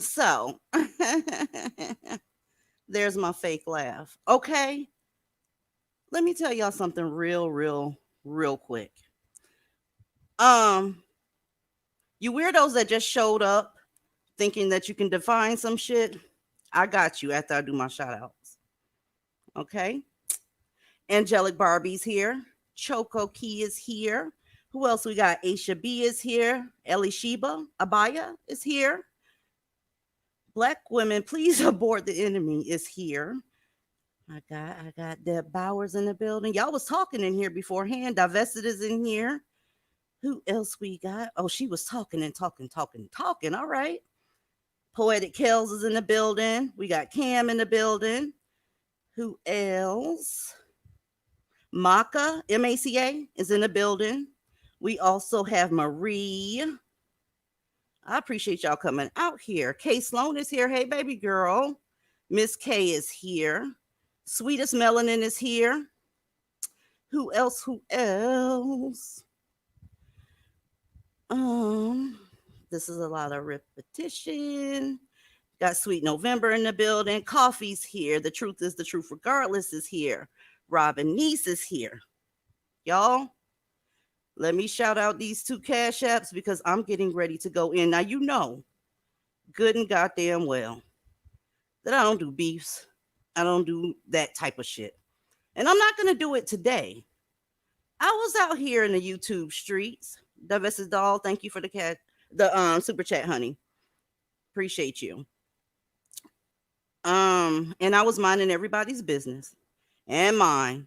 So there's my fake laugh. Okay. Let me tell y'all something real quick. Um, you weirdos that just showed up thinking that you can define some shit, I got you after I do my shout outs. Okay. Angelic Barbie's here. Choco Key is here. Who else we got? Aisha B is here. Ellie Sheba Abaya is here. Black women, please abort the enemy is here. I got Deb Bowers in the building. Y'all was talking in here beforehand. Divested is in here. Who else we got? Oh, she was talking and talking. All right. Poetic Kells is in the building. We got Cam in the building. Who else? Maca, MACA, is in the building. We also have Marie. I appreciate y'all coming out here. Kay Sloan is here. Hey, baby girl. Miss K is here. Sweetest Melanin is here. Who else? This is a lot of repetition. Got Sweet November in the building. Coffee's here. The truth is the truth regardless is here. Robin Niece is here. Y'all, let me shout out these two cash apps because I'm getting ready to go in. Now, you know, good and goddamn well that I don't do beefs. I don't do that type of shit. And I'm not going to do it today. I was out here in the YouTube streets. Divested doll, thank you for the super chat, honey. Appreciate you. And I was minding everybody's business and mine.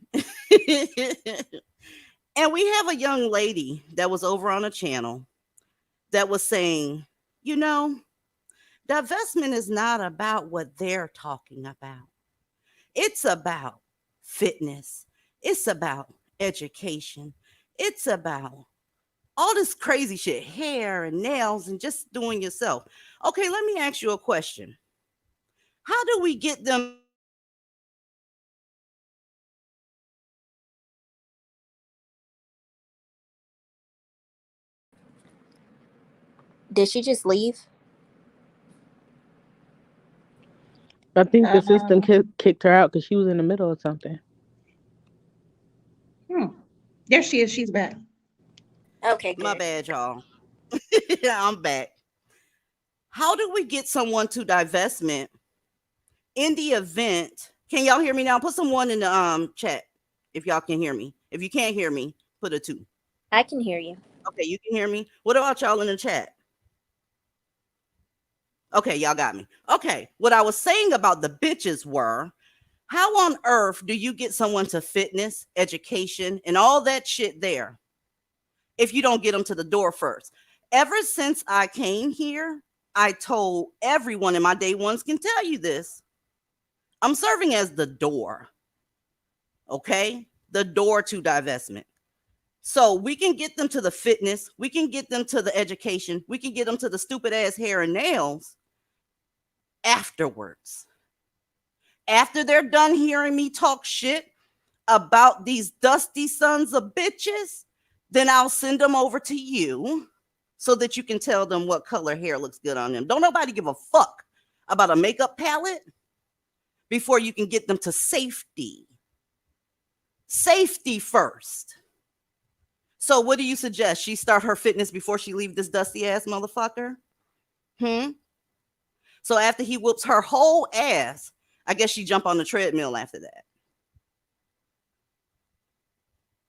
And we have a young lady that was over on a channel that was saying, you know, divestment is not about what they're talking about. It's about fitness. It's about education. It's about all this crazy shit, hair and nails and just doing yourself. Okay, let me ask you a question. How do we get them? Did she just leave? I think the system kicked her out because she was in the middle of something. There she is. She's back. Okay, good. My bad, y'all. I'm back. How do we get someone to divestment in the event? Can y'all hear me now? Put some 1 in the chat if y'all can hear me. If you can't hear me, put a 2. I can hear you. Okay, you can hear me. What about y'all in the chat? Okay, y'all got me. Okay, what I was saying about the bitches were, how on earth do you get someone to fitness, education, and all that shit there if you don't get them to the door first? Ever since I came here, I told everyone, and my day ones can tell you this, I'm serving as the door. Okay? The door to divestment. So we can get them to the fitness, we can get them to the education, we can get them to the stupid ass hair and nails afterwards. After they're done hearing me talk shit about these dusty sons of bitches, then I'll send them over to you so that you can tell them what color hair looks good on them. Don't nobody give a fuck about a makeup palette before you can get them to safety. Safety first. So what do you suggest? She start her fitness before she leave this dusty ass motherfucker? So after he whoops her whole ass, I guess she jump on the treadmill after that.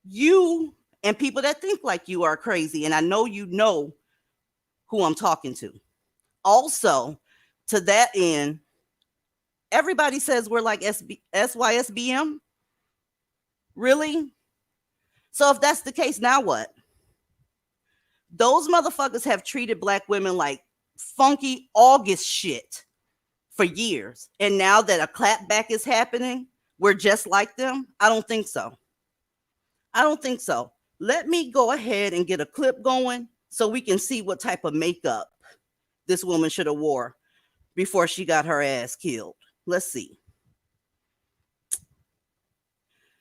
You and people that think like you are crazy, and I know you know who I'm talking to. Also, to that end, everybody says we're like SYSBM. Really? So if that's the case, now what? Those motherfuckers have treated black women like funky August shit for years. And now that a clapback is happening, we're just like them? I don't think so. I don't think so. Let me go ahead and get a clip going so we can see what type of makeup this woman should have wore before she got her ass killed. Let's see.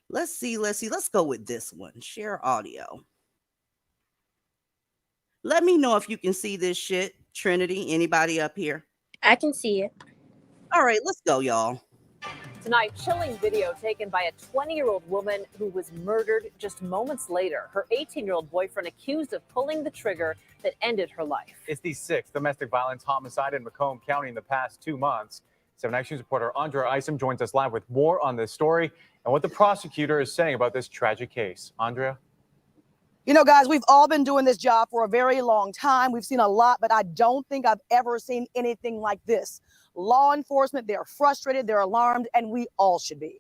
Let's see. Let's go with this one. Share audio. Let me know if you can see this shit. Trinity, anybody up here? I can see it. All right, let's go, y'all. Tonight, chilling video taken by a 20-year-old woman who was murdered just moments later. Her 18-year-old boyfriend accused of pulling the trigger that ended her life. It's the 6th domestic violence homicide in Macomb County in the past 2 months. 7 News reporter Andrea Isom joins us live with more on this story and what the prosecutor is saying about this tragic case. Andrea? You know, guys, we've all been doing this job for a very long time. We've seen a lot, but I don't think I've ever seen anything like this. Law enforcement, they're frustrated, they're alarmed, and we all should be.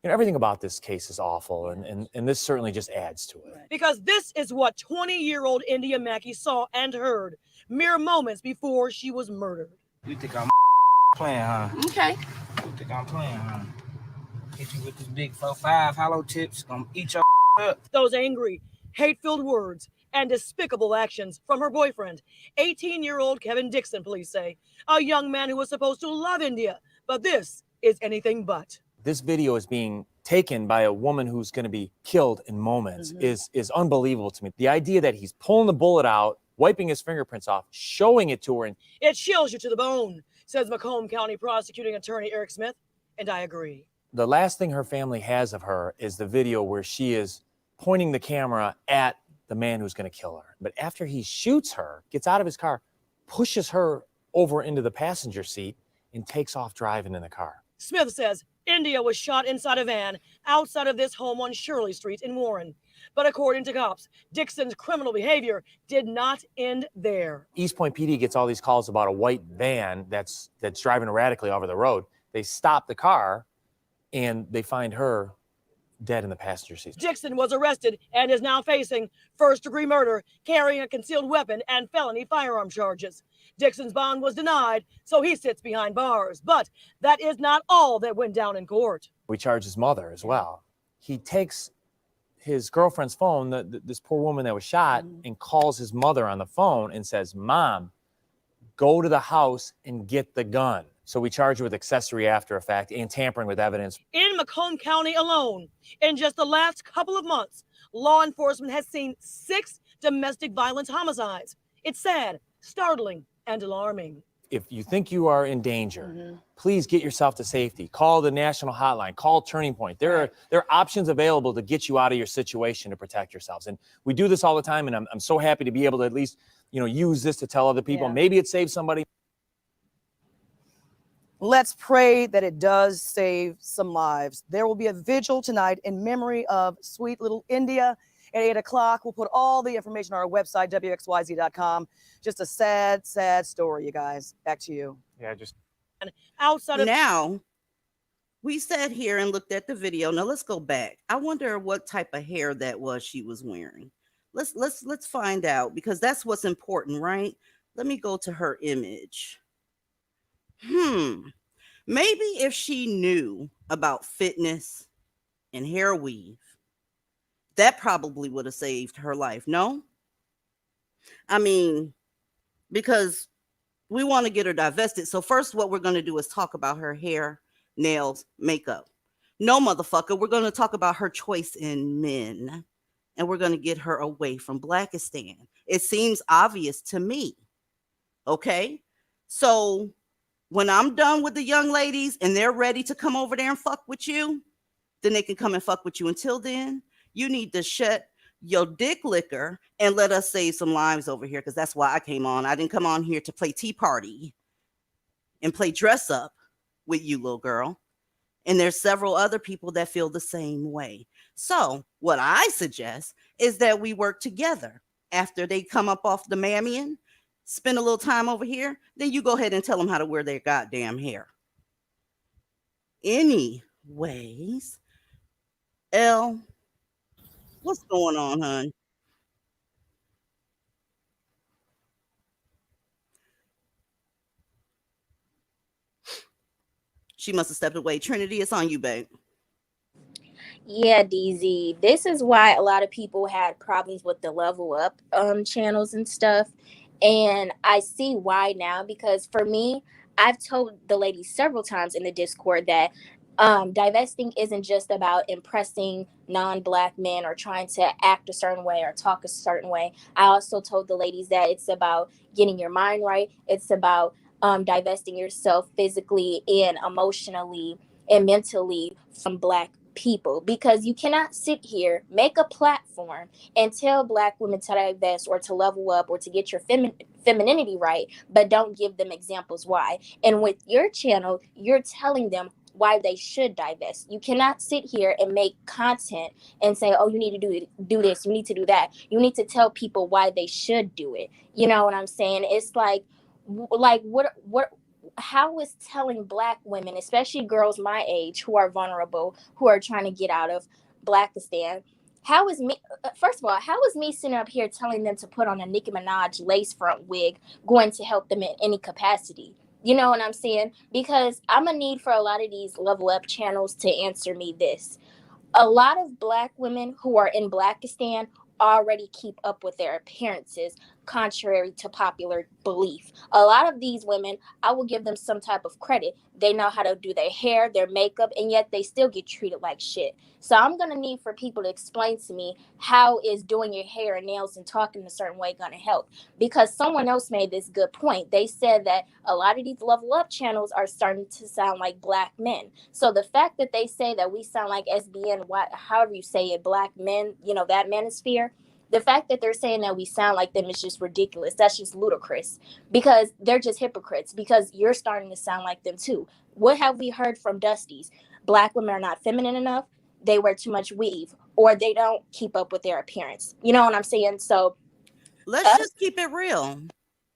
You know, everything about this case is awful, and this certainly just adds to it. Because this is what 20-year-old India Mackey saw and heard mere moments before she was murdered. You think I'm playing, huh? Okay. You think I'm playing, huh? Hit you with this big 4-5 hollow tips, gonna eat your up. Those angry, hate-filled words and despicable actions from her boyfriend, 18-year-old Kevin Dixon, police say, a young man who was supposed to love India, but this is anything but. This video is being taken by a woman who's going to be killed in moments is unbelievable to me. The idea that he's pulling the bullet out, wiping his fingerprints off, showing it to her. And it chills you to the bone, says Macomb County prosecuting attorney Eric Smith, and I agree. The last thing her family has of her is the video where she is pointing the camera at the man who's going to kill her. But after he shoots her, gets out of his car, pushes her over into the passenger seat, and takes off driving in the car. Smith says India was shot inside a van outside of this home on Shirley Street in Warren. But according to cops, Dixon's criminal behavior did not end there. East Point PD gets all these calls about a white van that's driving erratically over the road. They stop the car, and they find her dead in the passenger seat. Dixon was arrested and is now facing first-degree murder, carrying a concealed weapon, and felony firearm charges. Dixon's bond was denied, so he sits behind bars. But that is not all that went down in court. We charge his mother as well. He takes his girlfriend's phone, this poor woman that was shot, and calls his mother on the phone and says, "Mom, go to the house and get the gun." So we charge her with accessory after effect and tampering with evidence. In Macomb County alone, in just the last couple of months, law enforcement has seen 6 domestic violence homicides. It's sad, startling, and alarming. If you think you are in danger, please get yourself to safety. Call the national hotline. Call Turning Point. There are options available to get you out of your situation to protect yourselves. And we do this all the time, and I'm so happy to be able to at least, use this to tell other people. Yeah. Maybe it saves somebody. Let's pray that it does save some lives. There will be a vigil tonight in memory of sweet little India at 8 o'clock. We'll put all the information on our website, wxyz.com. Just a sad, sad story, you guys. Back to you. Yeah, just Outside of Now, we sat here and looked at the video. Now let's go back. I wonder what type of hair that was she was wearing. Let's find out, because that's what's important, right? Let me go to her image. Maybe if she knew about fitness and hair weave, that probably would have saved her life. No? I mean, because we want to get her divested. So first, what we're going to do is talk about her hair, nails, makeup. No, motherfucker, we're going to talk about her choice in men, and we're going to get her away from Blackistan. It seems obvious to me. Okay? So when I'm done with the young ladies and they're ready to come over there and fuck with you, then they can come and fuck with you. Until then, you need to shut your dick liquor and let us save some lives over here, because that's why I came on. I didn't come on here to play tea party and play dress up with you, little girl. And there's several other people that feel the same way. So what I suggest is that we work together. After they come up off the Mammies, spend a little time over here, then you go ahead and tell them how to wear their goddamn hair. Anyways, Elle, what's going on, hon? She must have stepped away. Trinity, it's on you, babe. Yeah, DZ. This is why a lot of people had problems with the level up channels and stuff. And I see why now, because for me, I've told the ladies several times in the Discord that divesting isn't just about impressing non-Black men or trying to act a certain way or talk a certain way. I also told the ladies that it's about getting your mind right. It's about divesting yourself physically and emotionally and mentally from Black people, because you cannot sit here, make a platform, and tell Black women to divest or to level up or to get your femininity right, but don't give them examples why. And with your channel, you're telling them why they should divest. You cannot sit here and make content and say, oh, you need to do this, you need to do that. You need to tell people why they should do it. You know what I'm saying? It's like what how is telling Black women, especially girls my age who are vulnerable, who are trying to get out of Blackistan, how is me, first of all, how is me sitting up here telling them to put on a Nicki Minaj lace front wig going to help them in any capacity? You know what I'm saying? Because I'm going to need for a lot of these level up channels to answer me this. A lot of Black women who are in Blackistan already keep up with their appearances, contrary to popular belief. A lot of these women, I will give them some type of credit. They know how to do their hair, their makeup, and yet they still get treated like shit. So I'm going to need for people to explain to me, how is doing your hair and nails and talking a certain way going to help? Because someone else made this good point. They said that a lot of these level up channels are starting to sound like Black men. So the fact that they say that we sound like SBN, however you say it, Black men, that manosphere, the fact that they're saying that we sound like them is just ridiculous. That's just ludicrous, because they're just hypocrites, because you're starting to sound like them too. What have we heard from Dusties? Black women are not feminine enough. They wear too much weave, or they don't keep up with their appearance. You know what I'm saying? So let's just keep it real.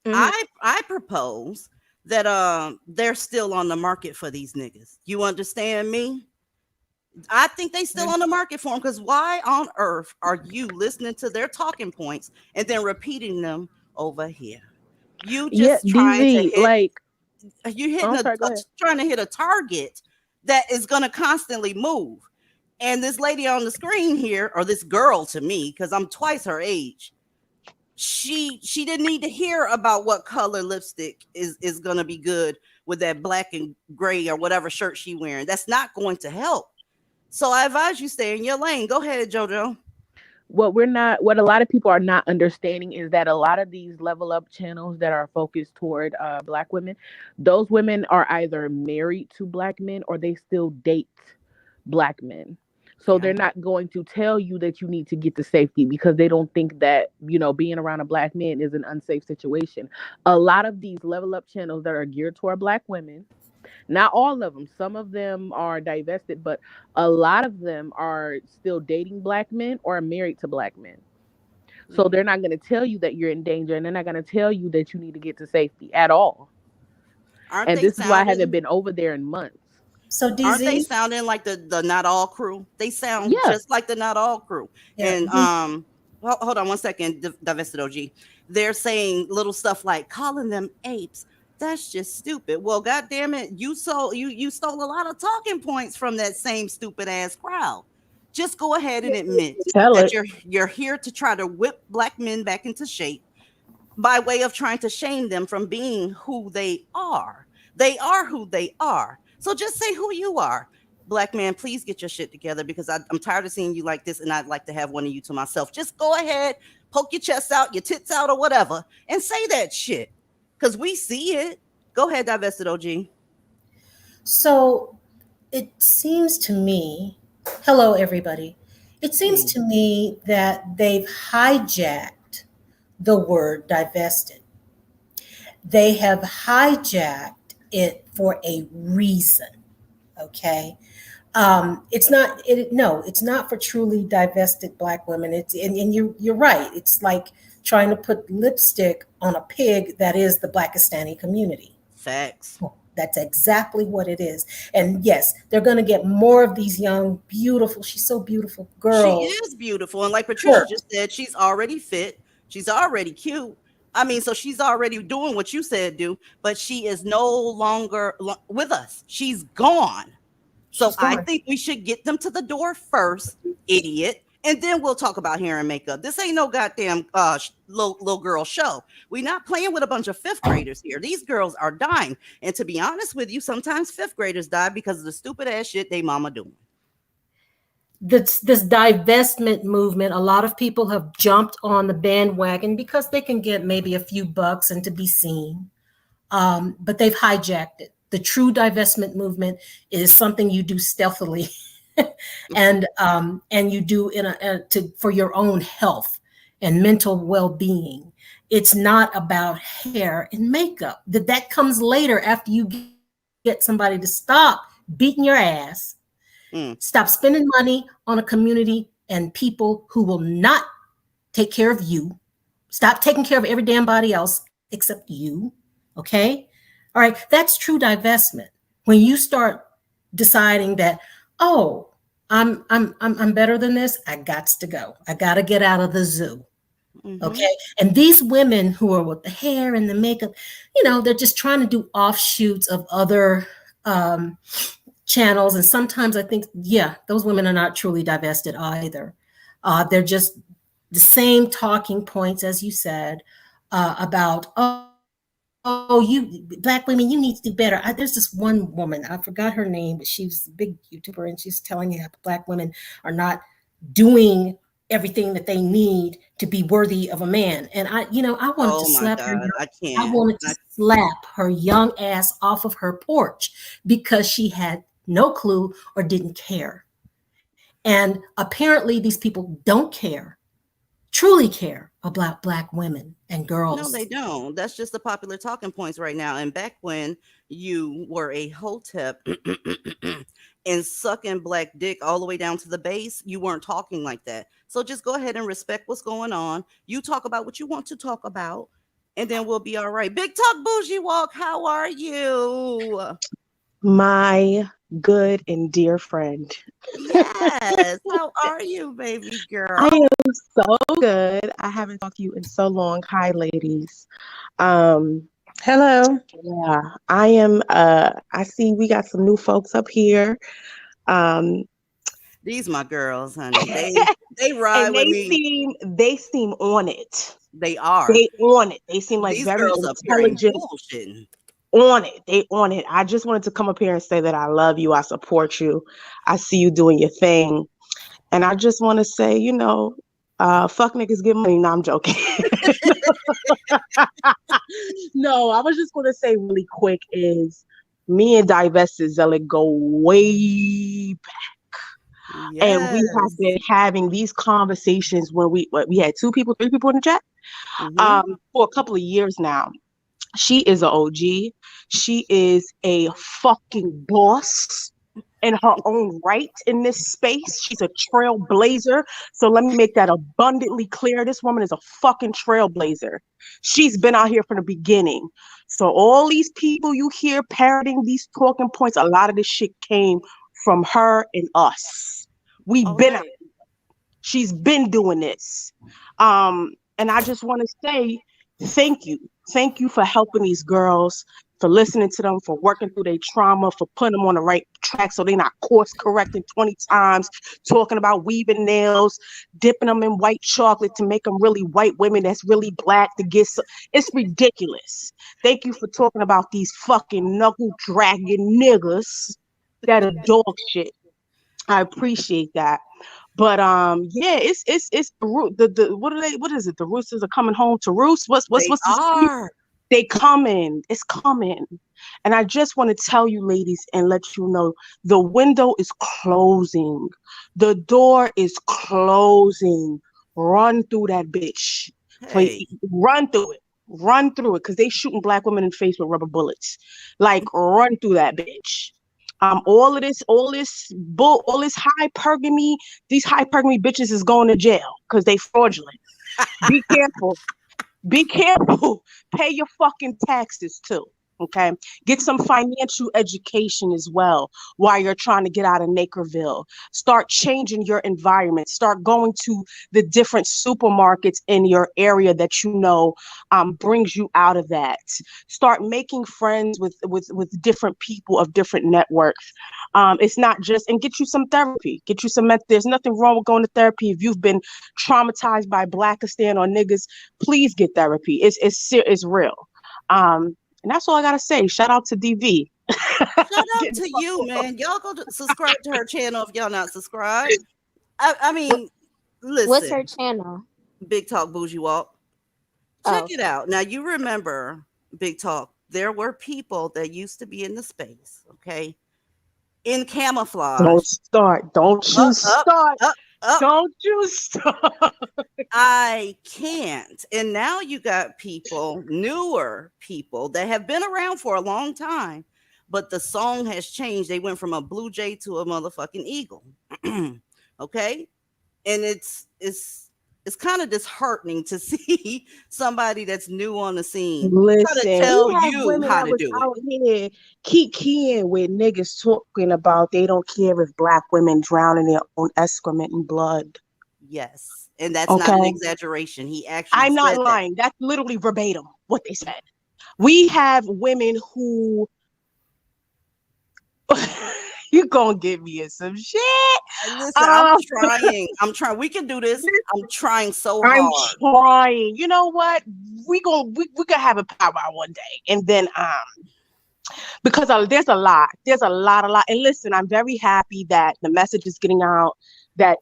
I propose that they're still on the market for these niggas. You understand me? I think they still on the market for them, because why on earth are you listening to their talking points and then repeating them over here? You Yeah, just trying to DZ, hit. like, You're hitting I'm sorry, go ahead. trying to hit a target that is going to constantly move. And this lady on the screen here, or this girl to me, because I'm twice her age, she didn't need to hear about what color lipstick is going to be good with that black and gray or whatever shirt she wearing. That's not going to help. So I advise you stay in your lane. Go ahead, JoJo. What a lot of people are not understanding is that a lot of these level up channels that are focused toward black women, those women are either married to black men or they still date black men. So Yeah. they're not going to tell you that you need to get to safety because they don't think that, being around a black man is an unsafe situation. A lot of these level up channels that are geared toward black women, not all of them, some of them are divested, but a lot of them are still dating black men or are married to black men. So they're not going to tell you that you're in danger, and they're not going to tell you that you need to get to safety at all. Aren't And they this is why I haven't sounding? been over there in months. So Aren't they DZ, sounding like the Not All crew? They sound Yeah. just like the Not All crew. Yeah, And hold on one second, Divested OG. They're saying little stuff like calling them apes. That's just stupid. Well, God damn it, you stole a lot of talking points from that same stupid ass crowd. Just go ahead and admit Tell that it. you're here to try to whip black men back into shape by way of trying to shame them from being who they are. They are who they are. So just say who you are. Black man, please get your shit together, because I'm tired of seeing you like this, and I'd like to have one of you to myself. Just go ahead, poke your chest out, your tits out, or whatever, and say that shit, because we see it. Go ahead, Divested OG. so it seems to me, hello everybody. It seems Hey. to me that they've hijacked the word divested. They have hijacked it for a reason. Okay. It's not for truly divested black women. And you're right. It's like trying to put lipstick on a pig that is the Blackistani community. Facts. That's exactly what it is. And yes, they're going to get more of these young, beautiful, she's so beautiful girls. She is beautiful. And like Patricia just said, she's already fit. She's already cute. I mean, so she's already doing what you said do, but she is no longer with us. She's gone. So She's gone. I think we should get them to the door first, idiot. And then we'll talk about hair and makeup. This ain't no goddamn little girl show. We're not playing with a bunch of fifth graders here. These girls are dying. And to be honest with you, sometimes fifth graders die because of the stupid ass shit they mama doing. This divestment movement, a lot of people have jumped on the bandwagon because they can get maybe a few bucks and to be seen. But they've hijacked it. The true divestment movement is something you do stealthily and you do for your own health and mental well-being. It's not about hair and makeup. That comes later after you get somebody to stop beating your ass. Stop spending money on a community and people who will not take care of you. Stop taking care of every damn body else except you. Okay? All right. That's true divestment. When you start deciding that, oh, I'm better than this, I got to go. I got to get out of the zoo. Okay. And these women who are with the hair and the makeup, they're just trying to do offshoots of other channels. And sometimes I think, those women are not truly divested either. They're just the same talking points, as you said, about, you black women, you need to do better. There's this one woman, I forgot her name, but she's a big YouTuber, and she's telling you how black women are not doing everything that they need to be worthy of a man. And I wanted to slap her. I wanted to slap her young ass off of her porch because she had no clue or didn't care. And apparently these people don't care, truly care about black women and girls. No, they don't. That's just the popular talking points right now. And back when you were a hotep and sucking black dick all the way down to the base, you weren't talking like that. So just go ahead and respect what's going on. You talk about what you want to talk about, and then we'll be all right. Big Talk Bougie Walk, how are you? My good and dear friend. Yes. How are you, baby girl? I am so good. I haven't talked to you in so long. Hi, ladies. Hello. Yeah, I am. I see we got some new folks up here. Um, These my girls, honey. They ride and with me. they seem on it. They are. They on it. They seem like These very girls up here ain't intelligent. bullshitting. On it. They on it. I just wanted to come up here and say that I love you. I support you. I see you doing your thing. And I just want to say, fuck niggas get money. No, I'm joking. No, I was just going to say really quick is me and Divestor Zealot go way back. And we have been having these conversations when we had 3 people in the chat for a couple of years now. She is an OG. She is a fucking boss in her own right in this space. She's a trailblazer. So let me make that abundantly clear. This woman is a fucking trailblazer. She's been out here from the beginning. So all these people you hear parroting these talking points, a lot of this shit came from her and us. We've been out. She's been doing this. And I just want to say thank you. Thank you for helping these girls, for listening to them, for working through their trauma, for putting them on the right track so they're not course correcting 20 times, talking about weaving nails, dipping them in white chocolate to make them really white women that's really black to get it's ridiculous. Thank you for talking about these fucking knuckle dragging niggas that are dog shit. I appreciate that. But yeah, it's the what is it? The roosters are coming home to roost. What's they coming? It's coming. And I just want to tell you, ladies, and let you know the window is closing. The door is closing. Run through that bitch. Hey. Run through it. Run through it, because they shooting black women in the face with rubber bullets. Like, run through that bitch. All this hypergamy, these hypergamy bitches is going to jail because they fraudulent. Be careful. Be careful. Pay your fucking taxes too. Okay. Get some financial education as well while you're trying to get out of Nakerville. Start changing your environment. Start going to the different supermarkets in your area that brings you out of that. Start making friends with different people of different networks. It's not just, and get you some therapy. Get you some. There's nothing wrong with going to therapy if you've been traumatized by Blackistan or niggas. Please get therapy. It's real. And that's all I gotta say. Shout out to DV. Shout out to you, man. Y'all go subscribe to her channel if y'all not subscribed. I mean, listen. What's her channel? Big Talk Bougie Walk. Check it out. Now, you remember, Big Talk, there were people that used to be in the space, okay? In camouflage. Don't start. Don't you start. Don't you start. I can't. And now you got people, newer people that have been around for a long time, but the song has changed. They went from a blue jay to a motherfucking eagle. Okay? And it's kind of disheartening to see somebody that's new on the scene. Listen, try to tell we have you women how that to was do out here keying with niggas talking about they don't care if black women drown in their own excrement and blood. Yes, and that's not an exaggeration. He actually I'm not said lying. That's literally verbatim what they said. We have women who you gonna get me in some shit. Listen, I'm trying. We can do this. I'm trying so hard. I'm trying. You know what? We gonna have a powwow one day, and then because there's a lot. And listen, I'm very happy that the message is getting out that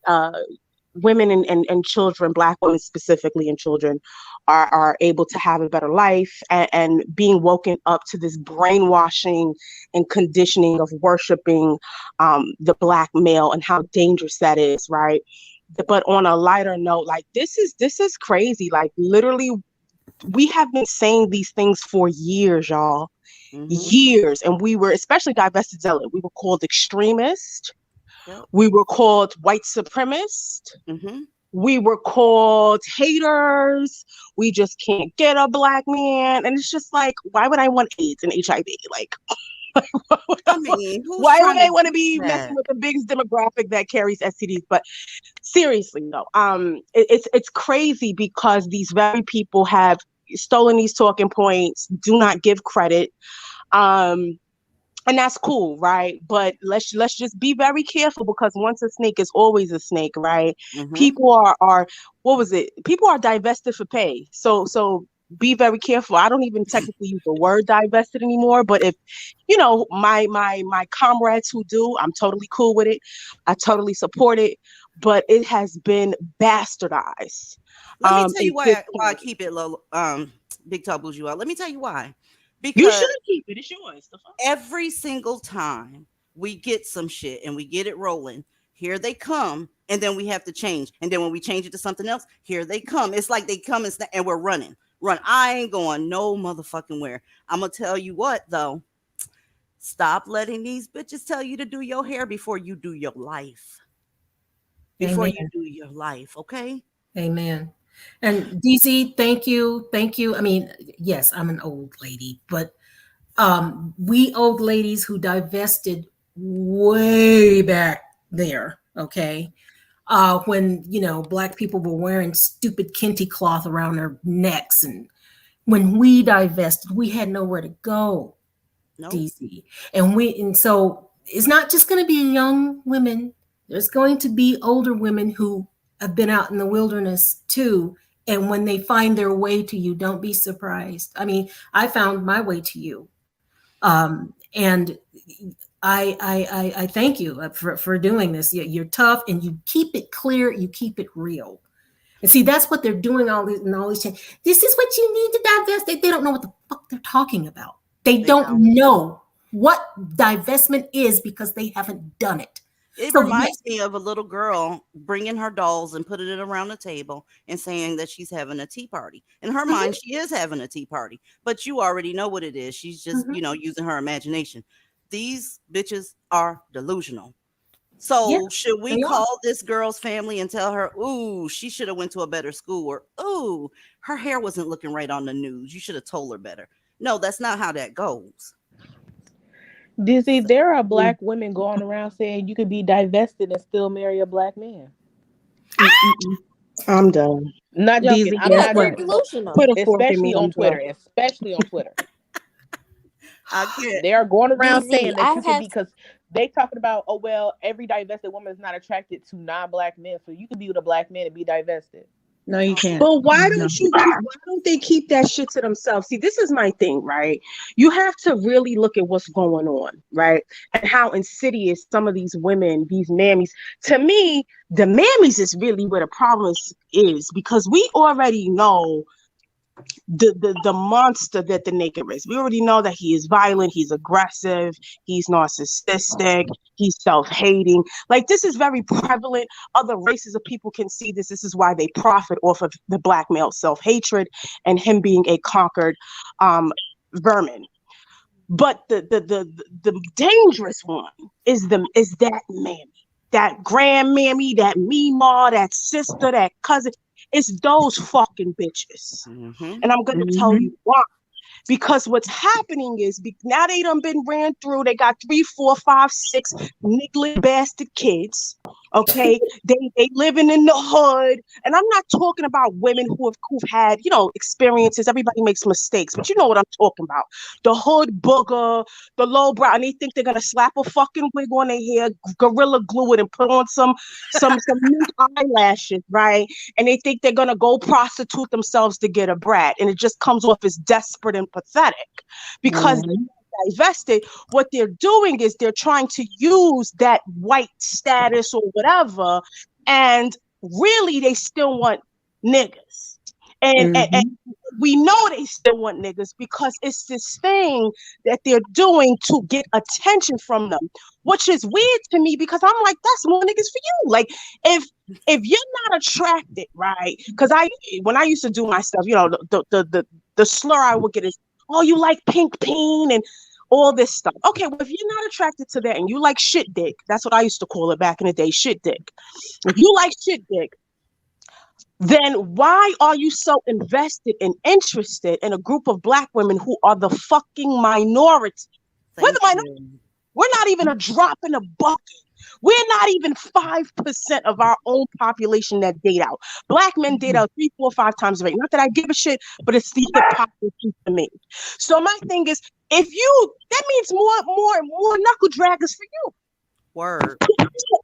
women and children, black women specifically, and children are able to have a better life and being woken up to this brainwashing and conditioning of worshiping the black male and how dangerous that is, right? But on a lighter note, like this is crazy. Like literally, we have been saying these things for years, y'all. Years. And we were, especially Divested Zealot, we were called extremist. Yep. We were called white supremacist. We were called haters. We just can't get a black man. And it's just like, why would I want AIDS and HIV? Like, I mean, who's Why do trying they to want to do be that? messing with the biggest demographic that carries STDs? But seriously, no. It's crazy because these very people have stolen these talking points, do not give credit. And that's cool, right? But let's just be very careful, because once a snake is always a snake, right? Mhm. People are what was it? People are divested for pay. So be very careful. I don't even technically use the word divested anymore, but if my comrades who do, I'm totally cool with it. I totally support it, but it has been bastardized. Let me tell you It why just I keep it low. Big Tall Bourgeois. Let me tell you why. you Because should keep it. It's yours. The fuck? every single time we get some shit and we get it rolling, here they come, and then we have to change. And then when we change it to something else, here they come. It's like they come and we're running. Run. I ain't going no motherfucking where. I'm gonna tell you what though. Stop letting these bitches tell you to do your hair before you do your life. Before Amen. you do your life, okay? Amen. And DC, thank you. Thank you. I mean, yes, I'm an old lady, but we old ladies who divested way back there, okay? When, Black people were wearing stupid kente cloth around their necks. And when we divested, we had nowhere to go, No. DC. And so it's not just going to be young women. There's going to be older women who have been out in the wilderness too. And when they find their way to you, don't be surprised. I mean, I found my way to you. And I thank you for doing this. You're tough, and you keep it clear. You keep it real. And see, that's what they're doing all these changes. This is what you need to divest. They don't know what the fuck they're talking about. They don't know what divestment is because they haven't done it. It So, reminds me of a little girl bringing her dolls and putting it around the table and saying that she's having a tea party. In her mind, she is having a tea party, but you already know what it is. She's just, using her imagination. These bitches are delusional. So should we call this girl's family and tell her, ooh, she should have went to a better school, or, ooh, her hair wasn't looking right on the news. You should have told her better. No, that's not how that goes. Dizzy, there are Black women going around saying you could be divested and still marry a Black man. I'm done. Not joking. I'm not they're joking. delusional. Put a fork in Especially me. on I'm Twitter. done. Especially on Twitter. I can't. They are going around DZ, saying that I you can have- be, because they talking about, oh well, every divested woman is not attracted to non-Black men, so you can be with a Black man and be divested. No, you can't. But why don't they keep that shit to themselves? See, this is my thing, right? You have to really look at what's going on, right? And how insidious some of these women, these mammies. To me, the mammies is really where the problem is, because we already know the monster that the nigga is. We already know that he is violent, he's aggressive, he's narcissistic, he's self-hating. Like, this is very prevalent. Other races of people can see this. This is why they profit off of the Black male self-hatred and him being a conquered vermin. But the dangerous one is that mammy, that grandmammy, that meemaw, that sister, that cousin. It's those fucking bitches. And I'm going to tell you why. Because what's happening is, now they done been ran through. They got 3, 4, 5, 6 niggly bastard kids. Okay, they living in the hood, and I'm not talking about women who've had experiences. Everybody makes mistakes, but you know what I'm talking about. The hood booger, the low brow, and they think they're gonna slap a fucking wig on their hair, gorilla glue it, and put on some mink eyelashes, right? And they think they're gonna go prostitute themselves to get a brat, and it just comes off as desperate and pathetic because divested. What they're doing is they're trying to use that white status or whatever, and really they still want niggas. And we know they still want niggas because it's this thing that they're doing to get attention from them, which is weird to me, because I'm like, that's more niggas for you. Like, if you're not attracted, right? Because when I used to do my stuff, the slur I would get is, oh, you like pink peen and all this stuff. Okay, well, if you're not attracted to that and you like shit dick, that's what I used to call it back in the day, shit dick. If you like shit dick, then why are you so invested and interested in a group of Black women who are the fucking minority? We're the Thank minority. you. We're not even a drop in the bucket. We're not even 5% of our own population that date out. Black men date out 3, 4, 5 times a rate. Not that I give a shit, but it's the hypocrisy to me. So my thing is, that means more knuckle draggers for you. Word.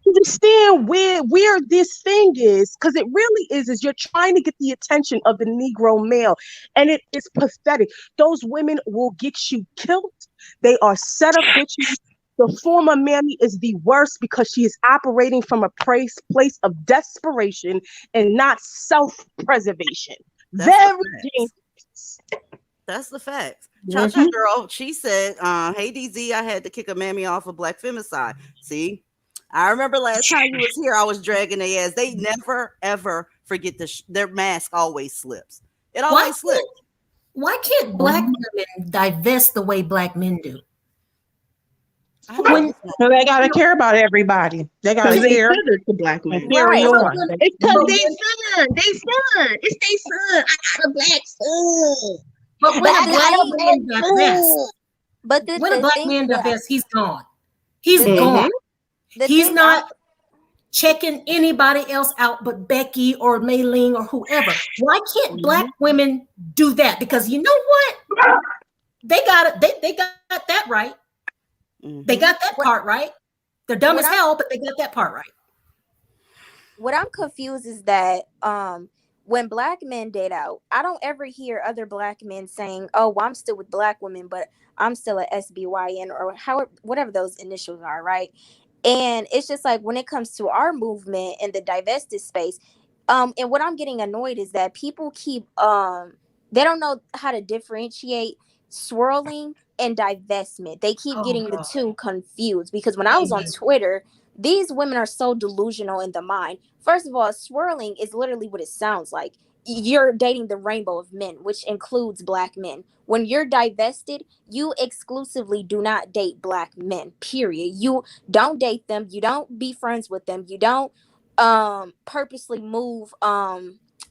Understand where this thing is, because it really is you're trying to get the attention of the Negro male, and it is pathetic. Those women will get you killed. They are set up bitches. The former mammy is the worst because she is operating from a place of desperation and not self-preservation. Very dangerous. That's the fact. Cha-Cha girl, she said, hey DZ, I had to kick a mammy off of Black Femicide. See, I remember last time you was here, I was dragging their ass. They never ever forget their mask always slips. It always slips. Why can't Black women divest the way Black men do? They gotta care about everybody. They gotta care. To Black men. Carry on. It's because they son. It's their son. I got a black son. But when a black man thing- divest, he's gone. He's gone. He's not checking anybody else out but Becky or Maylene or whoever. Why can't Black women do that? Because you know what? They got it. They got that right. They got that part right. They're dumb as hell, but they got that part right. What I'm confused is that when Black men date out, I don't ever hear other Black men saying, "Oh, well, I'm still with Black women, but I'm still a SBYN," or whatever those initials are, right? And it's just like when it comes to our movement in the divested space, and what I'm getting annoyed is that people keep they don't know how to differentiate swirling and divestment. They keep getting the two confused, because when I was on Twitter, these women are so delusional in the mind. First of all, swirling is literally what it sounds like. You're dating the rainbow of men, which includes Black men. When you're divested, you exclusively do not date Black men, period. You don't date them. You don't be friends with them. You don't purposely move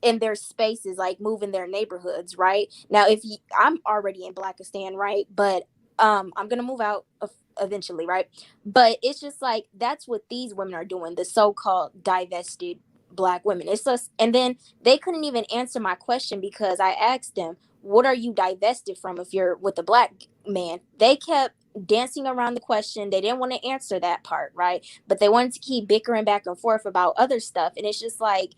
in their spaces, like move in their neighborhoods, right? Now, I'm already in Blackistan, right? But I'm gonna move out eventually, right? But it's just like that's what these women are doing, the so-called divested Black women. It's just, and then they couldn't even answer my question because I asked them, what are you divested from if you're with a Black man? They kept dancing around the question. They didn't want to answer that part, right? But they wanted to keep bickering back and forth about other stuff. And it's just like,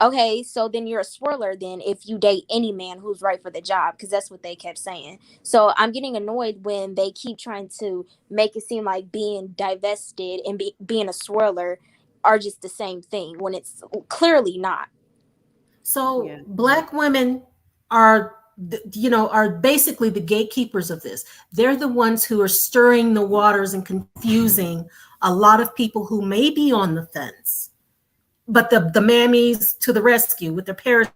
okay, so then you're a swirler then if you date any man who's right for the job, because that's what they kept saying. So I'm getting annoyed when they keep trying to make it seem like being divested and being a swirler are just the same thing when it's clearly not. So Black women are basically the gatekeepers of this. They're the ones who are stirring the waters and confusing a lot of people who may be on the fence. But the mammies to the rescue with their parachutes,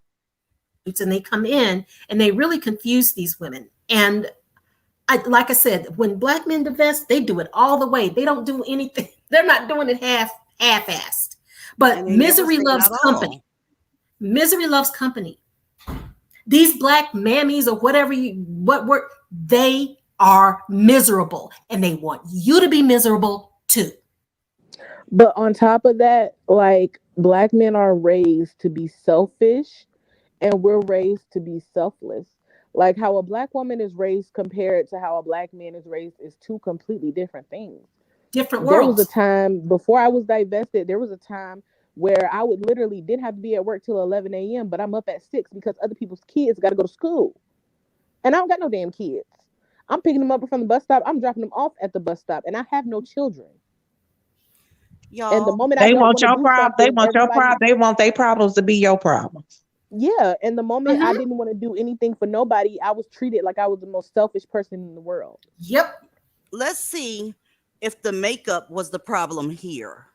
and they come in and they really confuse these women. And like I said, when Black men divest, they do it all the way. They don't do anything. They're not doing it half-assed. But misery loves company. Misery loves company. These Black mammies or they are miserable, and they want you to be miserable too. But on top of that, like, Black men are raised to be selfish, and we're raised to be selfless. Like how a Black woman is raised compared to how a Black man is raised is two completely different things. Different worlds. There was a time before I was divested. There was a time where I would literally didn't have to be at work till 11 a.m., but I'm up at 6 because other people's kids got to go to school. And I don't got no damn kids. I'm picking them up from the bus stop. I'm dropping them off at the bus stop, and I have no children. Y'all, and the moment they want your problem, they want your problem. They want their problems to be your problems. Yeah, and the moment I didn't want to do anything for nobody, I was treated like I was the most selfish person in the world. Yep. Let's see if the makeup was the problem here.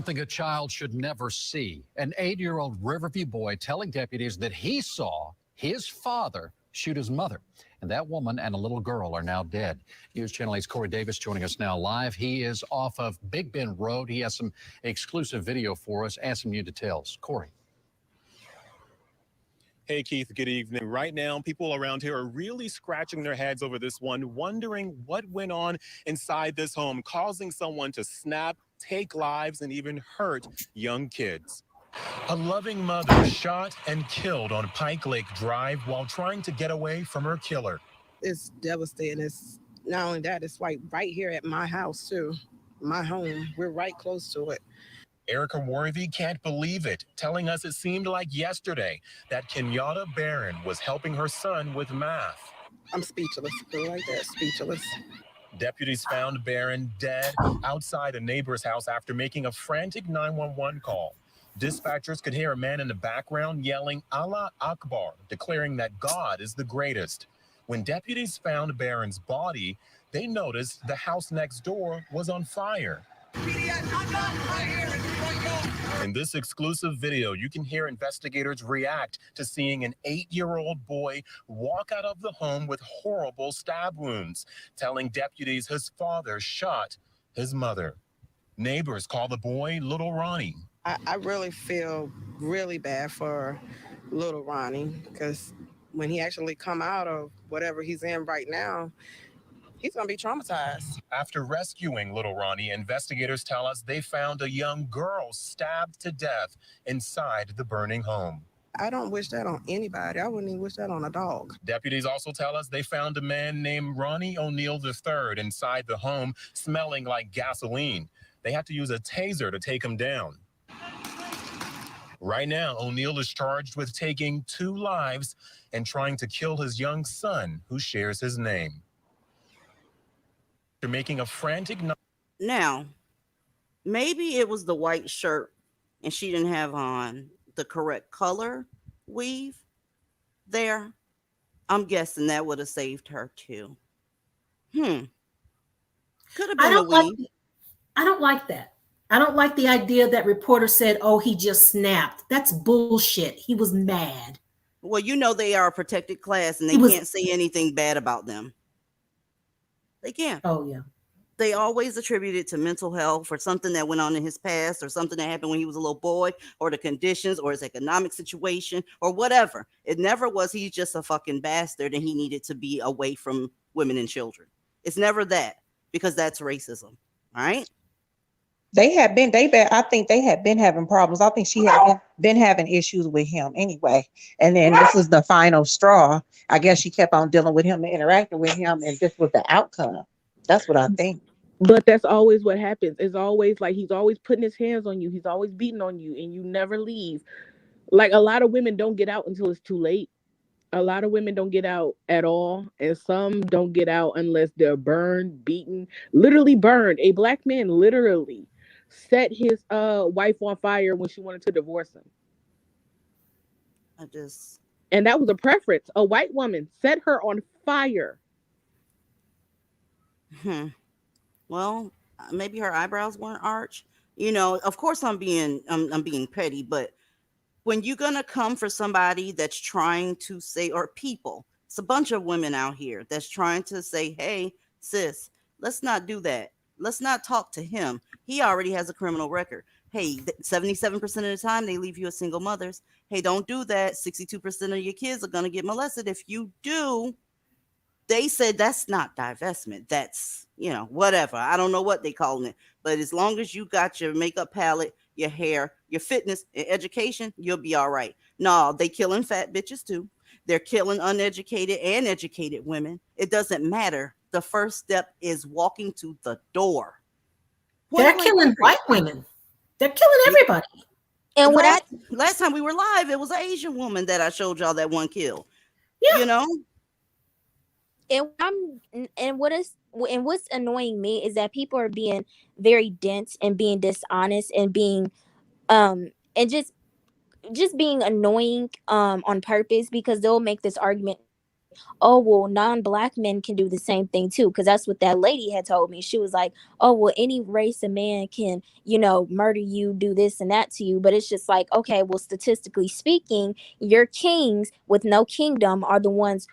Something a child should never see. An 8-year-old Riverview boy telling deputies that he saw his father shoot his mother. And that woman and a little girl are now dead. News Channel 8's Corey Davis joining us now live. He is off of Big Bend Road. He has some exclusive video for us and some new details. Corey. Hey, Keith, good evening. Right now, people around here are really scratching their heads over this one, wondering what went on inside this home, causing someone to snap, take lives, and even hurt young kids. A loving mother shot and killed on Pike Lake Drive while trying to get away from her killer. It's devastating. It's not only that, it's like right here at my house, too. My home. We're right close to it. Erica Worthy can't believe it, telling us it seemed like yesterday that Kenyatta Barron was helping her son with math. I'm speechless. Like that, speechless. Deputies found Barron dead outside a neighbor's house after making a frantic 911 call. Dispatchers could hear a man in the background yelling Allah Akbar, declaring that God is the greatest. When deputies found Barron's body, they noticed the house next door was on fire. In this exclusive video, you can hear investigators react to seeing an 8-year-old boy walk out of the home with horrible stab wounds, telling deputies his father shot his mother. Neighbors call the boy Little Ronnie. I really feel really bad for little Ronnie, because when he actually come out of whatever he's in right now, he's going to be traumatized. After rescuing little Ronnie, investigators tell us they found a young girl stabbed to death inside the burning home. I don't wish that on anybody. I wouldn't even wish that on a dog. Deputies also tell us they found a man named Ronnie O'Neill III inside the home, smelling like gasoline. They had to use a taser to take him down. Right now, O'Neill is charged with taking 2 lives and trying to kill his young son, who shares his name. They're making a frantic... Now, maybe it was the white shirt and she didn't have on the correct color weave there. I'm guessing that would have saved her too. Could have been a weave. I don't like that. I don't like the idea that reporter said, oh, he just snapped. That's bullshit. He was mad. Well, you know they are a protected class and they can't say anything bad about them. They can't. Oh, yeah. They always attribute it to mental health or something that went on in his past or something that happened when he was a little boy or the conditions or his economic situation or whatever. It never was he's just a fucking bastard and he needed to be away from women and children. It's never that, because that's racism. All right. I think they had been having problems. I think she had been having issues with him anyway. And then this was the final straw. I guess she kept on dealing with him and interacting with him, and this was the outcome. That's what I think. But that's always what happens. It's always like he's always putting his hands on you. He's always beating on you, and you never leave. Like, a lot of women don't get out until it's too late. A lot of women don't get out at all, and some don't get out unless they're burned, beaten, literally burned. A black man literally set his wife on fire when she wanted to divorce him. And that was a preference. A white woman set her on fire. Well, maybe her eyebrows weren't arched. You know, of course I'm being petty, but when you're gonna come for somebody that's trying to say, or people, it's a bunch of women out here that's trying to say, hey, sis, let's not do that. Let's not talk to him. He already has a criminal record. Hey, 77% of the time they leave you as single mothers. Hey, don't do that. 62% of your kids are going to get molested. If you do, they said that's not divestment. That's, whatever. I don't know what they calling it. But as long as you got your makeup palette, your hair, your fitness, and education, you'll be all right. No, they killing fat bitches too. They're killing uneducated and educated women. It doesn't matter. The first step is walking to the door. They're killing white women. They're killing everybody. And last time we were live, it was an Asian woman that I showed y'all that one kill. Yeah. And what's annoying me is that people are being very dense and being dishonest and being and just being annoying on purpose, because they'll make this argument, oh, well, non-black men can do the same thing too, because that's what that lady had told me. She was like, oh, well, any race of man can, murder you, do this and that to you. But it's just like, okay, well, statistically speaking, your kings with no kingdom are the ones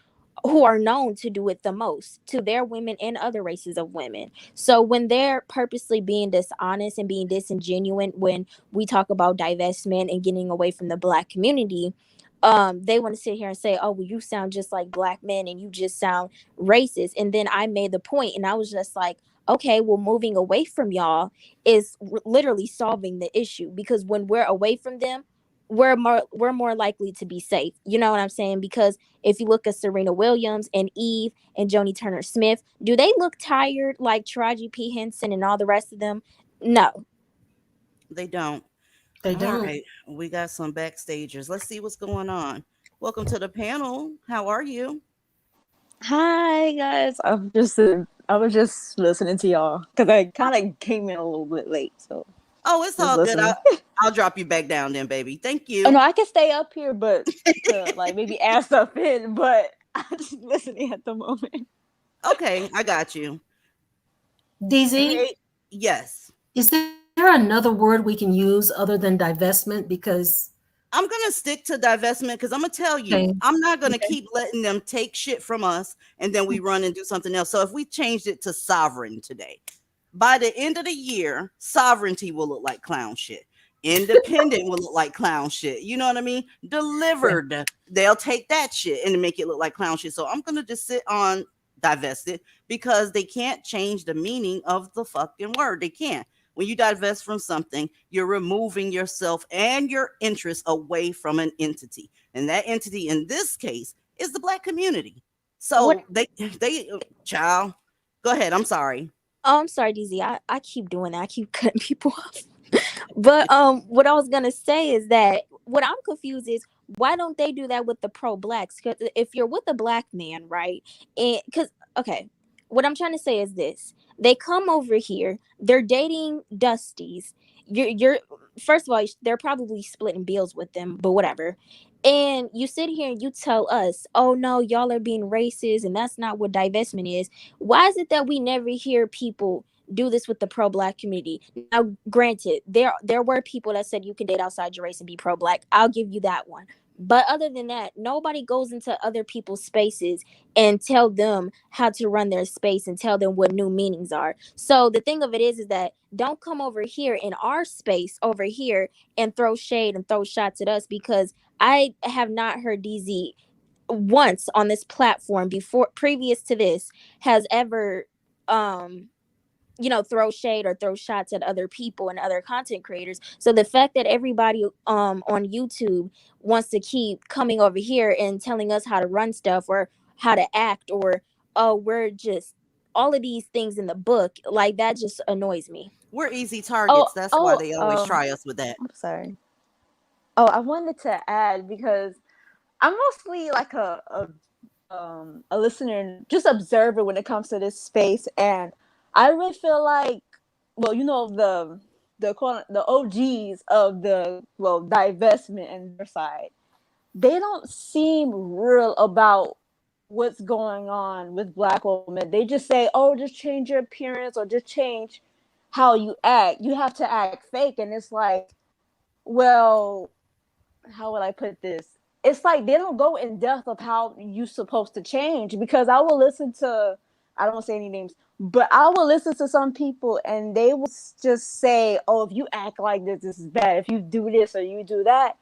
who are known to do it the most to their women and other races of women. So when they're purposely being dishonest and being disingenuous when we talk about divestment and getting away from the black community, they want to sit here and say, oh, well, you sound just like black men and you just sound racist. And then I made the point and I was just like, okay, well, moving away from y'all is literally solving the issue, because when we're away from them, we're more likely to be safe. You know what I'm saying? Because if you look at Serena Williams and Eve and Joni Turner Smith, do they look tired like Taraji P. Henson and all the rest of them? No. They don't. They All don't. right. We got some backstagers. Let's see what's going on. Welcome to the panel. How are you? Hi guys, I was just listening to y'all because I kind of came in a little bit late, so Oh, it's just all good. listening. I'll drop you back down then, baby. Thank Oh you. no, I can stay up here, but to like maybe add stuff in, but I'm just listening at the moment. Okay, I got you. DZ, Hey, yes. is there another word we can use other than divestment? Because I'm going to stick to divestment because I'm going to tell you, Okay. I'm not going to Okay. keep letting them take shit from us and then we run and do something else. So if we changed it to sovereign today, by the end of the year, sovereignty will look like clown shit. Independent will look like clown shit. You know what I mean? Delivered, they'll take that shit and make it look like clown shit. So I'm going to just sit on divested because they can't change the meaning of the fucking word. They can't. When you divest from something, you're removing yourself and your interests away from an entity. And that entity in this case is the black community. So What? they child, go ahead. I'm sorry. Oh, I'm sorry, DZ. I keep doing that. I keep cutting people off. But what I was gonna say is that what I'm confused is why don't they do that with the pro-blacks? Because if you're with a black man, right? And because okay, what I'm trying to say is this: they come over here, they're dating Dusties. You're first of all, they're probably splitting bills with them, but whatever. And you sit here and you tell us, oh no, y'all are being racist, and that's not what divestment is. Why is it that we never hear people do this with the pro-black community? Now, granted, there were people that said you can date outside your race and be pro-black. I'll give you that one. But other than that, nobody goes into other people's spaces and tell them how to run their space and tell them what new meanings are. So the thing of it is that don't come over here in our space over here and throw shade and throw shots at us, because I have not heard DZ once on this platform before previous to this has ever throw shade or throw shots at other people and other content creators. So the fact that everybody on YouTube wants to keep coming over here and telling us how to run stuff or how to act, or oh, we're just all of these things in the book, like that just annoys me. We're easy targets. That's why they always try us with that. I'm sorry. Oh, I wanted to add, because I'm mostly like a listener and just observer when it comes to this space, and I really feel like, well, the OGs of the divestment and their side, they don't seem real about what's going on with black women. They just say, oh, just change your appearance or just change how you act. You have to act fake, and it's like, well, how would I put this? It's like they don't go in depth of how you're supposed to change, because I will listen to, I don't want to say any names, but I will listen to some people and they will just say, oh, if you act like this, this is bad. If you do this or you do that.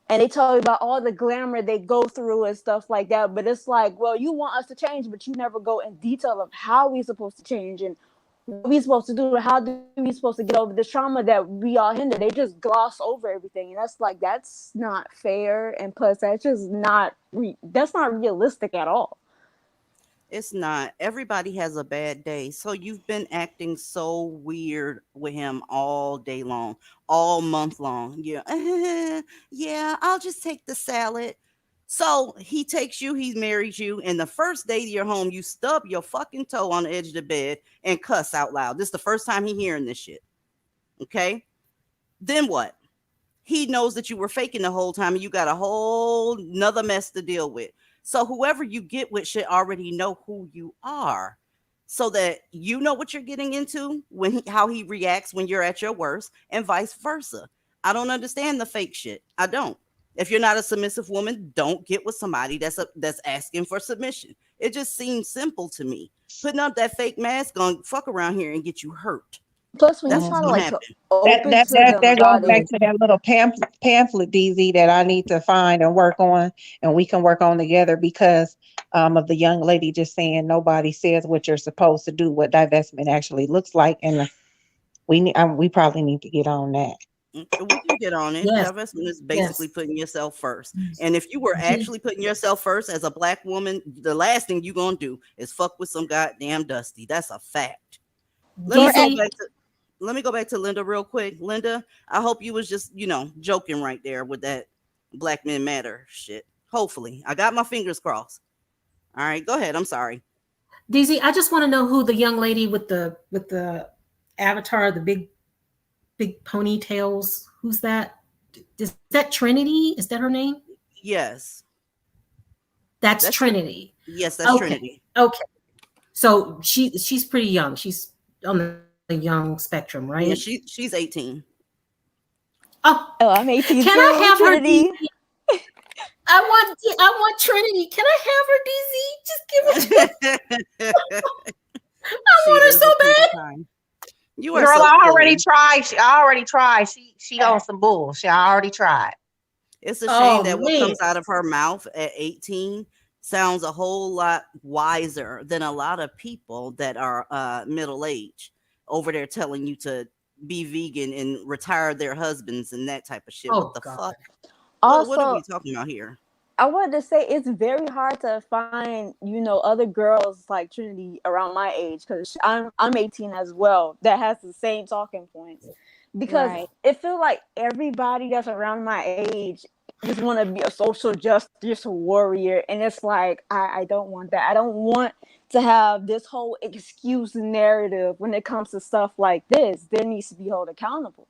And they tell you about all the glamour they go through and stuff like that. But it's like, well, you want us to change, but you never go in detail of how we're supposed to change and what we supposed to do, how do we supposed to get over this trauma that we all hinder. They just gloss over everything, and that's not fair, and plus that's just not that's not realistic at all. It's not. Everybody has a bad day. So you've been acting so weird with him all day long, all month long. Yeah. Yeah, I'll just take the salad. So he takes you, he marries you, and the first day you're home, you stub your fucking toe on the edge of the bed and cuss out loud. This is the first time he hearing this shit. Okay? Then what? He knows that you were faking the whole time and you got a whole nother mess to deal with. So whoever you get with should already know who you are, so that you know what you're getting into, how he reacts when you're at your worst, and vice versa. I don't understand the fake shit. I don't. If you're not a submissive woman, don't get with somebody that's asking for submission. It just seems simple to me. Putting up that fake mask gonna fuck around here and get you hurt. Plus, when you That's try what's to gonna like happen. to open to them That goes about back it, to that little pamphlet, DZ, that I need to find and work on, and we can work on together because of the young lady just saying nobody says what you're supposed to do, what divestment actually looks like, and we probably need to get on that. We can get on it. Yes. Divestment is Yes. basically putting yourself first. And if you were actually putting yourself first as a black woman, the last thing you're gonna do is fuck with some goddamn Dusty. That's a fact. Let me go back to Linda real quick. Linda, I hope you was just, joking right there with that Black Men Matter shit. Hopefully. I got my fingers crossed. All right, go ahead. I'm sorry. DZ, I just want to know who the young lady with the avatar, the big ponytails. Who's that? Is that Trinity? Is that her name? Yes. That's Trinity. Yes, that's Trinity. Okay. So she's pretty young. She's on the young spectrum, right? Yeah, she's 18. Oh, I'm 18 Can too, I have Trinity. her? I want Trinity. Can I have her, DZ? Just give her. I want her so bad. You are Girl, so I already silly. tried. She on some bullshit. I already tried. It's a shame that what comes out of her mouth at 18 sounds a whole lot wiser than a lot of people that are middle-aged over there telling you to be vegan and retire their husbands and that type of shit. What the fuck? Also, what are we talking about here? I wanted to say it's very hard to find, other girls like Trinity around my age, because I'm 18 as well, that has the same talking points. Because it feels like everybody that's around my age just want to be a social justice warrior, and it's like I don't want that. I don't want to have this whole excuse narrative when it comes to stuff like this. There needs to be held accountable.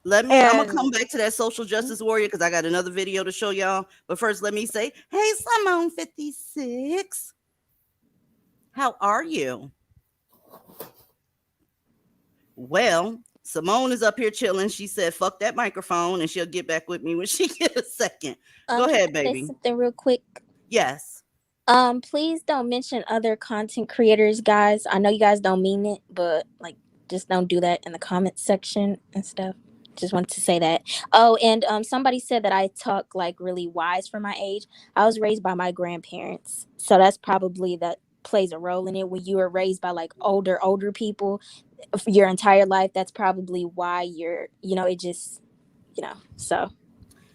I'm gonna come back to that social justice warrior because I got another video to show y'all. But first, let me say, hey, Simone 56, how are you? Well, Simone is up here chilling. She said, "Fuck that microphone," and she'll get back with me when she get a second. Go ahead, baby. Say something real quick. Yes. Please don't mention other content creators, guys. I know you guys don't mean it, but just don't do that in the comment section and stuff. Just wanted to say that. Oh, and somebody said that I talk really wise for my age. I was raised by my grandparents, so that's probably that plays a role in it. When you were raised by older people for your entire life, that's probably why you're it just so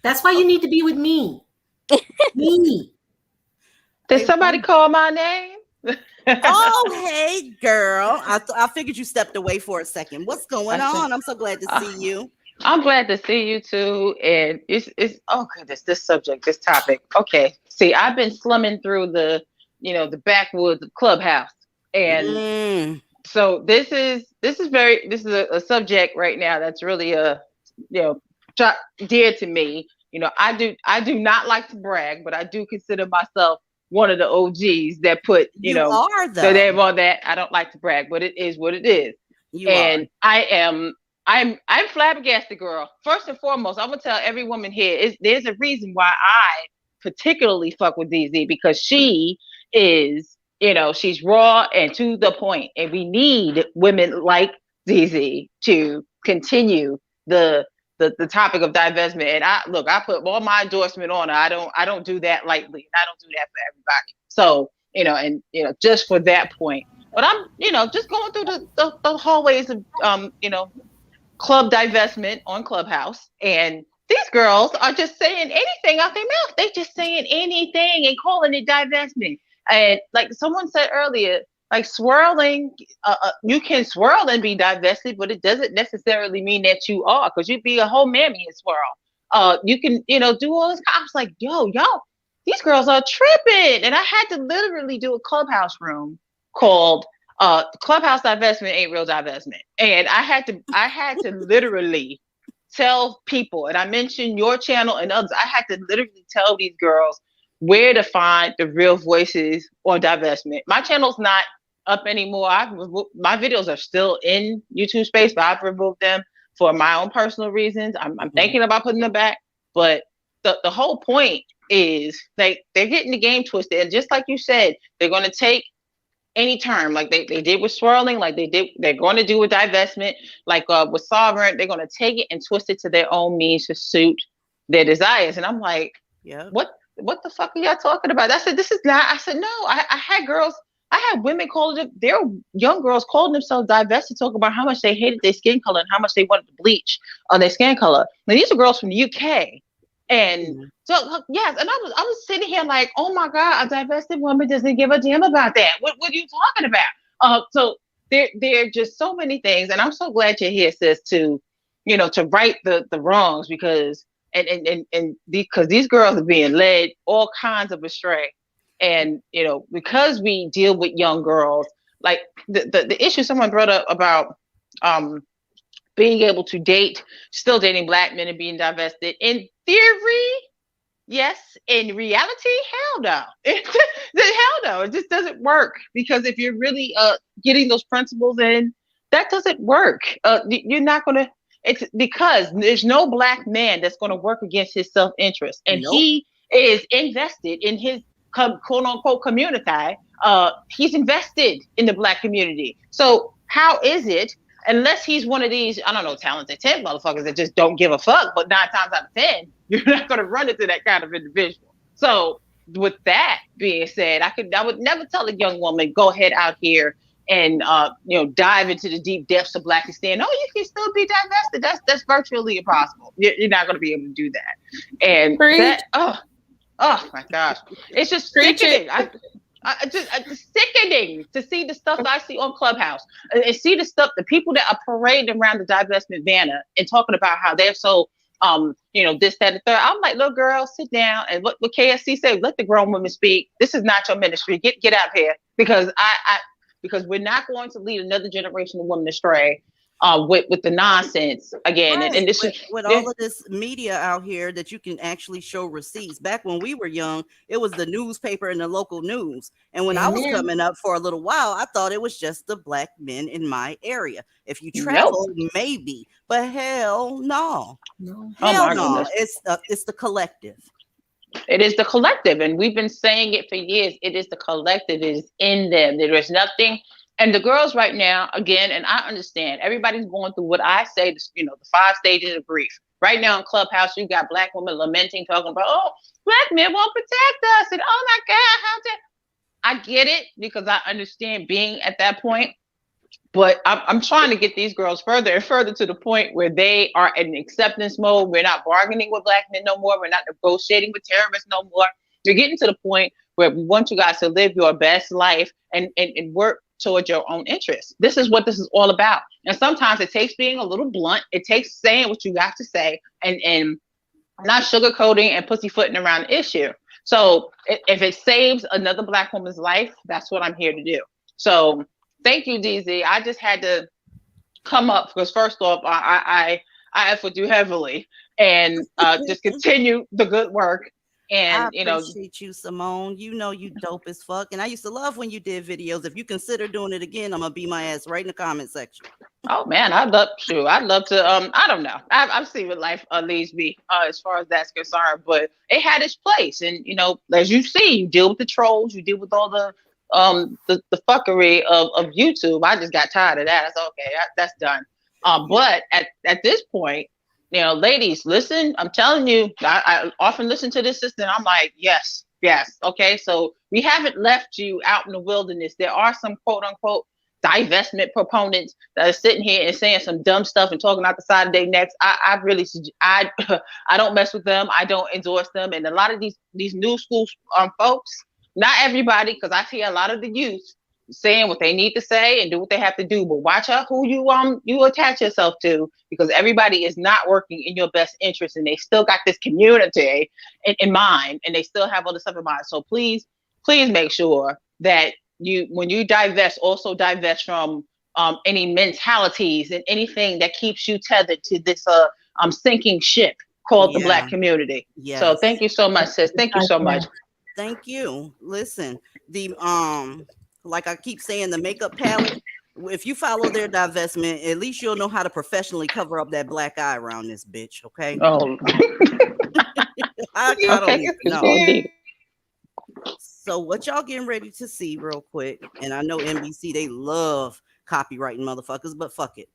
that's why you need to be with me. Me. Did somebody call my name? Oh, hey, girl. I figured you stepped away for a second. What's going on? I'm so glad to see you. I'm glad to see you too. And it's oh goodness, this subject, this topic. Okay. See, I've been slumming through the backwoods Clubhouse. And so this is a subject right now that's really dear to me. I do not like to brag, but I do consider myself one of the OGs that put the name on that. I don't like to brag, but it is what it is. I'm flabbergasted, girl. First and foremost, I'm gonna tell every woman here there's a reason why I particularly fuck with DZ, because she is, she's raw and to the point, and we need women like DZ to continue the topic of divestment. And I put all my endorsement on her. I don't do that lightly, and I don't do that for everybody. So just for that point. But I'm just going through the hallways of club divestment on Clubhouse, and these girls are just saying anything out their mouth. They just saying anything and calling it divestment. And like someone said earlier, swirling, you can swirl and be divested, but it doesn't necessarily mean that you are, because you'd be a whole mammy and swirl. You can do all this. I was like, y'all, these girls are tripping. And I had to literally do a Clubhouse room called Clubhouse Divestment Ain't Real Divestment. And I had to literally tell people, and I mentioned your channel and others, I had to literally tell these girls where to find the real voices on divestment. My channel's not up anymore. My videos are still in YouTube space, but I've removed them for my own personal reasons. I'm thinking about putting them back, but the whole point is they're getting the game twisted. And just like you said, they're going to take any term, like they did with swirling, like they're going to do with divestment, like with sovereign, they're going to take it and twist it to their own means to suit their desires. And I'm like, yeah, what the fuck are y'all talking about? I said, this is not, I said, no, I had women calling them, their young girls calling themselves divested, talking about how much they hated their skin color and how much they wanted to bleach on their skin color. Now, these are girls from the UK. And so, yes, and I was sitting here like, oh my God, a divested woman doesn't give a damn about that. What are you talking about? So there are just so many things. And I'm so glad you're here, sis, to right the wrongs, because because these girls are being led all kinds of astray. And, because we deal with young girls, like the issue someone brought up about being able to date, still dating Black men and being divested. In theory, yes. In reality, hell no. Hell no. It just doesn't work, because if you're really getting those principles in, that doesn't work. You're not going to. It's because there's no Black man that's going to work against his self-interest, and he is invested in his quote unquote community. He's invested in the Black community. So how is it? Unless he's one of these, I don't know, talented 10 motherfuckers that just don't give a fuck, but 9 times out of 10, you're not going to run into that kind of individual. So with that being said, I would never tell a young woman, go ahead out here and, dive into the deep depths of Blackistan. Oh, you can still be divested. That's virtually impossible. You're not going to be able to do that. And that, oh my gosh, it's just sickening. It's sickening to see the stuff that I see on Clubhouse and see the people that are parading around the divestment banner and talking about how they're so, this, that, and the third. I'm like, little girl, sit down. And what KSC said, let the grown women speak. This is not your ministry. Get out here, because because we're not going to lead another generation of women astray with the nonsense again. Right. And this with all of this media out here that you can actually show receipts. Back when we were young, it was the newspaper and the local news. And when I was coming up for a little while, I thought it was just the Black men in my area. If you travel, maybe, but hell no. Hell no. It's the collective. It is the collective, and we've been saying it for years. It is the collective. It is in them. There is nothing. And the girls right now, again, and I understand, everybody's going through what I say, the 5 stages of grief. Right now in Clubhouse, you got Black women lamenting, talking about, oh, Black men won't protect us. And oh my God, how dare. I get it, because I understand being at that point. But I'm trying to get these girls further and further to the point where they are in acceptance mode. We're not bargaining with Black men no more. We're not negotiating with terrorists no more. You're getting to the point where we want you guys to live your best life and work towards your own interests. This is what this is all about. And sometimes it takes being a little blunt. It takes saying what you got to say and not sugarcoating and pussyfooting around the issue. So if it saves another Black woman's life, that's what I'm here to do. So thank you, DZ. I just had to come up because first off, I F with you heavily, and just continue the good work. And I appreciate you, Simone. You know you dope as fuck. And I used to love when you did videos. If you consider doing it again, I'm gonna be my ass right in the comment section. Oh man, I'd love to. I don't know. I've seen what life leads me as far as that's concerned, but it had its place. And as you see, you deal with the trolls, you deal with all the fuckery of YouTube. I just got tired of that. I said, okay, that's done. But at this point, ladies, listen, I'm telling you, I often listen to this sister and I'm like, yes. Okay. So we haven't left you out in the wilderness. There are some quote unquote divestment proponents that are sitting here and saying some dumb stuff and talking out the side of their necks. I don't mess with them. I don't endorse them. And a lot of these new school folks, not everybody, because I see a lot of the youth saying what they need to say and do what they have to do, but watch out who you attach yourself to, because everybody is not working in your best interest, and they still got this community in mind, and they still have other stuff in mind. So please make sure that when you divest, also divest from any mentalities and anything that keeps you tethered to this sinking ship called the Black community. Yes. So thank you so much, sis. Thank you so much. Thank you. Listen, the like I keep saying, the makeup palette, if you follow their divestment, at least you'll know how to professionally cover up that black eye around this bitch, okay? Oh. I don't know. So what y'all getting ready to see real quick, and I know NBC, they love copywriting motherfuckers, but fuck it.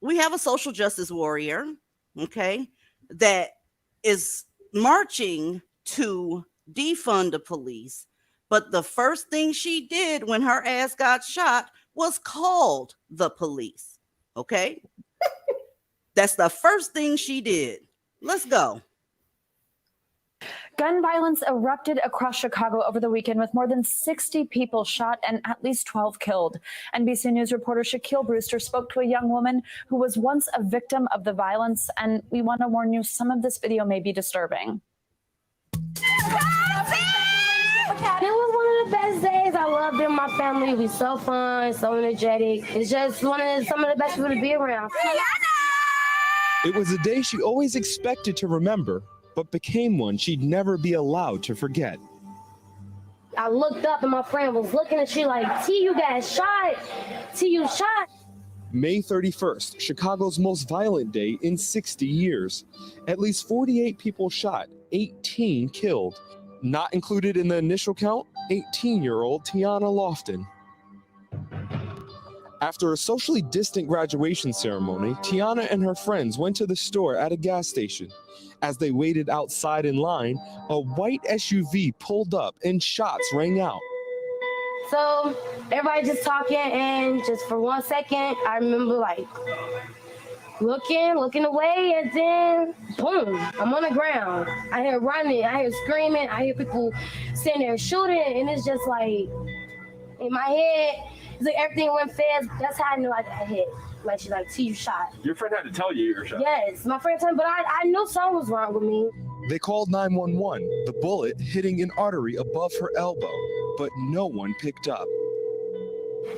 We have a social justice warrior, okay, that is marching to defund the police. But the first thing she did when her ass got shot was called the police. Okay. That's the first thing she did. Let's go. Gun violence erupted across Chicago over the weekend with more than 60 people shot and at least 12 killed. NBC News reporter Shaquille Brewster spoke to a young woman who was once a victim of the violence, and we want to warn you, some of this video may be disturbing. It was one of the best days. I loved it. My family was so fun, so energetic. It's just some of the best people to be around. It was a day she always expected to remember, but became one she'd never be allowed to forget. I looked up and my friend was looking and she like, T, you got shot. T, you shot. May 31st, Chicago's most violent day in 60 years. At least 48 people shot, 18 killed. Not included in the initial count, 18-year-old Tiana Lofton. After a socially distant graduation ceremony, Tiana and her friends went to the store at a gas station. As they waited outside in line, a white SUV pulled up and shots rang out. So everybody just talking, and just for 1 second, I remember like looking away, and then boom, I'm on the ground. I hear running, I hear screaming, I hear people sitting there shooting, and it's just like in my head, it's like everything went fast. That's how I knew I got hit. Like she's like, T, you shot. Your friend had to tell you were shot? Yes, my friend told me, but I knew something was wrong with me. They called 911, the bullet hitting an artery above her elbow, but no one picked up.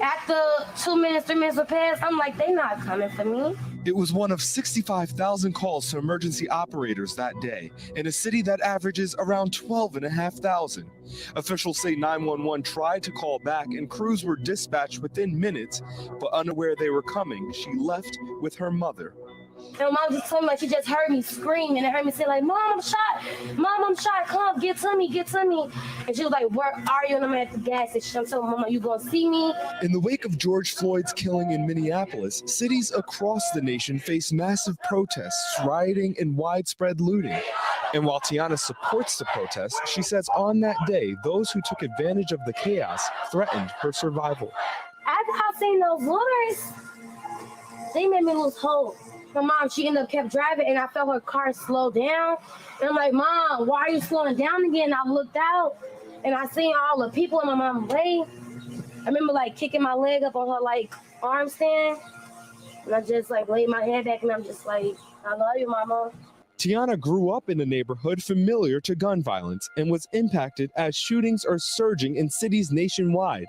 After 2 minutes, 3 minutes would pass, I'm like, they not coming for me. It was one of 65,000 calls to emergency operators that day, in a city that averages around 12,500. Officials say 911 tried to call back and crews were dispatched within minutes, but unaware they were coming, she left with her mother. And mom just told me, like, she just heard me scream and heard me say, like, Mom, I'm shot. Mom, I'm shot. Come, get to me, get to me. And she was like, where are you? And I'm at the gas station. I'm telling Mama, you gonna see me? In the wake of George Floyd's killing in Minneapolis, cities across the nation face massive protests, rioting, and widespread looting. And while Tiana supports the protests, she says on that day, those who took advantage of the chaos threatened her survival. After I seen those looters, they made me lose hope. My mom, she ended up kept driving, and I felt her car slow down. And I'm like, Mom, why are you slowing down again? I looked out, and I seen all the people in my mom's way. I remember, like, kicking my leg up on her, like, arm stand. And I just, like, laid my head back, and I'm just like, I love you, Mama. Tiana grew up in a neighborhood familiar to gun violence and was impacted as shootings are surging in cities nationwide.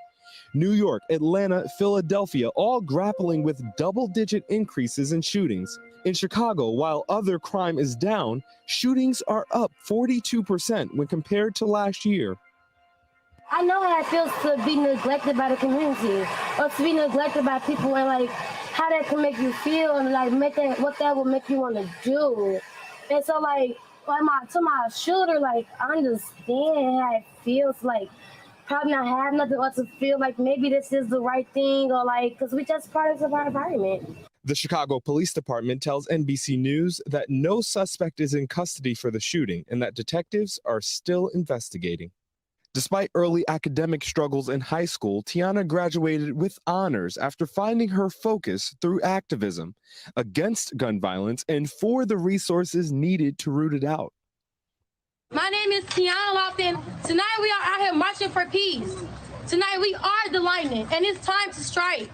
New York, Atlanta, Philadelphia, all grappling with double-digit increases in shootings. In Chicago, while other crime is down, shootings are up 42% when compared to last year. I know how it feels to be neglected by the community, or to be neglected by people, and like how that can make you feel, and like what that will make you want to do. And so like to my shooter, like I understand how it feels, like probably not have nothing else to feel like maybe this is the right thing, or like because we just products of our environment. The Chicago Police Department tells NBC News that no suspect is in custody for the shooting and that detectives are still investigating. Despite early academic struggles in high school, Tiana graduated with honors after finding her focus through activism against gun violence and for the resources needed to root it out. My name is Tiana Lofton. Tonight we are out here marching for peace. Tonight we are the lightning, and it's time to strike.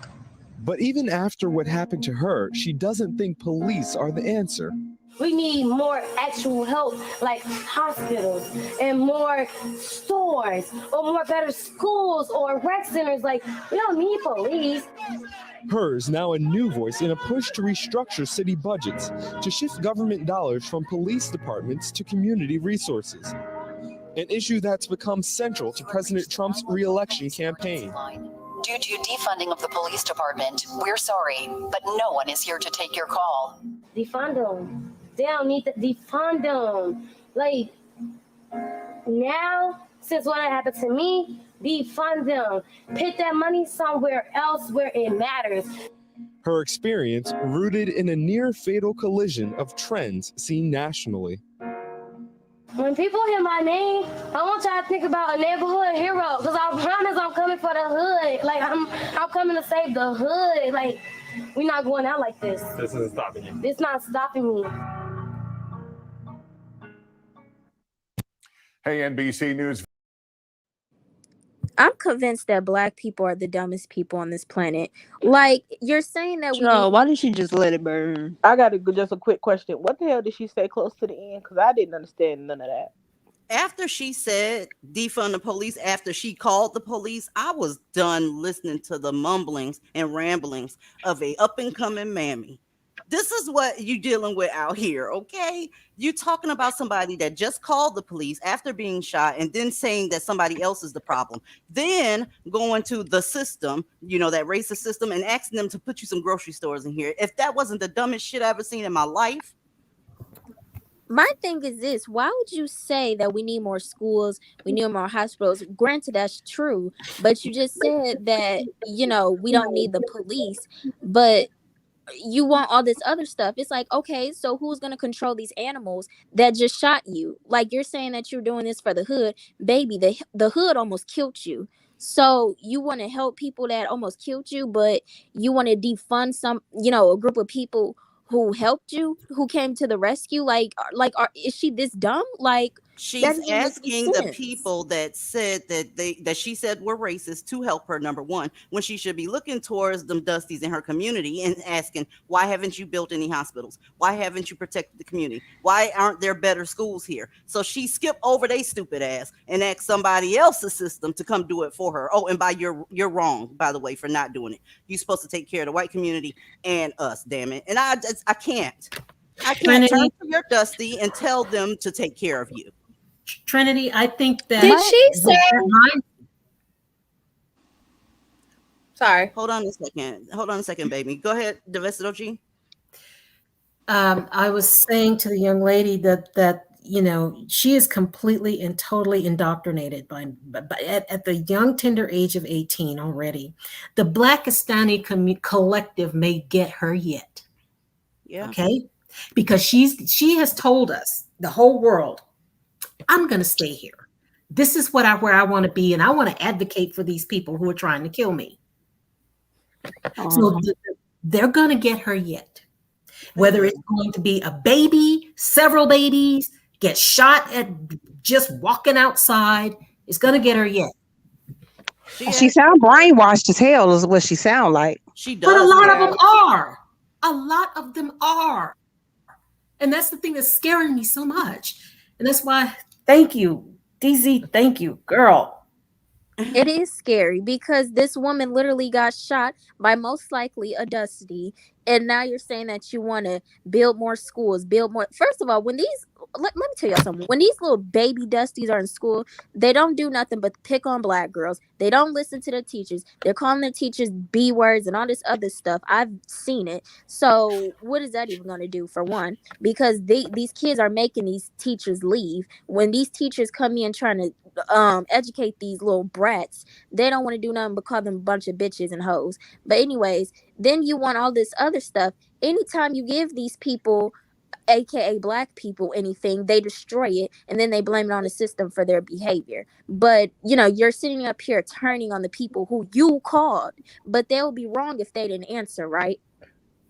But even after what happened to her, she doesn't think police are the answer. We need more actual help, like hospitals and more stores or more better schools or rec centers. Like, we don't need police. Hers now a new voice in a push to restructure city budgets, to shift government dollars from police departments to community resources. An issue that's become central to President Trump's re-election campaign. Due to defunding of the police department, we're sorry, but no one is here to take your call. Defund them. They don't need to defund them. Like, now Since what happened to me, defund them. Put that money somewhere else where it matters. Her experience rooted in a near-fatal collision of trends seen nationally. When people hear my name, I want y'all to think about a neighborhood hero, because I promise I'm coming for the hood. Like, I'm coming to save the hood. Like, we're not going out like this. This isn't stopping you. This not stopping me. Hey, NBC News. I'm convinced that Black people are the dumbest people on this planet. Like, you're saying that we No, need... why didn't she just let it burn? I got just a quick question. What the hell did she say close to the end? Because I didn't understand none of that. After she said defund the police, after she called the police, I was done listening to the mumblings and ramblings of a up and coming mammy. This is what you dealing with out here, okay? You talking about somebody that just called the police after being shot and then saying that somebody else is the problem. Then going to the system, that racist system, and asking them to put you some grocery stores in here. If that wasn't the dumbest shit I ever seen in my life. My thing is this: why would you say that we need more schools, we need more hospitals? Granted, that's true, but you just said that, we don't need the police, but you want all this other stuff. It's like, okay, so who's going to control these animals that just shot you? Like, you're saying that you're doing this for the hood. Baby, the hood almost killed you. So you want to help people that almost killed you, but you want to defund some, a group of people who helped you, who came to the rescue. Is she this dumb? Like, she's asking the people that said that she said were racist to help her, number one, when she should be looking towards them dusties in her community and asking, why haven't you built any hospitals? Why haven't you protected the community? Why aren't there better schools here? So she skipped over they stupid ass and asked somebody else's system to come do it for her. Oh, and you're wrong, by the way, for not doing it. You're supposed to take care of the white community and us, damn it. And I can't turn to your dusty and tell them to take care of you. Trinity, I think that... Did she say... Sorry. Hold on a second, baby. Go ahead, Divestment OG. I was saying to the young lady that she is completely and totally indoctrinated by at the young tender age of 18 already. The Blackistani collective may get her yet. Yeah. Okay, because she has told us, the whole world, I'm going to stay here. This is where I want to be, and I want to advocate for these people who are trying to kill me. So they're going to get her yet. Whether it's going to be a baby, several babies, get shot at just walking outside, it's going to get her yet. She sound brainwashed as hell is what she sound like. She does. But a lot of them are. A lot of them are. And that's the thing that's scaring me so much. And that's why, thank you, DZ, thank you, girl. It is scary because this woman literally got shot by most likely a dusty. And now you're saying that you want to build more schools, build more. First of all, when these, let me tell y'all something. When these little baby dusties are in school, they don't do nothing but pick on Black girls. They don't listen to the teachers. They're calling the teachers B words and all this other stuff. I've seen it. So what is that even going to do, for one? Because these kids are making these teachers leave. When these teachers come in trying to educate these little brats, they don't want to do nothing but call them a bunch of bitches and hoes. But anyways, then you want all this other stuff. Anytime you give these people, aka Black people, anything, they destroy it and then they blame it on the system for their behavior. But you're sitting up here turning on the people who you called, but they'll be wrong if they didn't answer, right?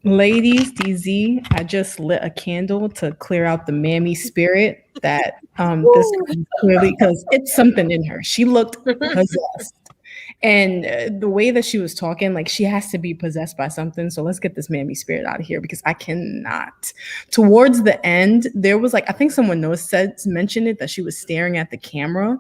Ladies, DZ, I just lit a candle to clear out the mammy spirit that this clearly, because it's something in her. She looked possessed. And the way that she was talking, like, she has to be possessed by something. So let's get this mammy spirit out of here, because I cannot. Towards the end, there was I think someone mentioned it, that she was staring at the camera.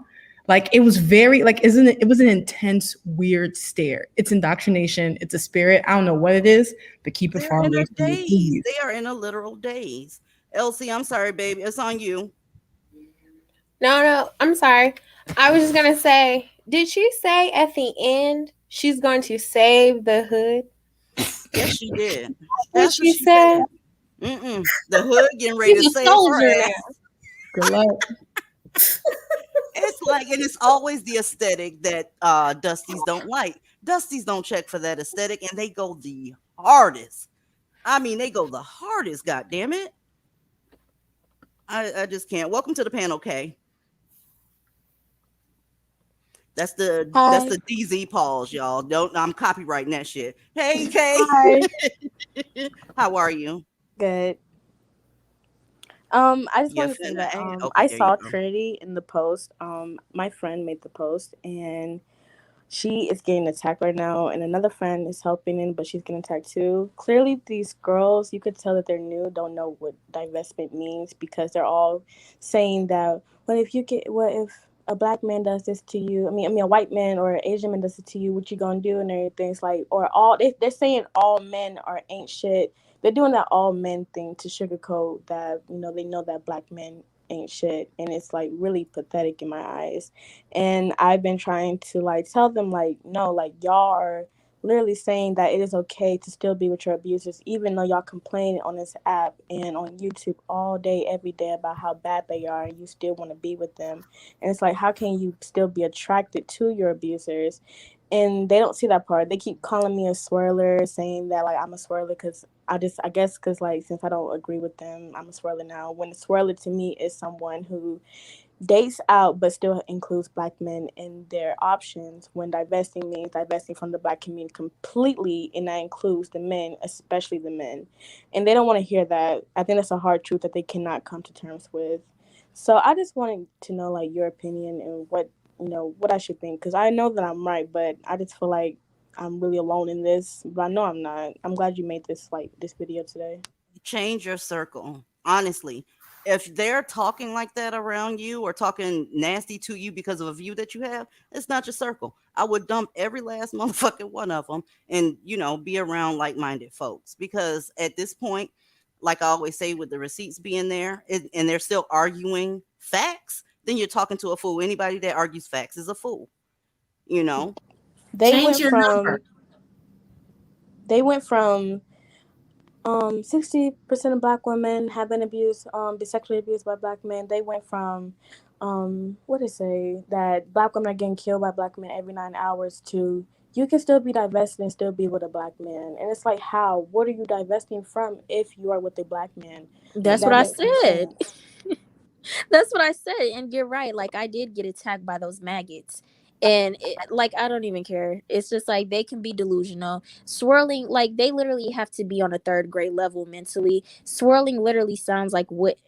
Like, it was very, it was an intense, weird stare. It's indoctrination. It's a spirit. I don't know what it is, but keep it far away from me, please. They are in a literal daze. Elsie, I'm sorry, baby. It's on you. No, I'm sorry. I was just going to say, did she say at the end she's going to save the hood? Yes, she did. That's what she said. The hood getting ready to save her ass. Good luck. It's like, and it's always the aesthetic that Dusties don't like. Dusties don't check for that aesthetic, and they go the hardest. I mean, they go the hardest. God damn it! I just can't. Welcome to the panel, Kay. That's the Hi. DZ pause, y'all. Don't, I'm copywriting that shit. Hey, Kay. Hi. How are you? Good. I just You want to say finna that okay, I there you saw go. Trinity in the post. My friend made the post and she is getting attacked right now, and another friend is helping in, but she's getting attacked too. Clearly, these girls, you could tell that they're new, don't know what divestment means, because they're all saying that, what if a black man does this to you? I mean, a white man or an Asian man does it to you, what you gonna do? And everything. It's like, or they're saying all men ain't shit. They're doing that all men thing to sugarcoat that, they know that black men ain't shit, and it's like really pathetic in my eyes. And I've been trying to like tell them, like, no, like, y'all are literally saying that it is okay to still be with your abusers, even though y'all complain on this app and on YouTube all day every day about how bad they are, and you still want to be with them. And it's like, how can you still be attracted to your abusers? And they don't see that part. They keep calling me a swirler, saying that like I'm a swirler because I guess because like since I don't agree with them, I'm a swirler now. When a swirler to me is someone who dates out but still includes black men in their options, when divesting means divesting from the black community completely, and that includes the men, especially the men. And they don't want to hear that. I think that's a hard truth that they cannot come to terms with. So I just wanted to know like your opinion and what I should think, because I know that I'm right, but I just feel like I'm really alone in this, but I know I'm not. I'm glad you made this video today. Change your circle. Honestly, if they're talking like that around you or talking nasty to you because of a view that you have, it's not your circle. I would dump every last motherfucking one of them and, be around like-minded folks, because at this point, like I always say, with the receipts being there and they're still arguing facts, then you're talking to a fool. Anybody that argues facts is a fool. They Change went your from number. 60% of black women have been abused, be sexually abused by black men. They went from what it say, that black women are getting killed by black men every 9 hours, to you can still be divested and still be with a black man. And it's like, how? What are you divesting from if you are with a black man? That's what That I makes no said. sense. That's what I said. And you're right. Like, I did get attacked by those maggots. And like, I don't even care. It's just like they can be delusional. Swirling, like, they literally have to be on a third grade level mentally. Swirling literally sounds like it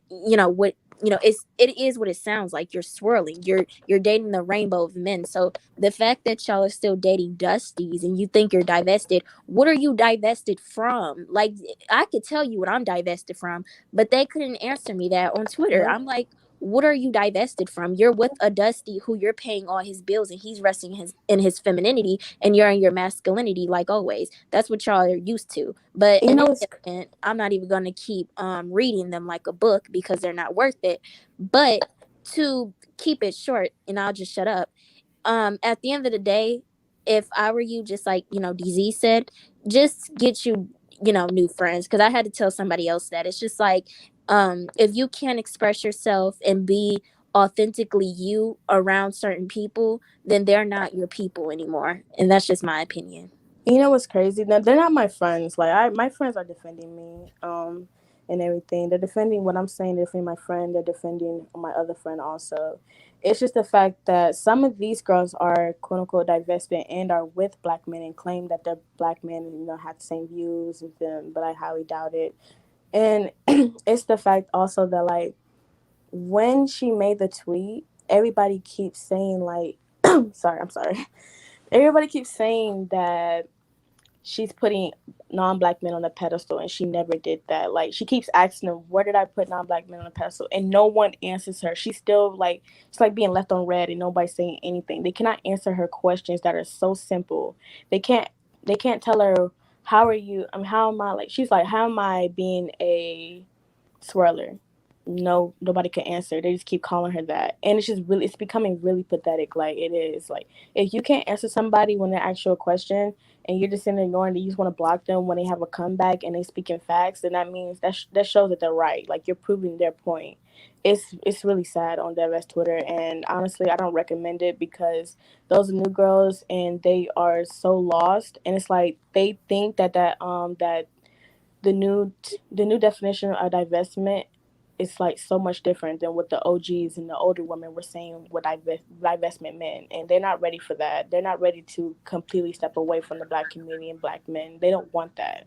is what it sounds like. You're swirling. You're dating the rainbow of men. So the fact that y'all are still dating Dusties and you think you're divested, what are you divested from? Like, I could tell you what I'm divested from, but they couldn't answer me that on Twitter. Yep. I'm like, what are you divested from? You're with a Dusty who you're paying all his bills and he's resting in his femininity, and you're in your masculinity like always. That's what y'all are used to. But in any event, I'm not even gonna keep reading them like a book because they're not worth it. But to keep it short, and I'll just shut up. At the end of the day, if I were you, just like DZ said, just get you new friends, because I had to tell somebody else that. It's just like, if you can't express yourself and be authentically you around certain people, then they're not your people anymore, and that's just my opinion. You know what's crazy? They're not my friends. Like, my friends are defending me, and everything. They're defending what I'm saying. They're defending my friend. They're defending my other friend also. It's just the fact that some of these girls are quote unquote divested and are with black men and claim that they're black men and have the same views as them, but I highly doubt it. And it's the fact also that like when she made the tweet, everybody keeps saying like, I'm sorry. Everybody keeps saying that she's putting non-black men on a pedestal, and she never did that. Like, she keeps asking them, where did I put non-black men on a pedestal? And no one answers her. She's still like, it's like being left on red and nobody's saying anything. They cannot answer her questions that are so simple. They can't tell her, how are you? How am I, like, she's like, how am I being a swirler? nobody can answer. They just keep calling her that, and it's becoming really pathetic. Like, it is like, if you can't answer somebody when they ask you a question and you're just sitting there ignoring, you just want to block them when they have a comeback and they speaking facts, then that means that shows that they're right. Like, you're proving their point. It's really sad on Dev's Twitter, and honestly, I don't recommend it because those are new girls and they are so lost, and it's like they think that the new definition of divestment is like so much different than what the OGs and the older women were saying with divestment men, and they're not ready for that. They're not ready to completely step away from the Black community and Black men. They don't want that.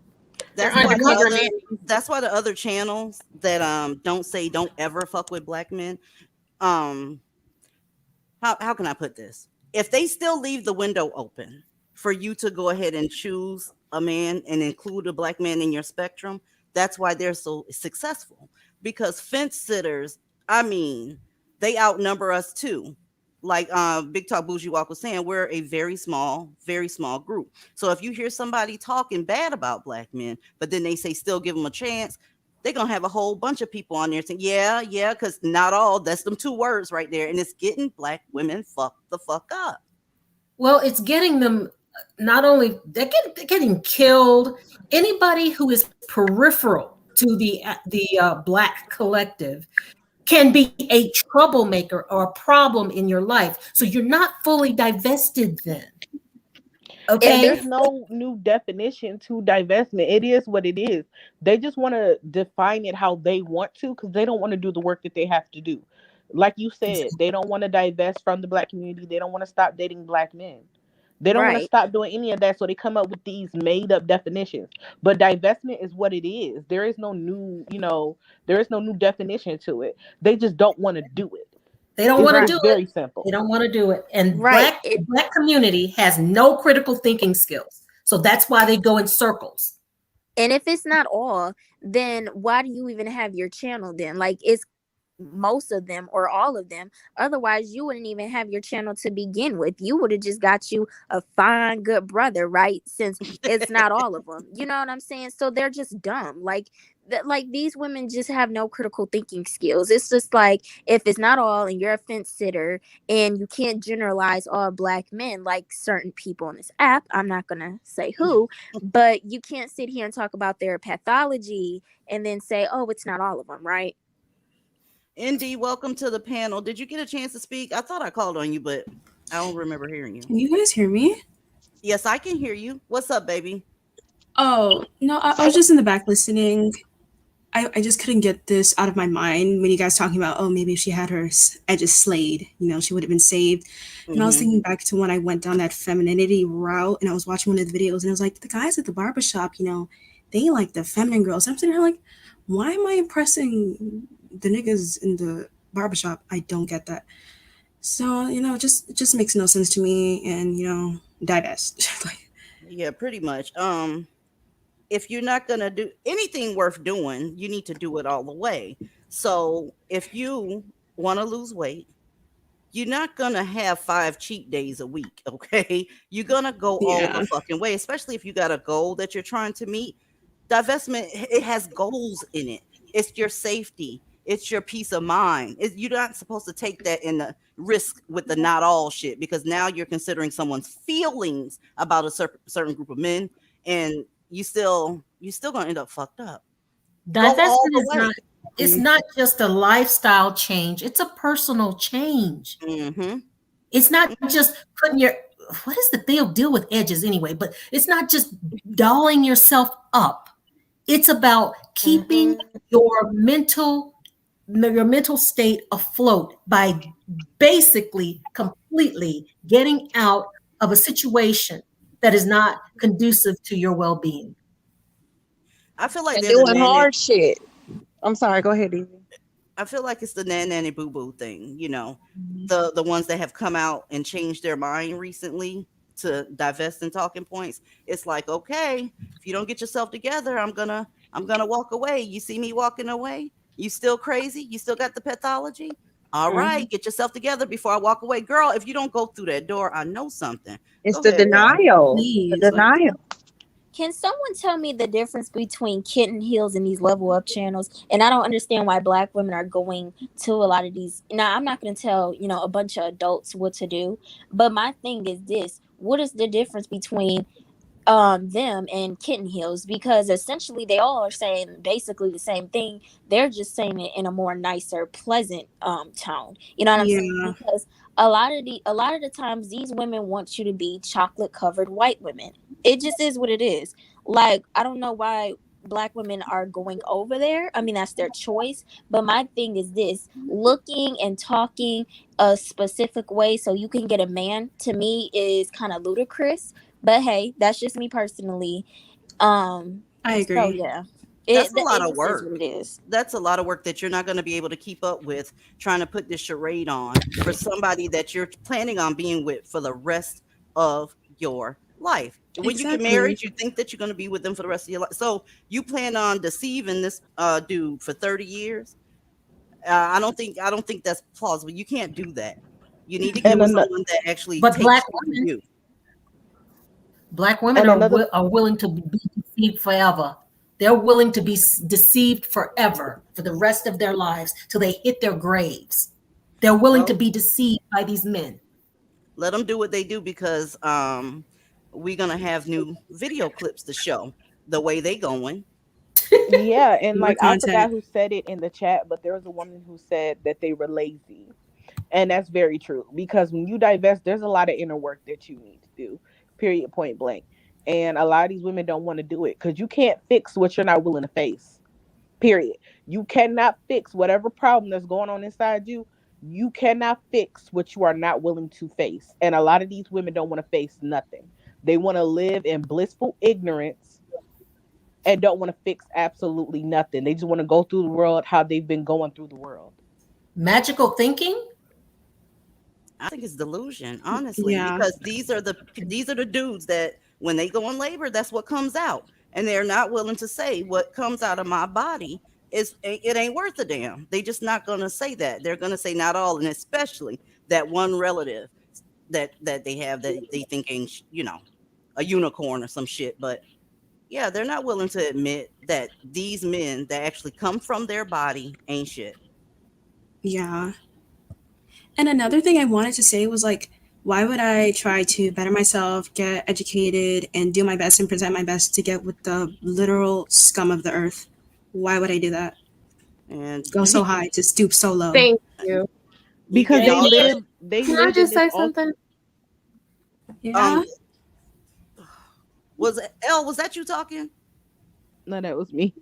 That's why the other channels that don't ever fuck with Black men, how can I put this? If they still leave the window open for you to go ahead and choose a man and include a Black man in your spectrum, that's why they're so successful. Because fence sitters, I mean, they outnumber us too. Like Big Talk Bougie Walk was saying, we're a very small group. So if you hear somebody talking bad about Black men, but then they say still give them a chance, they're going to have a whole bunch of people on there saying, yeah, because not all, that's them two words right there. And it's getting Black women fucked the fuck up. Well, it's getting them, not only, they're getting killed. Anybody who is peripheral to the Black collective can be a troublemaker or a problem in your life. So you're not fully divested then. Okay. And there's no new definition to divestment. It is what it is. They just want to define it how they want to, because they don't want to do the work that they have to do. Like you said, they don't want to divest from the Black community. They don't want to stop dating Black men. They don't want to stop doing any of that. So they come up with these made up definitions. But divestment is what it is. There is no new, there is no new definition to it. They just don't want to do it. They don't want to do it. Very simple. They don't want to do it. And Black community has no critical thinking skills. So that's why they go in circles. And if it's not all, then why do you even have your channel then? Like, it's most of them or all of them. Otherwise, you wouldn't even have your channel to begin with. You would have just got you a fine, good brother, right? Since it's not all of them. You know what I'm saying? So they're just dumb. Like these women just have no critical thinking skills. It's just like, if it's not all and you're a fence sitter and you can't generalize all Black men like certain people on this app, I'm not gonna say who, but you can't sit here and talk about their pathology and then say, oh, it's not all of them, right? Indy, welcome to the panel. Did you get a chance to speak? I thought I called on you, but I don't remember hearing you. Can you guys hear me? Yes, I can hear you. What's up, baby? Oh, no, I was just in the back listening. I just couldn't get this out of my mind when you guys talking about, oh, maybe if she had her edges slayed, she would have been saved. And I was thinking back to when I went down that femininity route and I was watching one of the videos and I was like, the guys at the barbershop, they like the feminine girls. I'm sitting here like, why am I impressing the niggas in the barbershop? I don't get that. So, it just makes no sense to me, and, divest. Yeah, pretty much. If you're not going to do anything worth doing, you need to do it all the way. So if you want to lose weight, you're not going to have 5 cheat days a week, okay? You're going to go all the fucking way, especially if you got a goal that you're trying to meet. Divestment, it has goals in it. It's your safety. It's your peace of mind. You're not supposed to take that in the risk with the not all shit, because now you're considering someone's feelings about a certain group of men, and you still gonna end up fucked up. Divestment it's not just a lifestyle change, it's a personal change. It's not just putting what is the deal with edges anyway, but it's not just dolling yourself up. It's about keeping your mental state afloat by basically completely getting out of a situation that is not conducive to your well-being. I feel like they're doing hard shit. I'm sorry, go ahead, Evie. I feel like it's the nanny boo boo thing, the ones that have come out and changed their mind recently to divest in talking points. It's like, okay, if you don't get yourself together, I'm gonna walk away. You see me walking away? You still crazy? You still got the pathology? All right, get yourself together before I walk away. Girl, if you don't go through that door, I know something. It's the denial. The denial. Can someone tell me the difference between kitten heels and these level up channels? And I don't understand why Black women are going to a lot of these. Now, I'm not going to tell, a bunch of adults what to do. But my thing is this. What is the difference between them and kitten heels? Because essentially they all are saying basically the same thing. They're just saying it in a more nicer, pleasant tone. You know what I'm saying? Yeah. Because a lot of the times these women want you to be chocolate covered white women. It just is what it is. Like, I don't know why Black women are going over there. I mean, that's their choice. But my thing is this: looking and talking a specific way so you can get a man, to me, is kind of ludicrous. But hey, that's just me personally. I agree. So yeah, That's a lot it of just work. is what it is. That's a lot of work that you're not going to be able to keep up with, trying to put this charade on for somebody that you're planning on being with for the rest of your life. When you get married, you think that you're going to be with them for the rest of your life. So you plan on deceiving this dude for 30 years. I don't think that's plausible. You can't do that. You need to get with someone that actually But takes Black care of women, you. Black women are willing to be deceived forever. They're willing to be deceived forever for the rest of their lives till they hit their graves. They're willing to be deceived by these men. Let them do what they do, because we're gonna have new video clips to show the way they going. Yeah, and More like I forgot content. who said it in the chat, but there was a woman who said that they were lazy. And that's very true, because when you divest, there's a lot of inner work that you need to do, period, point blank. And a lot of these women don't want to do it because you can't fix what you're not willing to face, period. You cannot fix whatever problem that's going on inside you. You cannot fix what you are not willing to face. And a lot of these women don't want to face nothing. They want to live in blissful ignorance and don't want to fix absolutely nothing. They just want to go through the world how they've been going through the world. Magical thinking? I think it's delusion, honestly, Yeah. because these are the dudes that when they go in labor, that's what comes out, and they're not willing to say what comes out of my body it ain't worth a damn. They just not gonna say that. They're gonna say not all, and especially that one relative that they have that they think ain't a unicorn or some shit. But yeah, they're not willing to admit that these men that actually come from their body ain't shit. Yeah. And another thing I wanted to say was like, why would I try to better myself, get educated, and do my best and present my best to get with the literal scum of the earth? Why would I do that? And Go so high to stoop so low. Thank you. Because Can I just say something? Yeah. Was that you talking? No, that was me.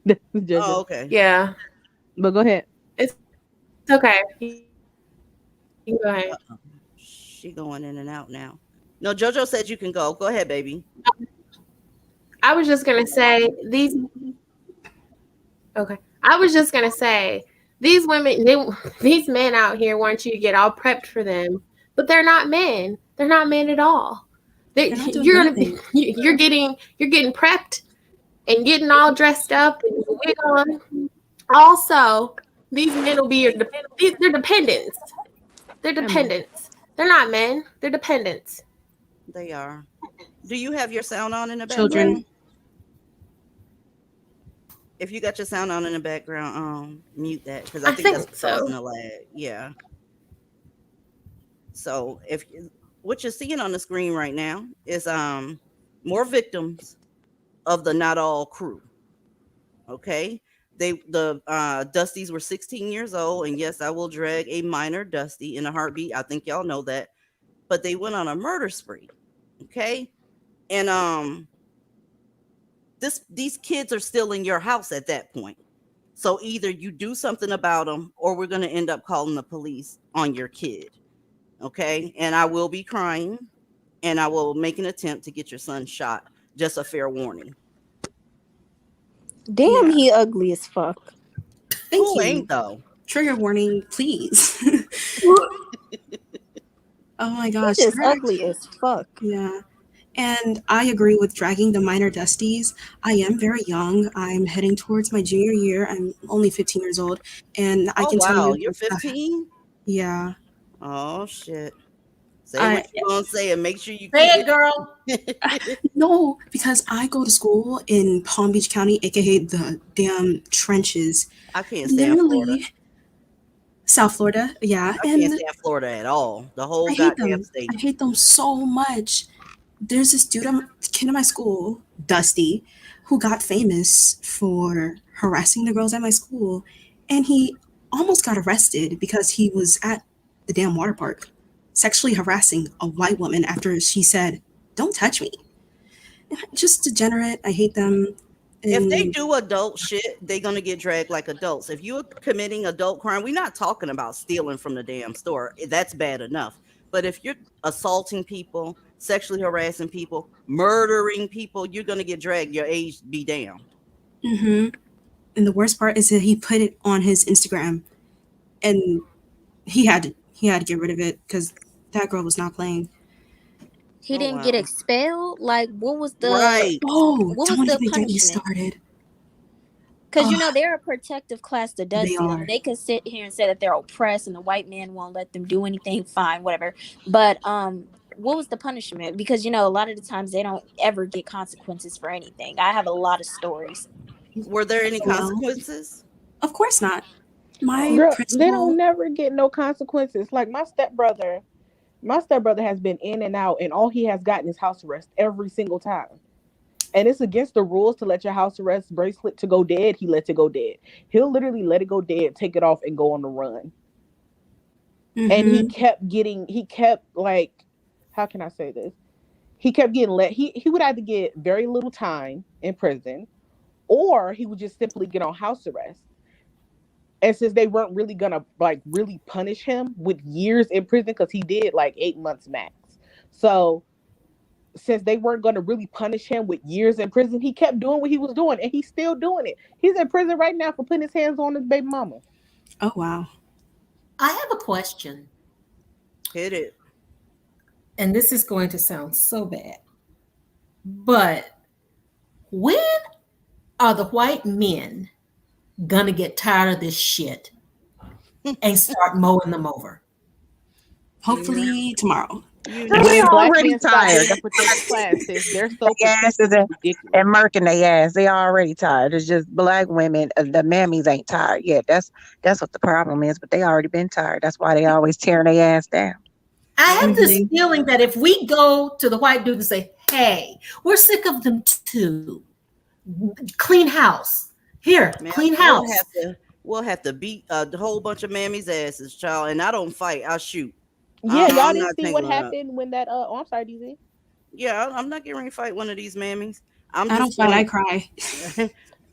Oh, okay. Yeah. But go ahead. It's okay. You can go ahead. She going in and out now. No, JoJo said you can go. Go ahead, baby. I was just gonna say these. Okay. I was just gonna say these women, these men out here want you to get all prepped for them, but they're not men. They're not men at all. You're getting prepped and getting all dressed up and wig on. Also, these men will be they're dependents. They're dependents. They're not men. They're dependents. They are. Do you have your sound on in the Children. background? If you got your sound on in the background, mute that, because I think that's causing a lag. Yeah. So what you're seeing on the screen right now is more victims of the not all crew. Okay. The Dusties were 16 years old, and yes, I will drag a minor Dusty in a heartbeat. I think y'all know that. But they went on a murder spree. Okay. And these kids are still in your house at that point. So either you do something about them, or we're going to end up calling the police on your kid. Okay. And I will be crying, and I will make an attempt to get your son shot. Just a fair warning. Damn, he ugly as fuck. Thank Who you. ain't though? Trigger warning, please. Oh my gosh. He's just ugly as fuck. Yeah. And I agree with dragging the minor Dusties. I am very young. I'm heading towards my junior year. I'm only 15 years old. And I can tell you. You're 15? Yeah. Oh, shit. Say what you gonna say and make sure you Say keep it, girl. No, because I go to school in Palm Beach County, aka the damn trenches. I can't stand Florida. Literally, South Florida, yeah, I can't stand Florida at all. The whole I hate goddamn them. state. I hate them so much. There's this dude, kid in my school, Dusty, who got famous for harassing the girls at my school, and he almost got arrested because he was at the damn water park, sexually harassing a white woman after she said, "Don't touch me." Just degenerate. I hate them. If they do adult shit, they're gonna get dragged like adults. If you're committing adult crime, we're not talking about stealing from the damn store. That's bad enough. But if you're assaulting people, sexually harassing people, murdering people, you're gonna get dragged. Your age be damned. Mm-hmm. And the worst part is that he put it on his Instagram, and he had to get rid of it because that girl was not playing. He didn't get expelled. Like, what was the Oh, what was don't the even get me punishment? started. Because they're a protective class that does They them. are. They could sit here and say that they're oppressed and the white man won't let them do anything. Fine, whatever. But what was the punishment? Because a lot of the times they don't ever get consequences for anything. I have a lot of stories. Were there any Well, consequences? Of course not. My Girl, principal. they don't never get no consequences. Like my stepbrother has been in and out, and all he has gotten is house arrest every single time. And it's against the rules to let your house arrest bracelet to go dead. He lets it go dead. He'll literally let it go dead, take it off, and go on the run. Mm-hmm. And he kept like, how can I say this? He kept getting he would either get very little time in prison, or he would just simply get on house arrest. And since they weren't really gonna like really punish him with years in prison, because he did like 8 months max. So since they weren't gonna really punish him with years in prison, he kept doing what he was doing, and he's still doing it. He's in prison right now for putting his hands on his baby mama. Oh wow. I have a question. Hit it. And this is going to sound so bad. But when are the white men gonna get tired of this shit and start mowing them over? Hopefully tomorrow. They already tired. They're so and murking their ass. They already tired. It's just black women. The mammies ain't tired yet. That's what the problem is. But they already been tired. That's why they always tearing their ass down. I have this feeling that if we go to the white dude and say, "Hey, we're sick of them too. Clean house. Here, Man, clean house." We'll have to beat a whole bunch of mammies' asses, child. And I don't fight. I shoot. Yeah, y'all I'm didn't not see what tangling up. happened when that oh, I'm sorry, DZ. Yeah, I'm not getting ready to fight one of these mammies. I don't fight, I cry.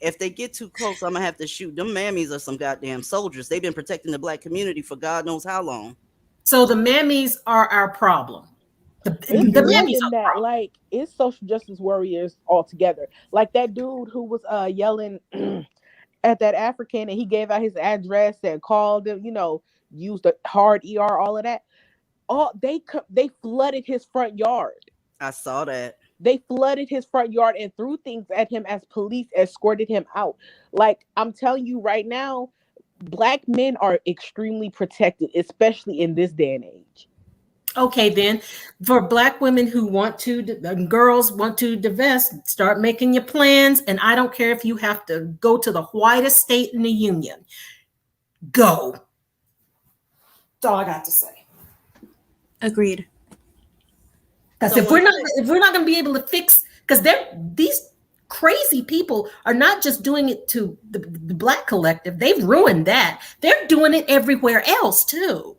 If they get too close, I'm gonna have to shoot. Them mammies are some goddamn soldiers. They've been protecting the black community for God knows how long. So the mammies are our problem. The mammies It's that, like, it's social justice warriors altogether. Like that dude who was yelling at that African, and he gave out his address and called him, used a hard ER, all of that. They flooded his front yard. I saw that. They flooded his front yard and threw things at him as police escorted him out. Like, I'm telling you right now, black men are extremely protected, especially in this day and age. Okay, then, for black women who want to, girls want to divest, start making your plans. And I don't care if you have to go to the whitest state in the union. Go. That's all I got to say. Agreed. Because So if we're not going to be able to fix, because these crazy people are not just doing it to the black collective. They've ruined that. They're doing it everywhere else too.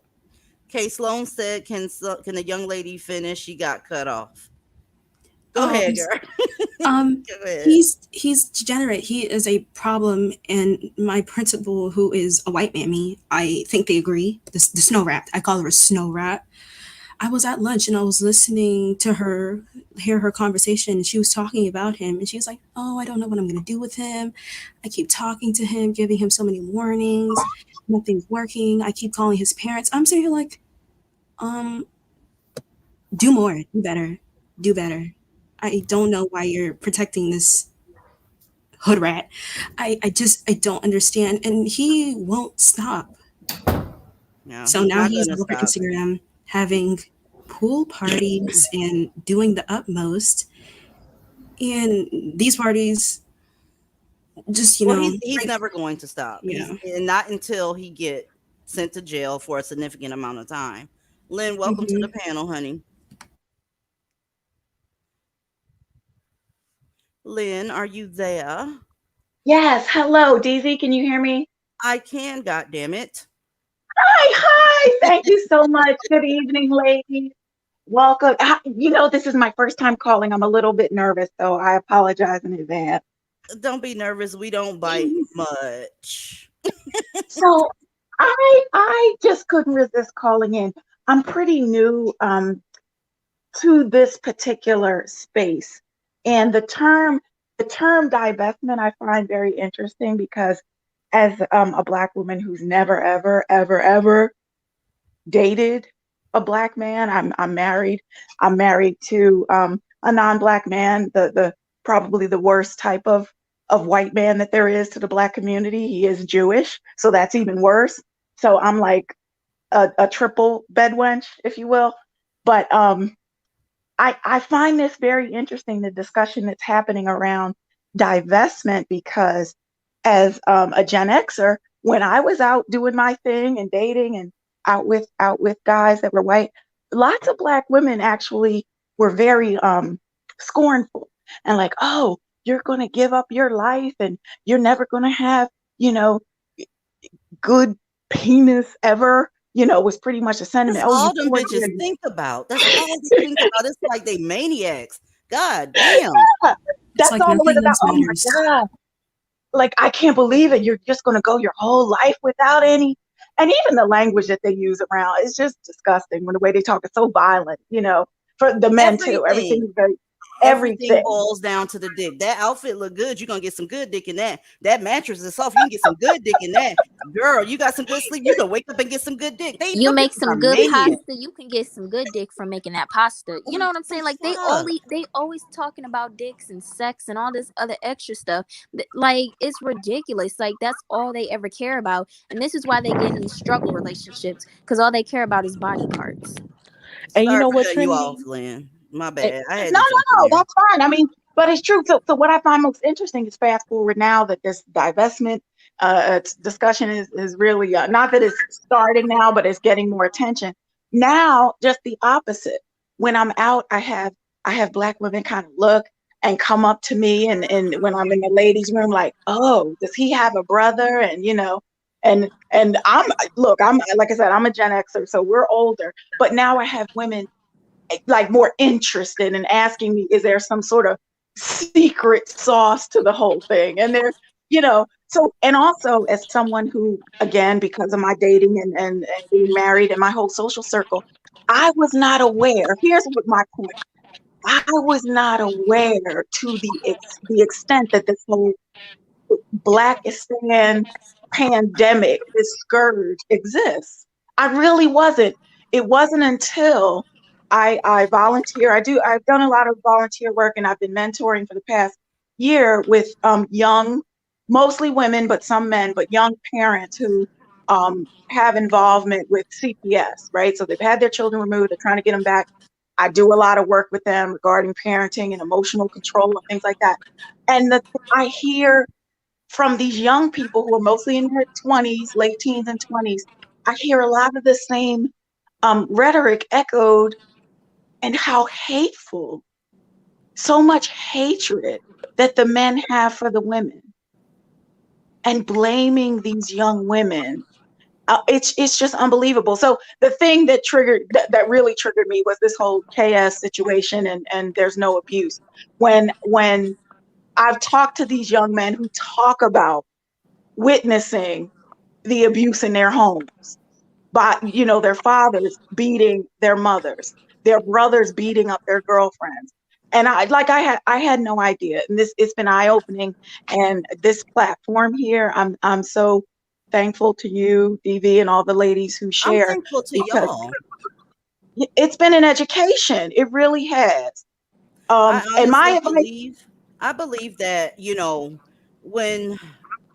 Kay Sloan said, "Can the young lady finish? She got cut off." Go ahead, girl. Go ahead. He's degenerate. He is a problem. And my principal, who is a white mammy, I think they agree. The snow rat. I call her a snow rat. I was at lunch and I was listening to hear her conversation. She was talking about him and she was like, "Oh, I don't know what I'm going to do with him. I keep talking to him, giving him so many warnings. Nothing's working. I keep calling his parents." I'm sitting here like, do more, do better. I don't know why you're protecting this hood rat. I don't understand. And he won't stop. No, So he's now not he's gonna over stop. Instagram having pool parties and doing the utmost. And these parties just, he's never going to stop. Yeah. And not until he get sent to jail for a significant amount of time. Lynn, welcome to the panel, honey. Lynn, are you there? Yes. Hello, DZ. Can you hear me? I can, goddammit. Hi. Thank you so much. Good evening, ladies. Welcome. This is my first time calling. I'm a little bit nervous, so I apologize in advance. Don't be nervous. We don't bite much. So I just couldn't resist calling in. I'm pretty new to this particular space. And the term divestment I find very interesting because as a Black woman who's never, ever, ever, ever dated a Black man, I'm married. I'm married to a non-Black man, the probably the worst type of white man that there is to the Black community. He is Jewish, so that's even worse. So I'm like a triple bed wench, if you will. But I find this very interesting, the discussion that's happening around divestment, because as a Gen Xer, when I was out doing my thing and dating and out with guys that were white, lots of Black women actually were very scornful and like, oh, you're going to give up your life and you're never going to have, good penis ever. Was pretty much a sentiment. That's Oh, all them bitches think about. That's all they think about. It's like they maniacs. God damn. Yeah, that's all it was about. Oh my God. Like, I can't believe it. You're just going to go your whole life without any. And even the language that they use around is just disgusting. When the way they talk is so violent, for the men too. Everything is very, everything boils down to the dick. That outfit look good. You're going to get some good dick in that. That mattress is soft. You can get some good dick in that. Girl, you got some good sleep. You can wake up and get some good dick. You make some good pasta, you can get some good dick from making that pasta. You know what I'm saying? Like they always talking about dicks and sex and all this other extra stuff. Like it's ridiculous. Like that's all they ever care about. And this is why they get in struggle relationships, because all they care about is body parts. And you know what, Trinity? You off, Lynn. My bad. I had no, that's fine. I mean, but it's true. So what I find most interesting is fast forward now that this divestment discussion is really not that it's starting now, but it's getting more attention. Now, just the opposite. When I'm out, I have Black women kind of look and come up to me, and when I'm in the ladies' room, like, oh, does he have a brother? And and I'm like I said, I'm a Gen Xer, so we're older. But now I have women like more interested in asking me, is there some sort of secret sauce to the whole thing? And they're, so, and also as someone who, again, because of my dating and being married and my whole social circle, I was not aware. Here's what my point. I was not aware to the extent that this whole Blackistan pandemic, this scourge exists. I really wasn't. It wasn't until I volunteer. I've done a lot of volunteer work, and I've been mentoring for the past year with young, mostly women, but some men, but young parents who have involvement with CPS, right? So they've had their children removed, they're trying to get them back. I do a lot of work with them regarding parenting and emotional control and things like that. And I hear from these young people who are mostly in their 20s, late teens and 20s, I hear a lot of the same rhetoric echoed, and how hateful, so much hatred that the men have for the women, and blaming these young women. It's just unbelievable. So the thing that that really triggered me was this whole KS situation, and there's no abuse. When I've talked to these young men who talk about witnessing the abuse in their homes, by their fathers beating their mothers, their brothers beating up their girlfriends, and I had no idea. And it's been eye-opening. And this platform here, I'm so thankful to you, DV, and all the ladies who share. I'm thankful to y'all. It's been an education. It really has. I believe that, when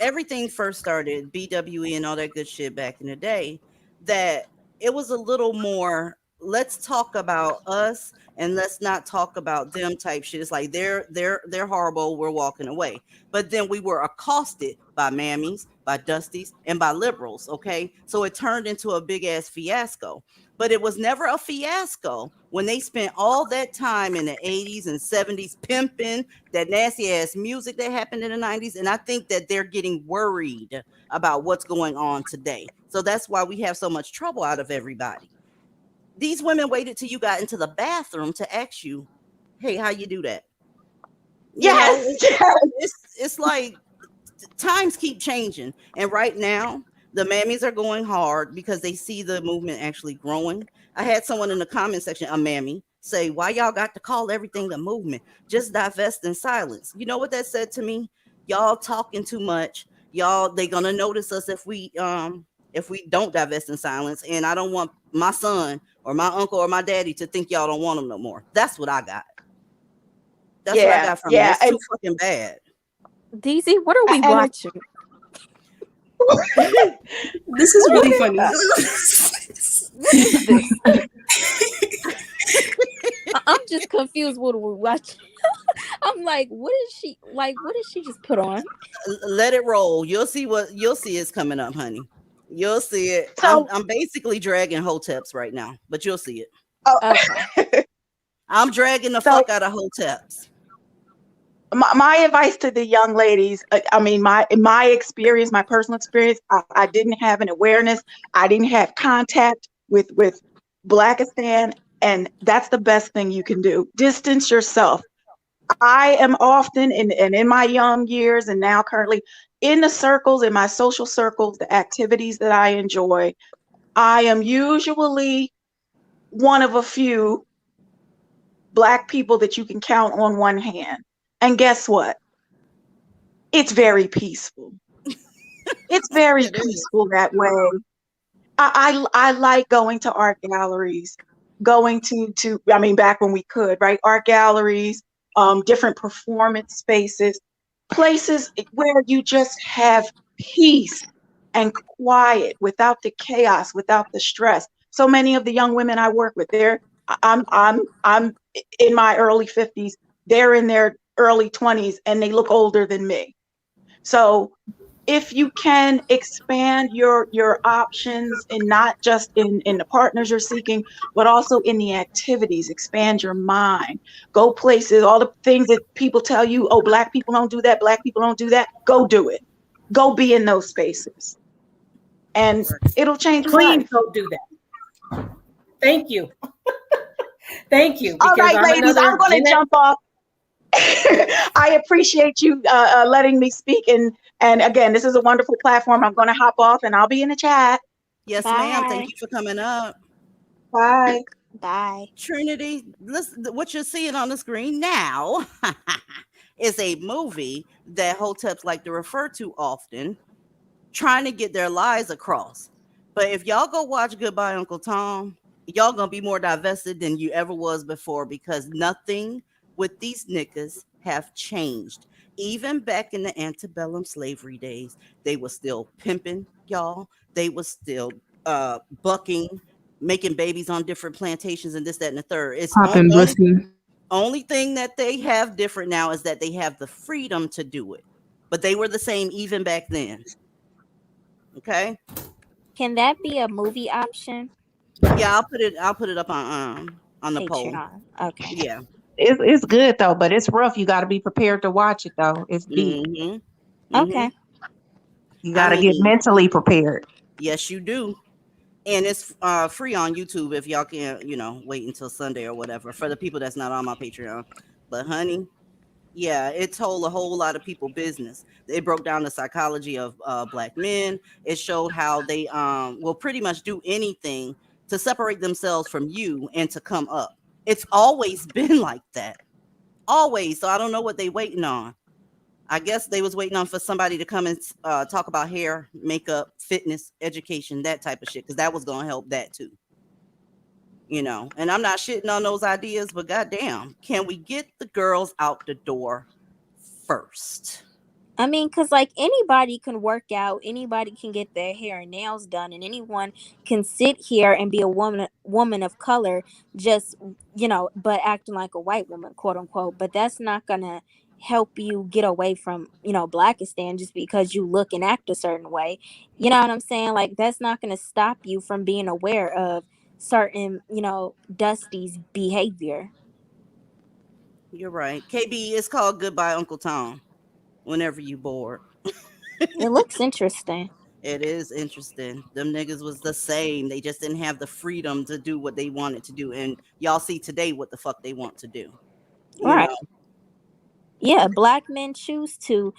everything first started, BWE and all that good shit back in the day, that it was a little more let's talk about us and let's not talk about them type shit. It's like they're horrible, we're walking away. But then we were accosted by mammies, by dusties, and by liberals. Okay, so it turned into a big ass fiasco. But it was never a fiasco when they spent all that time in the 80s and 70s pimping that nasty ass music that happened in the 90s. And I think that they're getting worried about what's going on today. So that's why we have so much trouble out of everybody. These women waited till you got into the bathroom to ask you, hey, how you do that? Yes. It's like times keep changing. And right now, the mammies are going hard because they see the movement actually growing. I had someone in the comment section, a mammy, say, why y'all got to call everything a movement? Just divest in silence. You know what that said to me? Y'all talking too much. Y'all, they gonna notice us if we don't divest in silence. And I don't want my son or my uncle or my daddy to think y'all don't want them no more. That's what I got. That's what I got from it. It's too fucking bad. DZ, what are we watching? This is really funny. What is this? I'm just confused. What are we watching? I'm like, what is she like? What did she just put on? Let it roll. You'll see it's coming up, honey. You'll see it. So, I'm basically dragging hoteps right now, but you'll see it. Okay. I'm dragging the fuck out of hoteps. My advice to the young ladies, I mean, my experience, my personal experience, I didn't have an awareness. I didn't have contact with Blackistan, and that's the best thing you can do. Distance yourself. I am often, and in my young years and now currently, in the circles, in my social circles, the activities that I enjoy, I am usually one of a few Black people that you can count on one hand. And guess what? It's very peaceful. It's very peaceful that way. I like going to art galleries, going to I mean, back when we could, right? Art galleries, different performance spaces, places where you just have peace and quiet without the chaos, without the stress. So many of the young women I work with, I'm in my early 50s, they're in their early 20s, and they look older than me. So if you can expand your options, and not just in the partners you're seeking, but also in the activities, expand your mind, go places, all the things that people tell you, oh, Black people don't do that, Black people don't do that, go do it. Go be in those spaces. And it'll change your Please life. don't do that. Thank you. Thank you. All right, I'm ladies, I'm going to jump off. I appreciate you letting me speak. And again, this is a wonderful platform. I'm going to hop off and I'll be in the chat. Yes, ma'am. Thank you for coming up. Bye. Bye. Trinity, listen, what you're seeing on the screen now is a movie that hoteps like to refer to often, trying to get their lies across. But if y'all go watch Goodbye Uncle Tom, y'all gonna be more divested than you ever was before, because nothing with these niggas have changed. Even back in the antebellum slavery days, they were still pimping, y'all. They were still bucking, making babies on different plantations and this, that, and the third. It's Popping pussy. only thing that they have different now is that they have the freedom to do it. But they were the same even back then. Okay. Can that be a movie option? Yeah, I'll put it up on the poll. Patreon. Okay. Yeah. It's good though, but it's rough. You got to be prepared to watch it though. It's deep. Okay. You got to get mentally prepared. Yes, you do. And it's free on YouTube if y'all can, wait until Sunday or whatever, for the people that's not on my Patreon. But honey, yeah, it told a whole lot of people business. It broke down the psychology of Black men. It showed how they will pretty much do anything to separate themselves from you and to come up. It's always been like that. Always. So I don't know what they waiting on. I guess they was waiting on for somebody to come and talk about hair, makeup, fitness, education, that type of shit, because that was going to help that too. And I'm not shitting on those ideas, but goddamn, can we get the girls out the door first? I mean, because like anybody can work out, anybody can get their hair and nails done, and anyone can sit here and be a woman of color, just but acting like a white woman, quote unquote. But that's not gonna help you get away from Blackistan just because you look and act a certain way. You know what I'm saying? Like that's not gonna stop you from being aware of certain Dusty's behavior. You're right. KB, it's called Goodbye Uncle Tom. Whenever you bored. It looks interesting. It is interesting. Them niggas was the same. They just didn't have the freedom to do what they wanted to do. And y'all see today what the fuck they want to do. You Right. know? Yeah, black men choose to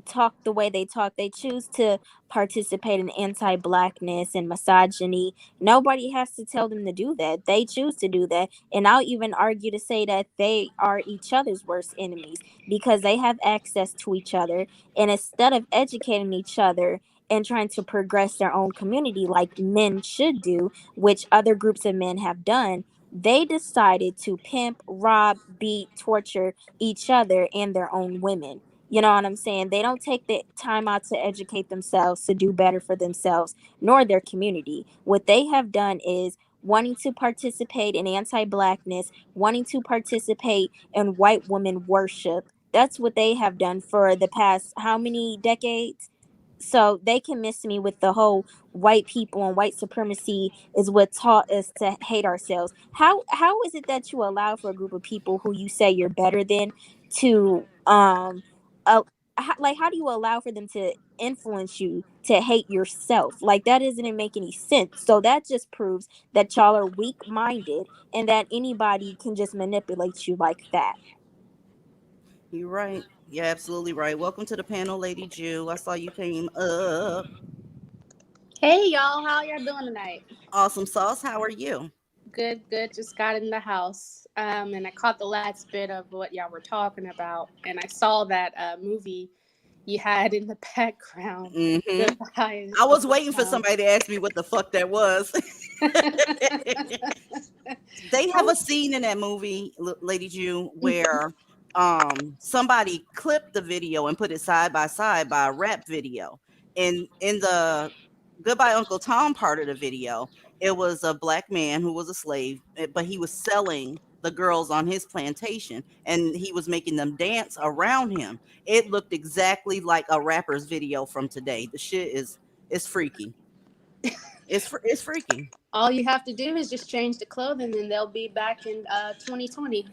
talk the way they talk. They choose to participate in anti-blackness and misogyny. Nobody has to tell them to do that. They choose to do that. And I'll even argue to say that they are each other's worst enemies because they have access to each other. And instead of educating each other and trying to progress their own community like men should do, which other groups of men have done, they decided to pimp, rob, beat, torture each other and their own women. You know what I'm saying? They don't take the time out to educate themselves, to do better for themselves, nor their community. What they have done is wanting to participate in anti-blackness, wanting to participate in white woman worship. That's what they have done for the past how many decades? So they can miss me with the whole white people and white supremacy is what taught us to hate ourselves. How is it that you allow for a group of people who you say you're better than to like how do you allow for them to influence you to hate yourself? Like that doesn't make any sense. So that just proves that y'all are weak minded and that anybody can just manipulate you like that. You're right. You're absolutely right. Welcome to the panel, Lady Jew. I saw you came up. Hey y'all, how y'all doing tonight? Awesome sauce. How are you? Good, good. Just got in the house, and I caught the last bit of what y'all were talking about, and I saw that movie you had in the background. I was waiting for somebody to ask me what the fuck that was. They have a scene in that movie, Lady Jew, where somebody clipped the video and put it side by side by a rap video. And in the Goodbye Uncle Tom part of the video, it was a black man who was a slave, but he was selling the girls on his plantation and he was making them dance around him. It looked exactly like a rapper's video from today. The shit is freaky. It's freaky. All you have to do is just change the clothing, and they'll be back in 2020.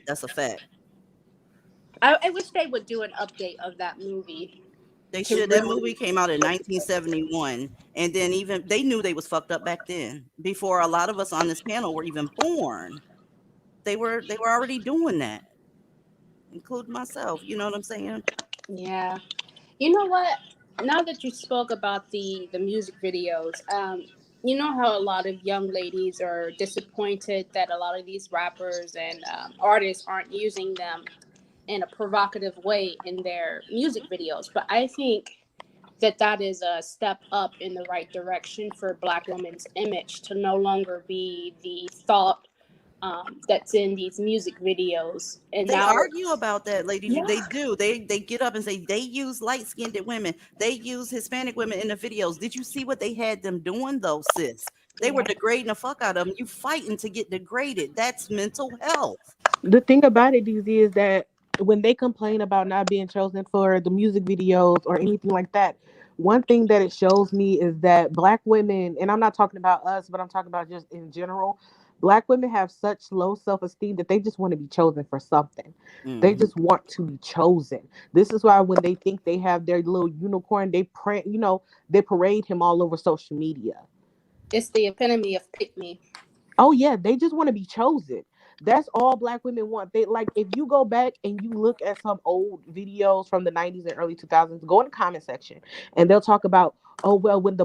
That's a fact. I wish they would do an update of that movie. They should. That movie came out in 1971, and then even they knew they was fucked up back then. Before a lot of us on this panel were even born, they were already doing that, including myself. You know what I'm saying? Yeah. You know what? Now that you spoke about the music videos, you know how a lot of young ladies are disappointed that a lot of these rappers and artists aren't using them in a provocative way in their music videos. But I think that is a step up in the right direction for Black women's image to no longer be the thought that's in these music videos. And They now, argue about that, ladies. Yeah. They do. They get up and say they use light-skinned women. They use Hispanic women in the videos. Did you see what they had them doing though, sis? They were degrading the fuck out of them. You fighting to get degraded. That's mental health. The thing about it, DZ, is that when they complain about not being chosen for the music videos or anything like that, one thing that it shows me is that Black women, and I'm not talking about us, but I'm talking about just in general, Black women have such low self-esteem that they just want to be chosen for something. They just want to be chosen. This is why when they think they have their little unicorn, they they parade him all over social media. It's the epitome of pick me. Oh yeah, they just want to be chosen. That's all Black women want. They like if you go back and you look at some old videos from the 90s and early 2000s, go in the comment section and they'll talk about, oh well, when the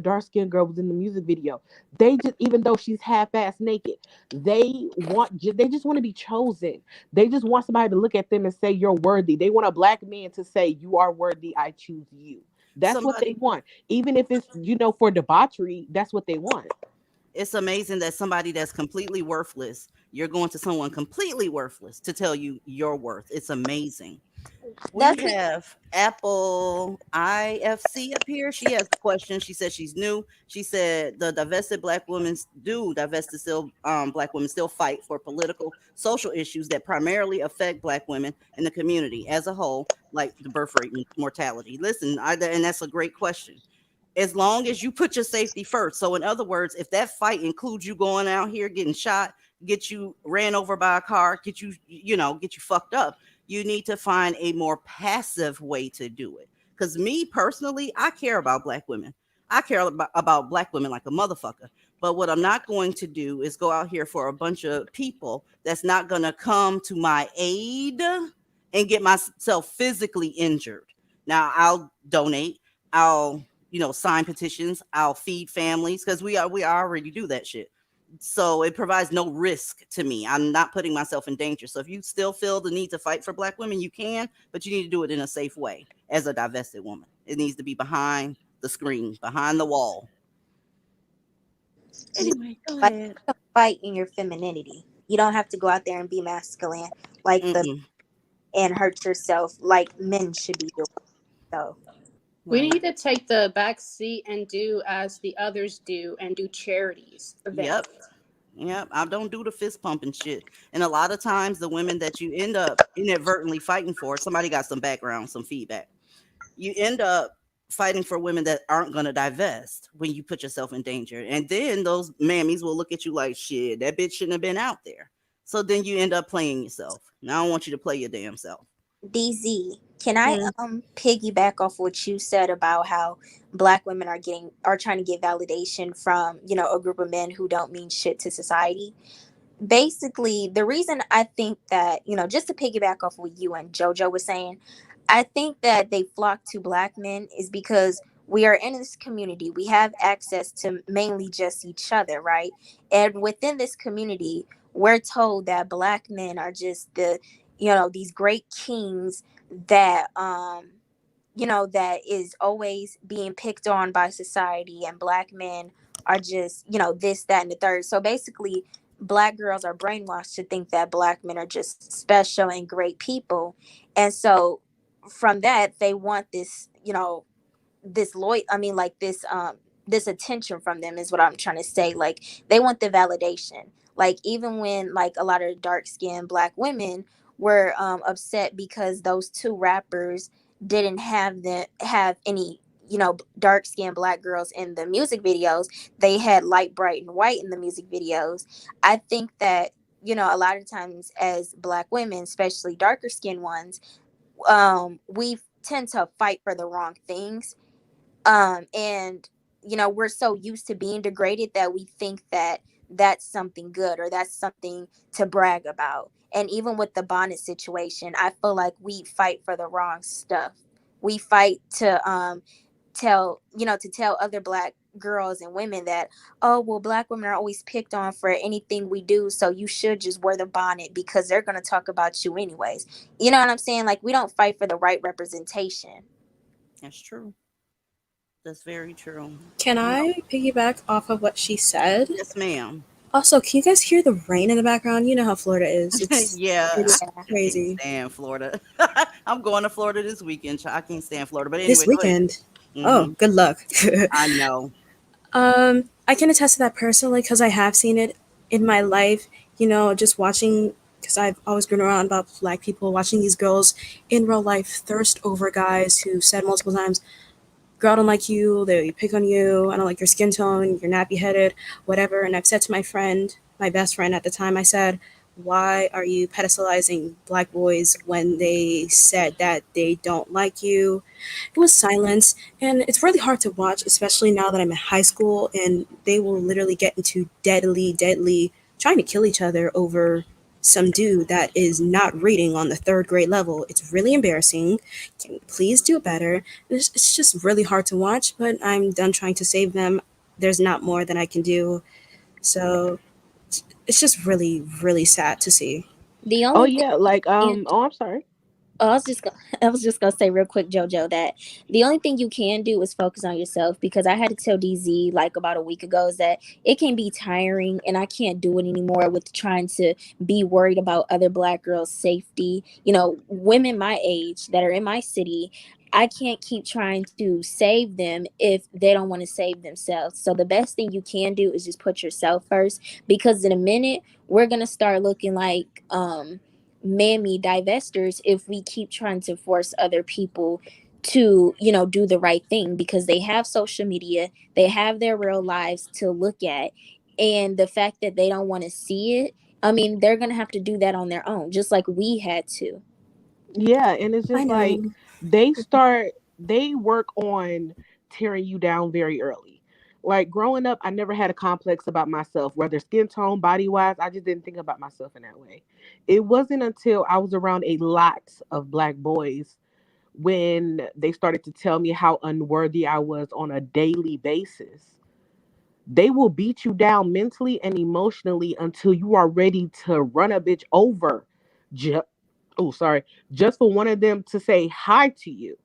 dark skinned girl was in the music video, they just, even though she's half-ass naked, they just want to be chosen. They just want somebody to look at them and say you're worthy. They want a Black man to say you are worthy, I choose you. That's what they want. Even if it's for debauchery, that's what they want. It's amazing that somebody that's completely worthless, you're going to someone completely worthless to tell you your worth. It's amazing. We That's it. have Apple IFC up here. She has a question. She said she's new. She said the divested black women black women still fight for political, social issues that primarily affect black women in the community as a whole, like the birth rate and mortality. Listen, and that's a great question. As long as you put your safety first. So in other words, if that fight includes you going out here getting shot, get you ran over by a car, get you fucked up, you need to find a more passive way to do it. Because me personally, I care about black women. I care about black women like a motherfucker. But what I'm not going to do is go out here for a bunch of people that's not going to come to my aid and get myself physically injured. Now, I'll donate. I'll sign petitions. I'll feed families because we already do that shit. So it provides no risk to me. I'm not putting myself in danger. So if you still feel the need to fight for black women, you can, but you need to do it in a safe way as a divested woman. It needs to be behind the screen, behind the wall. Anyway, go ahead. Fight in your femininity. You don't have to go out there and be masculine and hurt yourself like men should be doing. So we need to take the back seat and do as the others do and do charities events. Yep. I don't do the fist pumping shit. And a lot of times the women that you end up inadvertently fighting for, somebody got some background, some feedback. You end up fighting for women that aren't going to divest when you put yourself in danger. And then those mammies will look at you like, shit, that bitch shouldn't have been out there. So then you end up playing yourself. And I don't want you to play your damn self. DZ, can I piggyback off what you said about how black women are trying to get validation from, a group of men who don't mean shit to society? Basically, the reason I think that, just to piggyback off what you and JoJo was saying, I think that they flock to black men is because we are in this community. We have access to mainly just each other, right? And within this community, we're told that black men are just these great kings that that is always being picked on by society, and black men are just this, that, and the third. So basically black girls are brainwashed to think that black men are just special and great people, and so from that they want this this attention from them is what I'm trying to say. Like, they want the validation. Like, even when like a lot of dark-skinned black women were upset because those two rappers didn't have any dark-skinned black girls in the music videos, they had light, bright, and white in the music videos. I think that a lot of times as black women, especially darker skinned ones, we tend to fight for the wrong things, and we're so used to being degraded that we think that that's something good or that's something to brag about. And even with the bonnet situation, I feel like we fight for the wrong stuff. We fight to tell other black girls and women that, oh, well, black women are always picked on for anything we do, so you should just wear the bonnet because they're going to talk about you anyways. You know what I'm saying? Like, we don't fight for the right representation. That's true. That's very true. Can I piggyback off of what she said? Yes, ma'am. Also, can you guys hear the rain in the background? You know how Florida is. It's crazy. I can't stand Florida. I'm going to Florida this weekend. I can't stand Florida. But anyway, This weekend? Oh, good luck. I know. I can attest to that personally because I have seen it in my life, just watching, because I've always been around about black people, watching these girls in real life thirst over guys who said multiple times, girl, I don't like you, they pick on you, I don't like your skin tone, you're nappy headed, whatever. And I've said to my friend, my best friend at the time, I said, why are you pedestalizing black boys when they said that they don't like you? It was silence, and it's really hard to watch, especially now that I'm in high school, and they will literally get into deadly trying to kill each other over some dude that is not reading on the 3rd grade level. It's really embarrassing. Can you please do better? It's just really hard to watch, but I'm done trying to save them. There's not more that I can do. So it's just really, really sad to see. The only I'm sorry. I was just gonna say real quick, JoJo, that the only thing you can do is focus on yourself, because I had to tell DZ like about a week ago is that it can be tiring and I can't do it anymore with trying to be worried about other Black girls' safety. You know, women my age that are in my city, I can't keep trying to save them if they don't want to save themselves. So the best thing you can do is just put yourself first, because in a minute we're gonna start looking like mammy divestors if we keep trying to force other people to, you know, do the right thing, because they have social media, they have their real lives to look at, and the fact that they don't want to see it, I mean, they're gonna have to do that on their own, just like we had to. Yeah, and it's I just know. like they work on tearing you down very early. Like growing up, I never had a complex about myself, whether skin tone, body wise. I just didn't think about myself in that way. It wasn't until I was around a lot of Black boys when they started to tell me how unworthy I was on a daily basis. They will beat you down mentally and emotionally until you are ready to run a bitch over. Ju- oh, sorry. Just for one of them to say hi to you.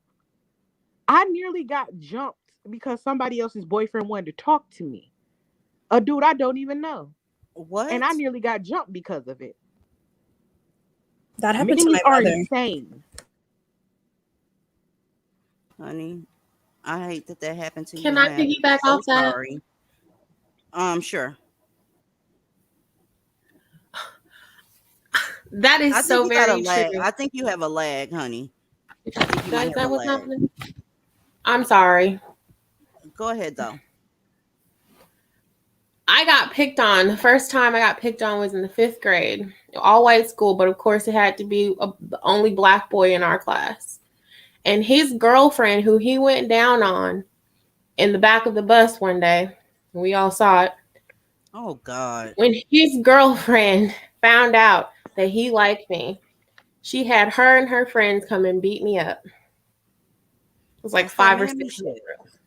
I nearly got jumped because somebody else's boyfriend wanted to talk to me. A dude I don't even know. What? And I nearly got jumped because of it. That happened to Mammies my are mother. insane. Honey, I hate that that happened to you. Can And I I am piggyback so off that? sorry. Sure. That I is think so you got a very lag. true. I think you have a lag, honey. I think you might Is have a that what's lag. happening? I'm sorry. Go ahead though. I got picked on. The first time I got picked on was in the 5th grade. All white school, but of course it had to be the only Black boy in our class. And his girlfriend, who he went down on in the back of the bus one day, we all saw it. Oh God. When his girlfriend found out that he liked me, she had her and her friends come and beat me up. It was like That's that 5 or mammy 6 shit. girls.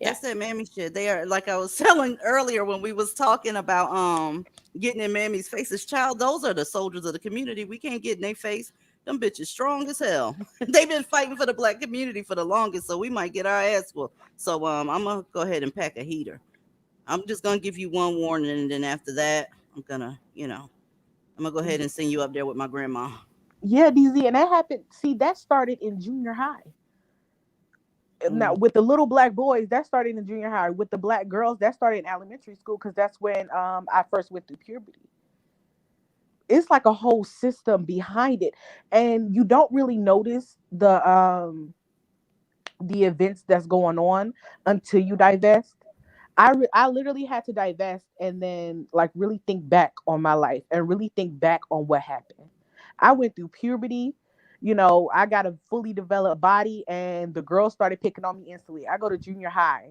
That's that mammy shit. They are, like I was telling earlier when we was talking about getting in mammy's faces. Child, those are the soldiers of the community. We can't get in their face. Them bitches strong as hell. They've been fighting for the Black community for the longest, so we might get our ass whooped. So I'm gonna go ahead and pack a heater. I'm just gonna give you one warning, and then after that, I'm gonna go ahead and send you up there with my grandma. Yeah, DZ, and that happened. See, that started in junior high. Now with the little Black boys, that started in junior high. With the Black girls, that started in elementary school, because that's when I first went through puberty. It's like a whole system behind it, and you don't really notice the events that's going on until you divest. I literally had to divest and then like really think back on my life and really think back on what happened. I went through puberty. You know, I got a fully developed body, and the girls started picking on me instantly. I go to junior high,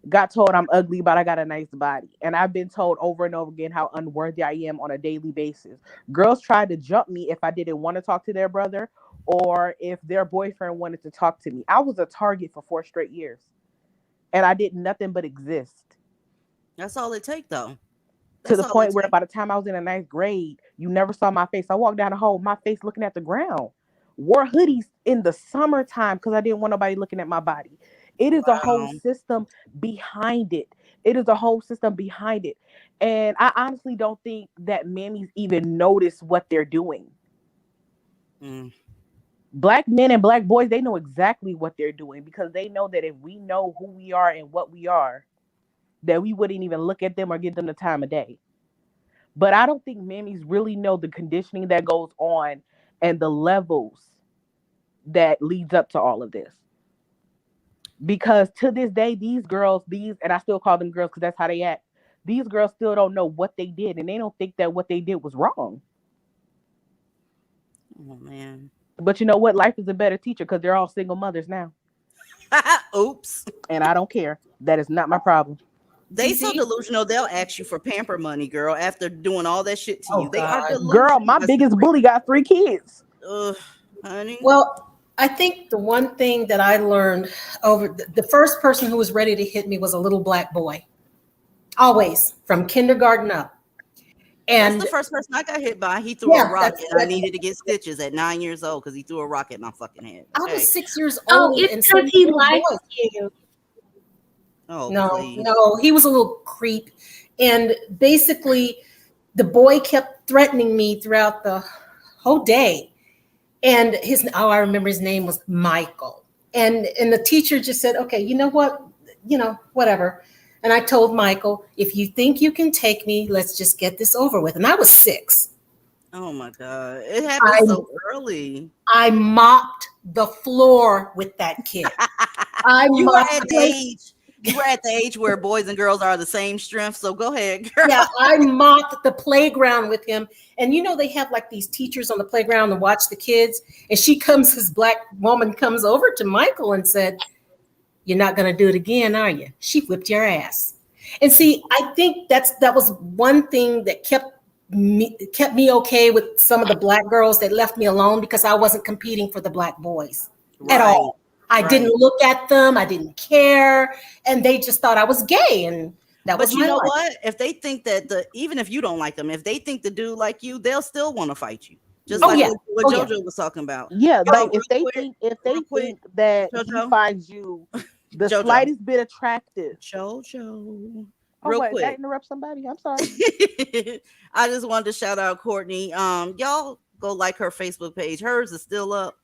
got told I'm ugly, but I got a nice body. And I've been told over and over again how unworthy I am on a daily basis. Girls tried to jump me if I didn't want to talk to their brother or if their boyfriend wanted to talk to me. I was a target for 4 straight years, and I did nothing but exist. That's all it take though. To That's the all it point where take. by the time I was in the 9th grade, you never saw my face. I walked down the hall, my face looking at the ground. Wore hoodies in the summertime because I didn't want nobody looking at my body. It is a whole Wow. system behind it. It is a whole system behind it. And I honestly don't think that mammies even notice what they're doing. Black men and Black boys, they know exactly what they're doing, because they know that if we know who we are and what we are, that we wouldn't even look at them or give them the time of day. But I don't think mammies really know the conditioning that goes on and the levels that leads up to all of this. Because to this day, these girls, and I still call them girls because that's how they act, these girls still don't know what they did, and they don't think that what they did was wrong. Oh man. But you know what? Life is a better teacher because they're all single mothers now. Oops. And I don't care. That is not my problem. They so delusional, they'll ask you for pamper money, girl, after doing all that shit to you. They are delusional. Girl, my biggest bully got 3 kids. Ugh, honey. Well, I think the one thing that I learned over the first person who was ready to hit me was a little Black boy. Always, from kindergarten up. That's And the first person I got hit by. He threw a yeah, rock, and I needed to get stitches at 9 years old because he threw a rock at my fucking head. I Okay. was 6 years Oh, old, it's and because some he little likes boy. you. Oh, No, please. no, he was a little creep. And basically, the boy kept threatening me throughout the whole day. And I remember his name was Michael. And the teacher just said, okay, you know what? Whatever. And I told Michael, if you think you can take me, let's just get this over with. And I was 6. Oh my God. It happened so early. I mopped the floor with that kid. You were at the age. You were at the age where boys and girls are the same strength. So go ahead, girl. Yeah, I mopped the playground with him. And they have like these teachers on the playground to watch the kids. And this black woman comes over to Michael and said, "You're not going to do it again, are you?" She whipped your ass. And see, I think that was one thing that kept me okay with some of the black girls that left me alone, because I wasn't competing for the black boys at all. I didn't look at them. I didn't care. And they just thought I was gay. And that was But you my know life. what? If they think that even if you don't like them, if they think the dude like you, they'll still want to fight you. Just Oh, like yeah. what Oh, yeah. JoJo was talking about. Yeah, Yo, like real if they quick, think that he JoJo. finds you the JoJo. slightest bit attractive. JoJo. Oh, Real wait, did I quick. interrupt somebody? I'm sorry. I just wanted to shout out Courtney. Y'all go like her Facebook page. Hers is still up.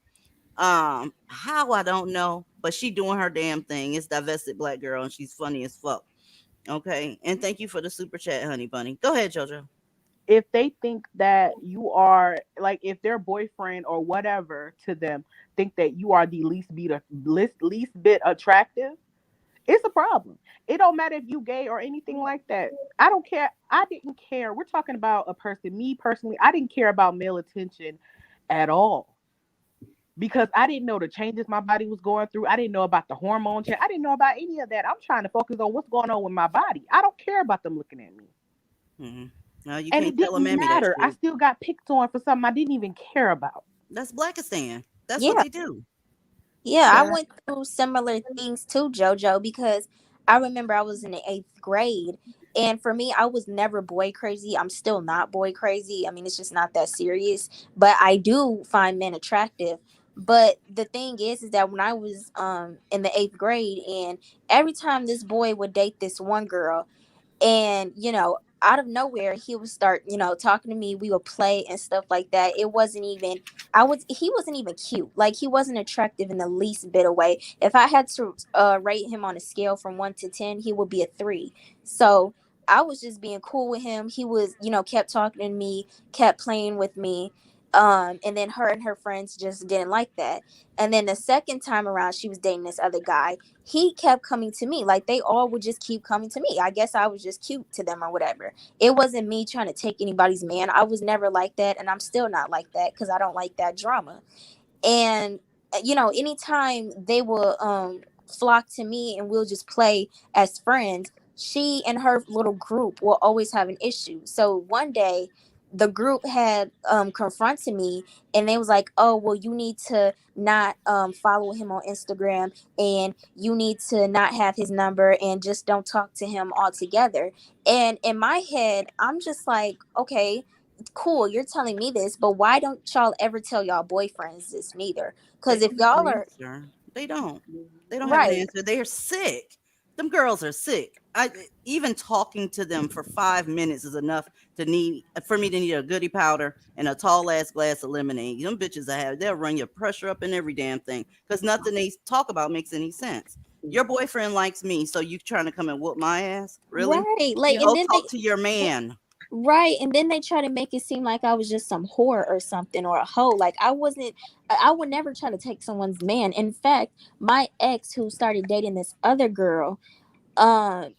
How I don't know, but she doing her damn thing. It's Divested Black Girl, and she's funny as fuck. Okay, and thank you for the super chat, honey bunny. Go ahead, JoJo. If they think that you are, like, if their boyfriend or whatever to them think that you are the least bit attractive, it's a problem. It don't matter if you gay or anything like that. I don't care. I didn't care. We're talking about a person. Me personally, I didn't care about male attention at all, because I didn't know the changes my body was going through. I didn't know about the hormone change. I didn't know about any of that. I'm trying to focus on what's going on with my body. I don't care about them looking at me. Mm-hmm. No, you And can't it tell a didn't mammy matter. that I shit. still got picked on for something I didn't even care about. That's Blackistan. That's Yeah. what they do. Yeah, I went through similar things too, JoJo, because I remember I was in the 8th grade. And for me, I was never boy crazy. I'm still not boy crazy. I mean, it's just not that serious. But I do find men attractive. But the thing is that when I was in the 8th grade, and every time this boy would date this one girl, and out of nowhere he would start talking to me, we would play and stuff like that. It wasn't even he wasn't even cute. Like, he wasn't attractive in the least bit of way. If I had to rate him on a scale from 1 to 10, he would be a 3. So I was just being cool with him. He was kept talking to me, kept playing with me. And then her and her friends just didn't like that. And then the second time around, she was dating this other guy. He kept coming to me. Like, they all would just keep coming to me. I guess I was just cute to them or whatever. It wasn't me trying to take anybody's man. I was never like that, and I'm still not like that, because I don't like that drama. And anytime they will flock to me and we'll just play as friends, she and her little group will always have an issue. So one day the group had confronted me, and they was like, "Oh, well, you need to not follow him on Instagram, and you need to not have his number, and just don't talk to him altogether." And in my head, I'm just like, okay, cool, you're telling me this, but why don't y'all ever tell y'all boyfriends this neither? Because if y'all are They don't have an right, answer. They are sick. Them girls are sick. Even talking to them for 5 minutes is enough for me to need a goody powder and a tall ass glass of lemonade. Them bitches they'll run your pressure up and every damn thing, because nothing they talk about makes any sense. Your boyfriend likes me, so you trying to come and whoop my ass? Really? right, like, Go and then talk to your man. right, and then they try to make it seem like I was just some whore or something, or a hoe. Like, I wasn't. I would never try to take someone's man. In fact, my ex, who started dating this other girl,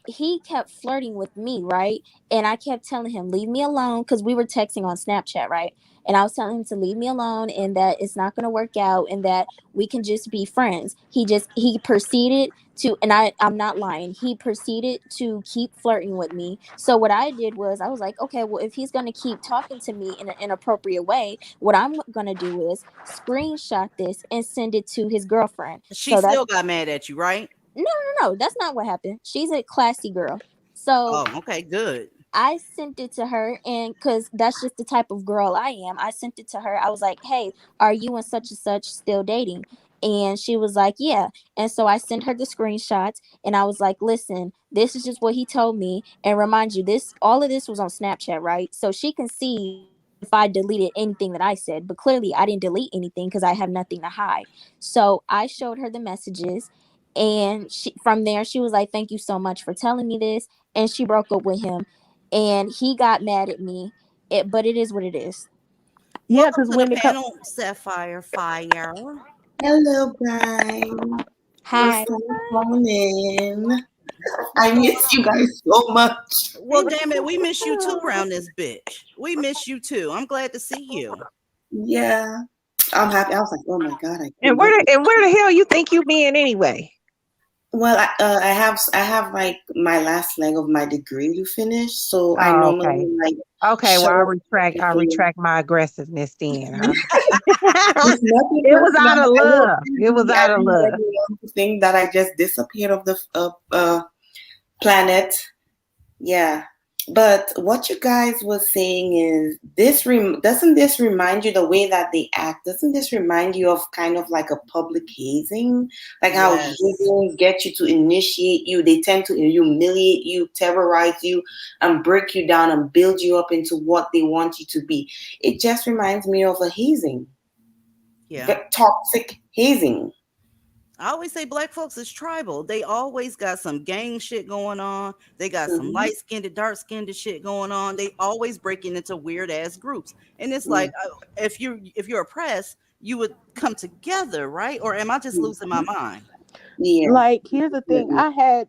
he kept flirting with me, right? And I kept telling him, leave me alone, because we were texting on Snapchat, right? And I was telling him to leave me alone, and that it's not going to work out, and that we can just be friends. He proceeded to, and I'm not lying, he proceeded to keep flirting with me. So what I did was, I was like, okay, well, if he's going to keep talking to me in an inappropriate way, what I'm going to do is screenshot this and send it to his girlfriend. She still got mad at you, right? No, that's not what happened. She's a classy girl. So okay, good. I sent it to her, and because that's just the type of girl I am, I sent it to her. I was like, hey, are you and such still dating? And she was like, yeah. And so I sent her the screenshots, and I was like, listen, this is just what he told me. And remind you, all of this was on Snapchat, right? So she can see if I deleted anything that I said, but clearly I didn't delete anything because I have nothing to hide. So I showed her the messages, and from there she was like, thank you so much for telling me this. And she broke up with him, and he got mad at me. But it is what it is. Yeah, Welcome because to when the it comes, panel, Sapphire Fire. Hello, guys. Hi. First time calling in. I miss you guys so much. Well, damn it, we miss you too around this bitch. We miss you too. I'm glad to see you. Yeah, I'm happy. I was like, oh my god, I And can't wait. where the hell you think you been anyway? Well, I have like my last leg of my degree to finish, so I Oh, okay. normally like Okay, well, show I everything. retract my aggressiveness then. Huh? It's nothing It was out personal. of I know love. It was out of love. everybody wants to think that I just disappeared off the planet. Yeah. But what you guys was saying is doesn't this remind you the way that they act? Doesn't this remind you of kind of like a public hazing? Like how Yes. hazings get you to initiate you, they tend to humiliate you, terrorize you, and break you down and build you up into what they want you to be. It just reminds me of a hazing. Yeah. Toxic hazing. I always say black folks is tribal. They always got some gang shit going on. They got some Mhm. light-skinned, dark-skinned shit going on. They always breaking into weird ass groups. And it's Yeah. like, if you're oppressed, you would come together, right? Or am I just losing my mind? Yeah. like, here's the thing. Mhm. I had,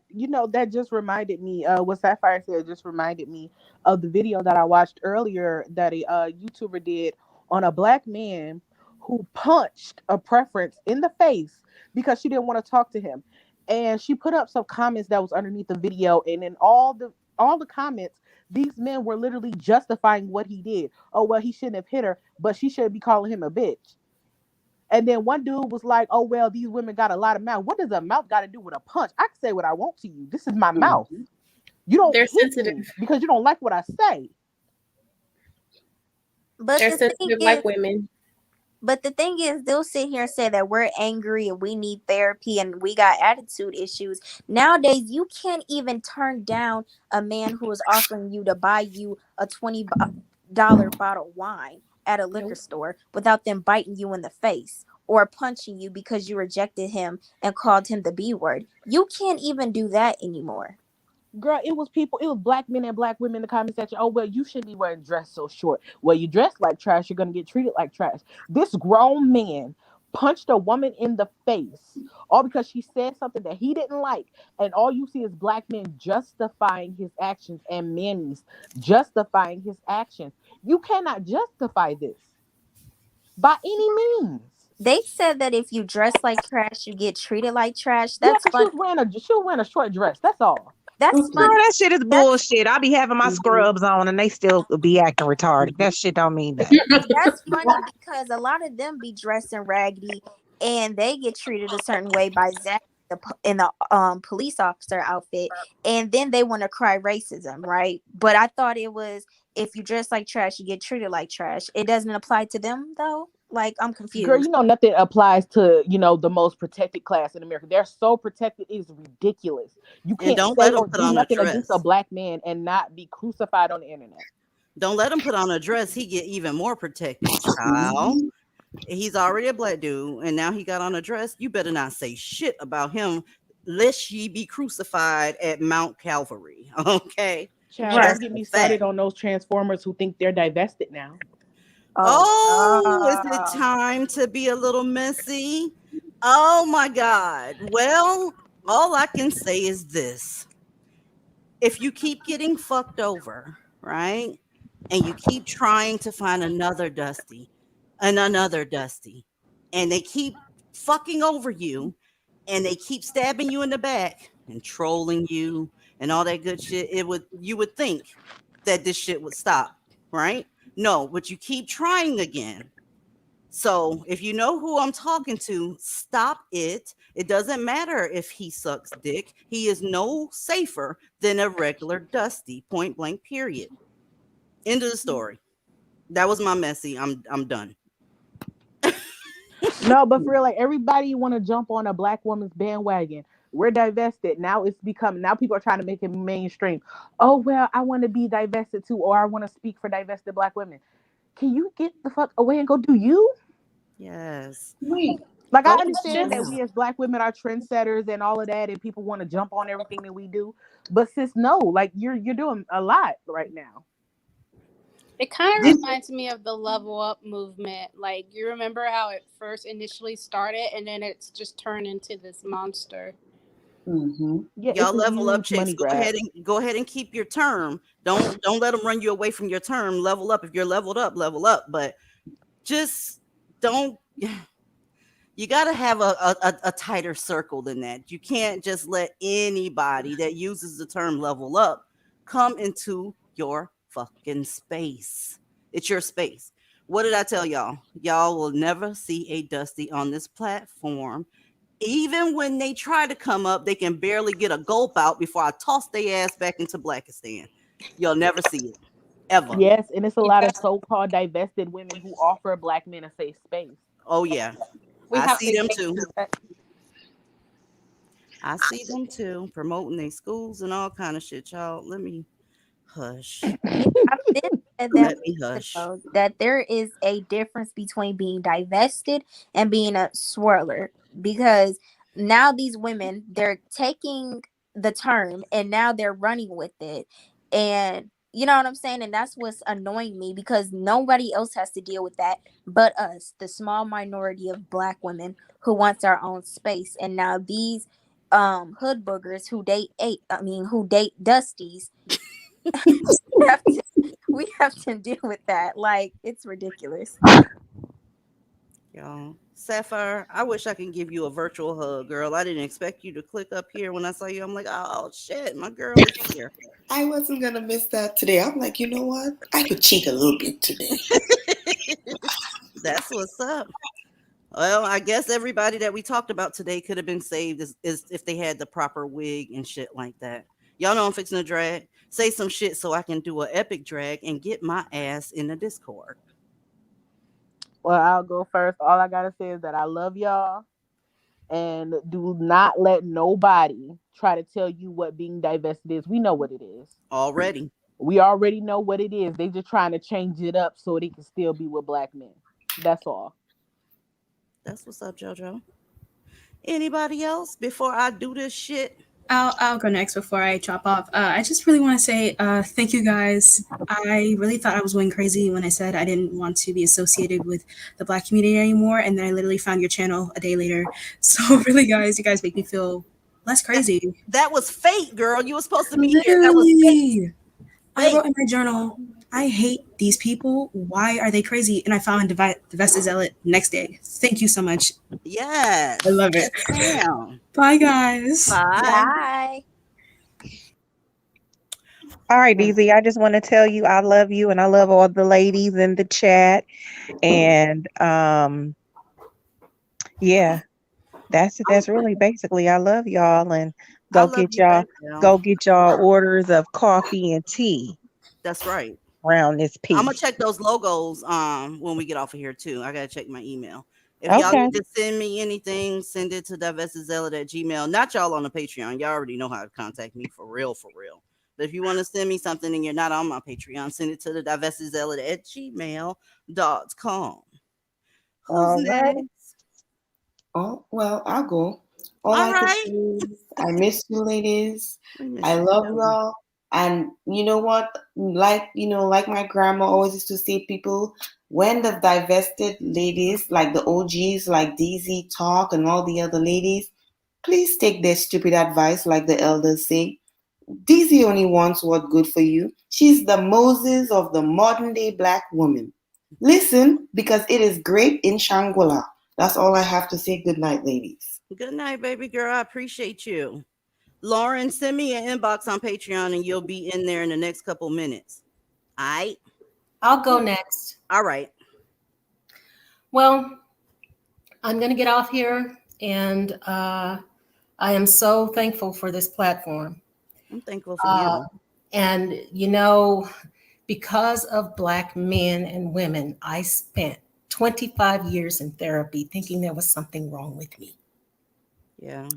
that just reminded me, what Sapphire said just reminded me of the video that I watched earlier that a YouTuber did on a black man who punched a preference in the face because she didn't want to talk to him. And she put up some comments that was underneath the video, and in all the comments, these men were literally justifying what he did. Oh, well, he shouldn't have hit her, but she should be calling him a bitch. And then one dude was like, oh, well, these women got a lot of mouth. What does a mouth got to do with a punch? I can say what I want to you. This is my mouth. You don't They're hit sensitive. me because you don't like what I say. But They're the thing sensitive is, like women. But the thing is, they'll sit here and say that we're angry and we need therapy and we got attitude issues. Nowadays, you can't even turn down a man who is offering you to buy you a $20 bottle of wine at a liquor store without them biting you in the face or punching you because you rejected him and called him the B word. You can't even do that anymore. Girl, it was black men and black women in the comment section. Oh, well, you shouldn't be wearing dress so short. Well, you dress like trash, you're going to get treated like trash. This grown man punched a woman in the face, all because she said something that he didn't like. And all you see is black men justifying his actions and Mammies justifying his actions. You cannot justify this by any means. They said that if you dress like trash, you get treated like trash. Yeah, That's because fun. she was wearing a short dress. That's all. That's Girl, funny. that shit is bullshit. I be having my scrubs on and they still be acting retarded. That shit don't mean nothing. That's funny because a lot of them be dressing raggedy and they get treated a certain way by Zach in the police officer outfit, and then they want to cry racism, right? But I thought it was if you dress like trash, you get treated like trash. It doesn't apply to them though. Like, I'm confused. Girl, nothing applies to, the most protected class in America. They're so protected, it's ridiculous. You can't don't say let them or put do on a nothing against a dress. black man and not be crucified on the internet. Don't let him put on a dress. He get even more protected, child. He's already a black dude, and now he got on a dress. You better not say shit about him, lest ye be crucified at Mount Calvary. Okay. Child, don't get me started on those Transformers who think they're divested now. Oh, is it time to be a little messy? Oh my God. Well, all I can say is this. If you keep getting fucked over, right? And you keep trying to find another Dusty and another Dusty, and they keep fucking over you and they keep stabbing you in the back and trolling you and all that good shit, you would think that this shit would stop, right? No, but you keep trying again. So if you know who I'm talking to, stop it. It doesn't matter if he sucks dick. He is no safer than a regular Dusty. Point blank. Period. End of the story. That was my messy. I'm done. No, but for real, like everybody want to jump on a black woman's bandwagon. We're divested now. It's become now people are trying to make it mainstream. Oh well, I want to be divested too, or I want to speak for divested black women. Can you get the fuck away and go do you? Yes. Wait. Like I Go understand that just we as black women are trendsetters and all of that, and people want to jump on everything that we do. But sis, no, like you're doing a lot right now. It kind of reminds me of the level up movement. Like, you remember how it first initially started, and then it's just turned into this monster. Mm-hmm. Yeah, y'all it's a level up huge chicks. money Go grab. ahead and keep your term. Don't let them run you away from your term. Level up. If you're leveled up, level up. But just don't. You got to have a tighter circle than that. You can't just let anybody that uses the term level up come into your fucking space. It's your space. What did I tell y'all? Y'all will never see a Dusty on this platform. Even when they try to come up, they can barely get a gulp out before I toss their ass back into Blackistan. You'll never see it. Ever. Yes, and it's a lot of so-called divested women who offer black men a safe space. Oh, yeah. We I have see to them get too. through that. I see them too, promoting their schools and all kind of shit, y'all. Let me hush. I did say Let me hush. that there is a difference between being divested and being a swirler, because now these women, they're taking the term and now they're running with it, and you know what I'm saying, and that's what's annoying me, because nobody else has to deal with that but us, the small minority of black women who wants our own space. And now these hood boogers who date dusties we have to deal with that. Like, it's ridiculous. Y'all. Sapphire, I wish I could give you a virtual hug, girl. I didn't expect you to click up here when I saw you. I'm like, oh shit, my girl is here. I wasn't gonna miss that today. I'm like, you know what? I could cheat a little bit today. That's what's up. Well, I guess everybody that we talked about today could have been saved is if they had the proper wig and shit like that. Y'all know I'm fixing to drag. Say some shit so I can do an epic drag and get my ass in the Discord. Well, I'll go first. All I gotta say is that I love y'all, and do not let nobody try to tell you what being divested is. We know what it is already. We already know what it is. They just trying to change it up so they can still be with black men. That's all. That's what's up, JoJo. Anybody else before I do this shit? I'll go next before I chop off. I just really want to say thank you guys. I really thought I was going crazy when I said I didn't want to be associated with the Black community anymore, and then I literally found your channel a day later. So really, guys, you guys make me feel less crazy. That was fate, girl. You were supposed to be here. That was fate. I wrote in my journal, I hate these people. Why are they crazy? And I found Divestor Zealot next day. Thank you so much. Yes. I love it. Damn. Bye, guys. Bye. All right, DZ, I just want to tell you I love you and I love all the ladies in the chat. And yeah, that's really basically I love y'all, and go get y'all orders of coffee and tea. That's right. Around this piece. I'm gonna check those logos when we get off of here too. I gotta check my email. If y'all Okay. need to send me anything, send it to divestedzealot@gmail. Not y'all on the Patreon. Y'all already know how to contact me for real, for real. But if you want to send me something and you're not on my Patreon, send it to the divestedzealot@gmail.com. Who's next? Oh, well, I'll go. All All I can right. say is I miss you, ladies. miss I you love too. y'all. And you know what? Like my grandma always used to say, people, when the divested ladies, like the OGs, like DZ Talk and all the other ladies, please take their stupid advice, like the elders say. DZ only wants what's good for you. She's the Moses of the modern day black woman. Listen, because it is great in Shangri-La. That's all I have to say. Good night, ladies. Good night, baby girl. I appreciate you. Lauren, send me an inbox on Patreon and you'll be in there in the next couple minutes. All right. I'll go next. All right. Well, I'm going to get off here, and I am so thankful for this platform. I'm thankful for you. And, because of Black men and women, I spent 25 years in therapy thinking there was something wrong with me. Yeah.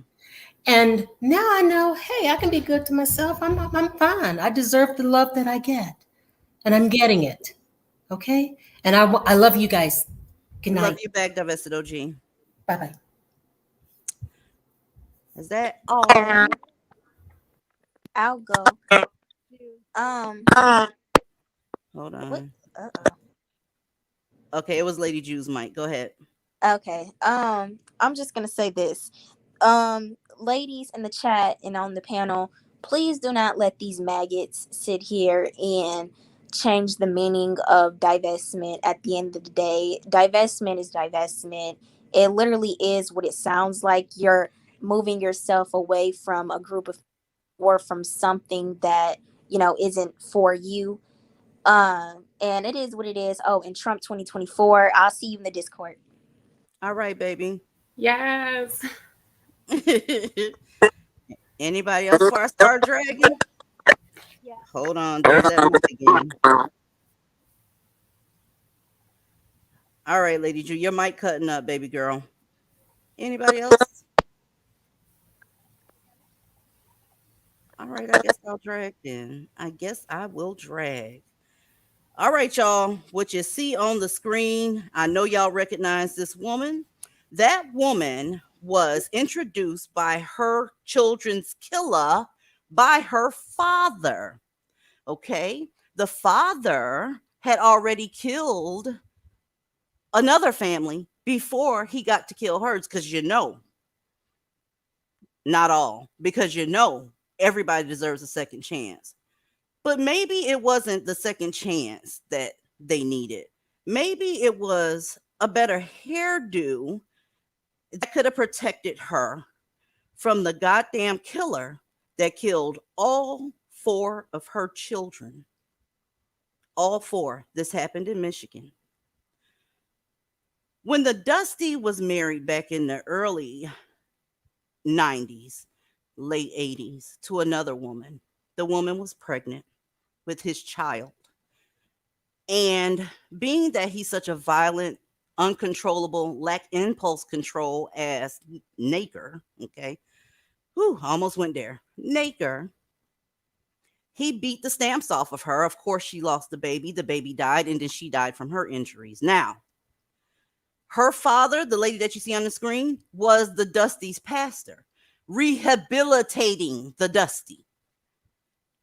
And now I know, hey, I can be good to myself. I'm fine. I deserve the love that I get, and I'm getting it. Okay? And I love you guys. Good night. Love you back, Divested OG. Bye-bye. Is that all? I'll go. Hold on. Uh-oh. Okay, it was Lady Jew's mic. Go ahead. Okay. I'm just gonna say this. Ladies in the chat and on the panel, please do not let these maggots sit here and change the meaning of divestment. At the end of the day, divestment is divestment. It literally is what it sounds like. You're moving yourself away from a group of, or from something that isn't for you. And it is what it is. Oh, and Trump 2024. I'll see you in the Discord. All right, baby. Yes. Anybody else before I start dragging? Yeah. Hold on. There's that mic again. All right, Lady Drew, your mic cutting up, baby girl. Anybody else? All right, I guess I'll drag then. I guess I will drag. All right, y'all. What you see on the screen, I know y'all recognize this woman. That woman was introduced by her children's killer by her father. Okay. The father had already killed another family before he got to kill hers, because not all, because everybody deserves a second chance. But maybe it wasn't the second chance that they needed. Maybe it was a better hairdo that could have protected her from the goddamn killer that killed all 4 of her children. All 4. This happened in Michigan. When the Dusty was married back in the early 90s, late 80s, to another woman, the woman was pregnant with his child. And being that he's such a violent, uncontrollable, lack impulse control as Naker, okay, almost went there. Naker, he beat the stamps off of her. Of course, she lost the baby. The baby died, and then she died from her injuries. Now, her father, the lady that you see on the screen, was the Dusty's pastor, rehabilitating the Dusty.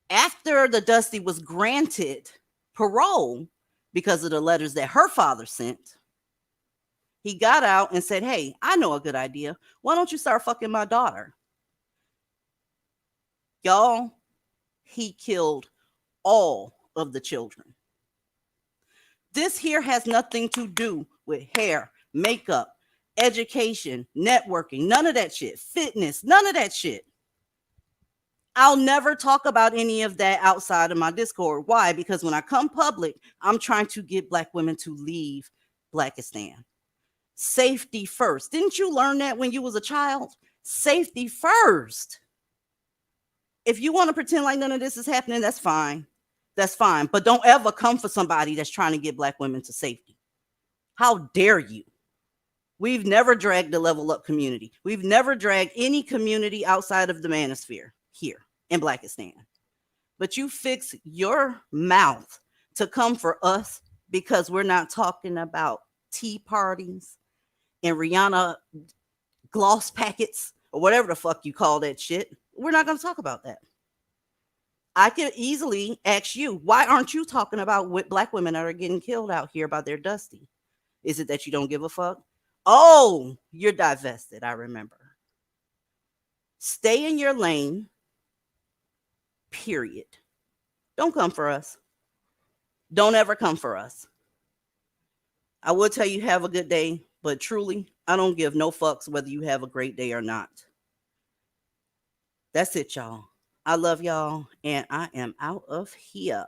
After the Dusty was granted parole because of the letters that her father sent, he got out and said, hey, I know a good idea. Why don't you start fucking my daughter? Y'all, he killed all of the children. This here has nothing to do with hair, makeup, education, networking, none of that shit, fitness, none of that shit. I'll never talk about any of that outside of my Discord. Why? Because when I come public, I'm trying to get Black women to leave Blackistan. Safety first. Didn't you learn that when you was a child? Safety first. If you want to pretend like none of this is happening, that's fine. That's fine. But don't ever come for somebody that's trying to get Black women to safety. How dare you? We've never dragged the Level Up community. We've never dragged any community outside of the manosphere here in Blackistan. But you fix your mouth to come for us because we're not talking about tea parties and Rihanna gloss packets or whatever the fuck you call that shit. We're not going to talk about that. I could easily ask you, why aren't you talking about what Black women that are getting killed out here by their Dusty? Is it that you don't give a fuck? Oh, you're divested. I remember. Stay in your lane. Period. Don't come for us. Don't ever come for us. I will tell you have a good day, but truly, I don't give no fucks whether you have a great day or not. That's it, y'all. I love y'all, and I am out of here.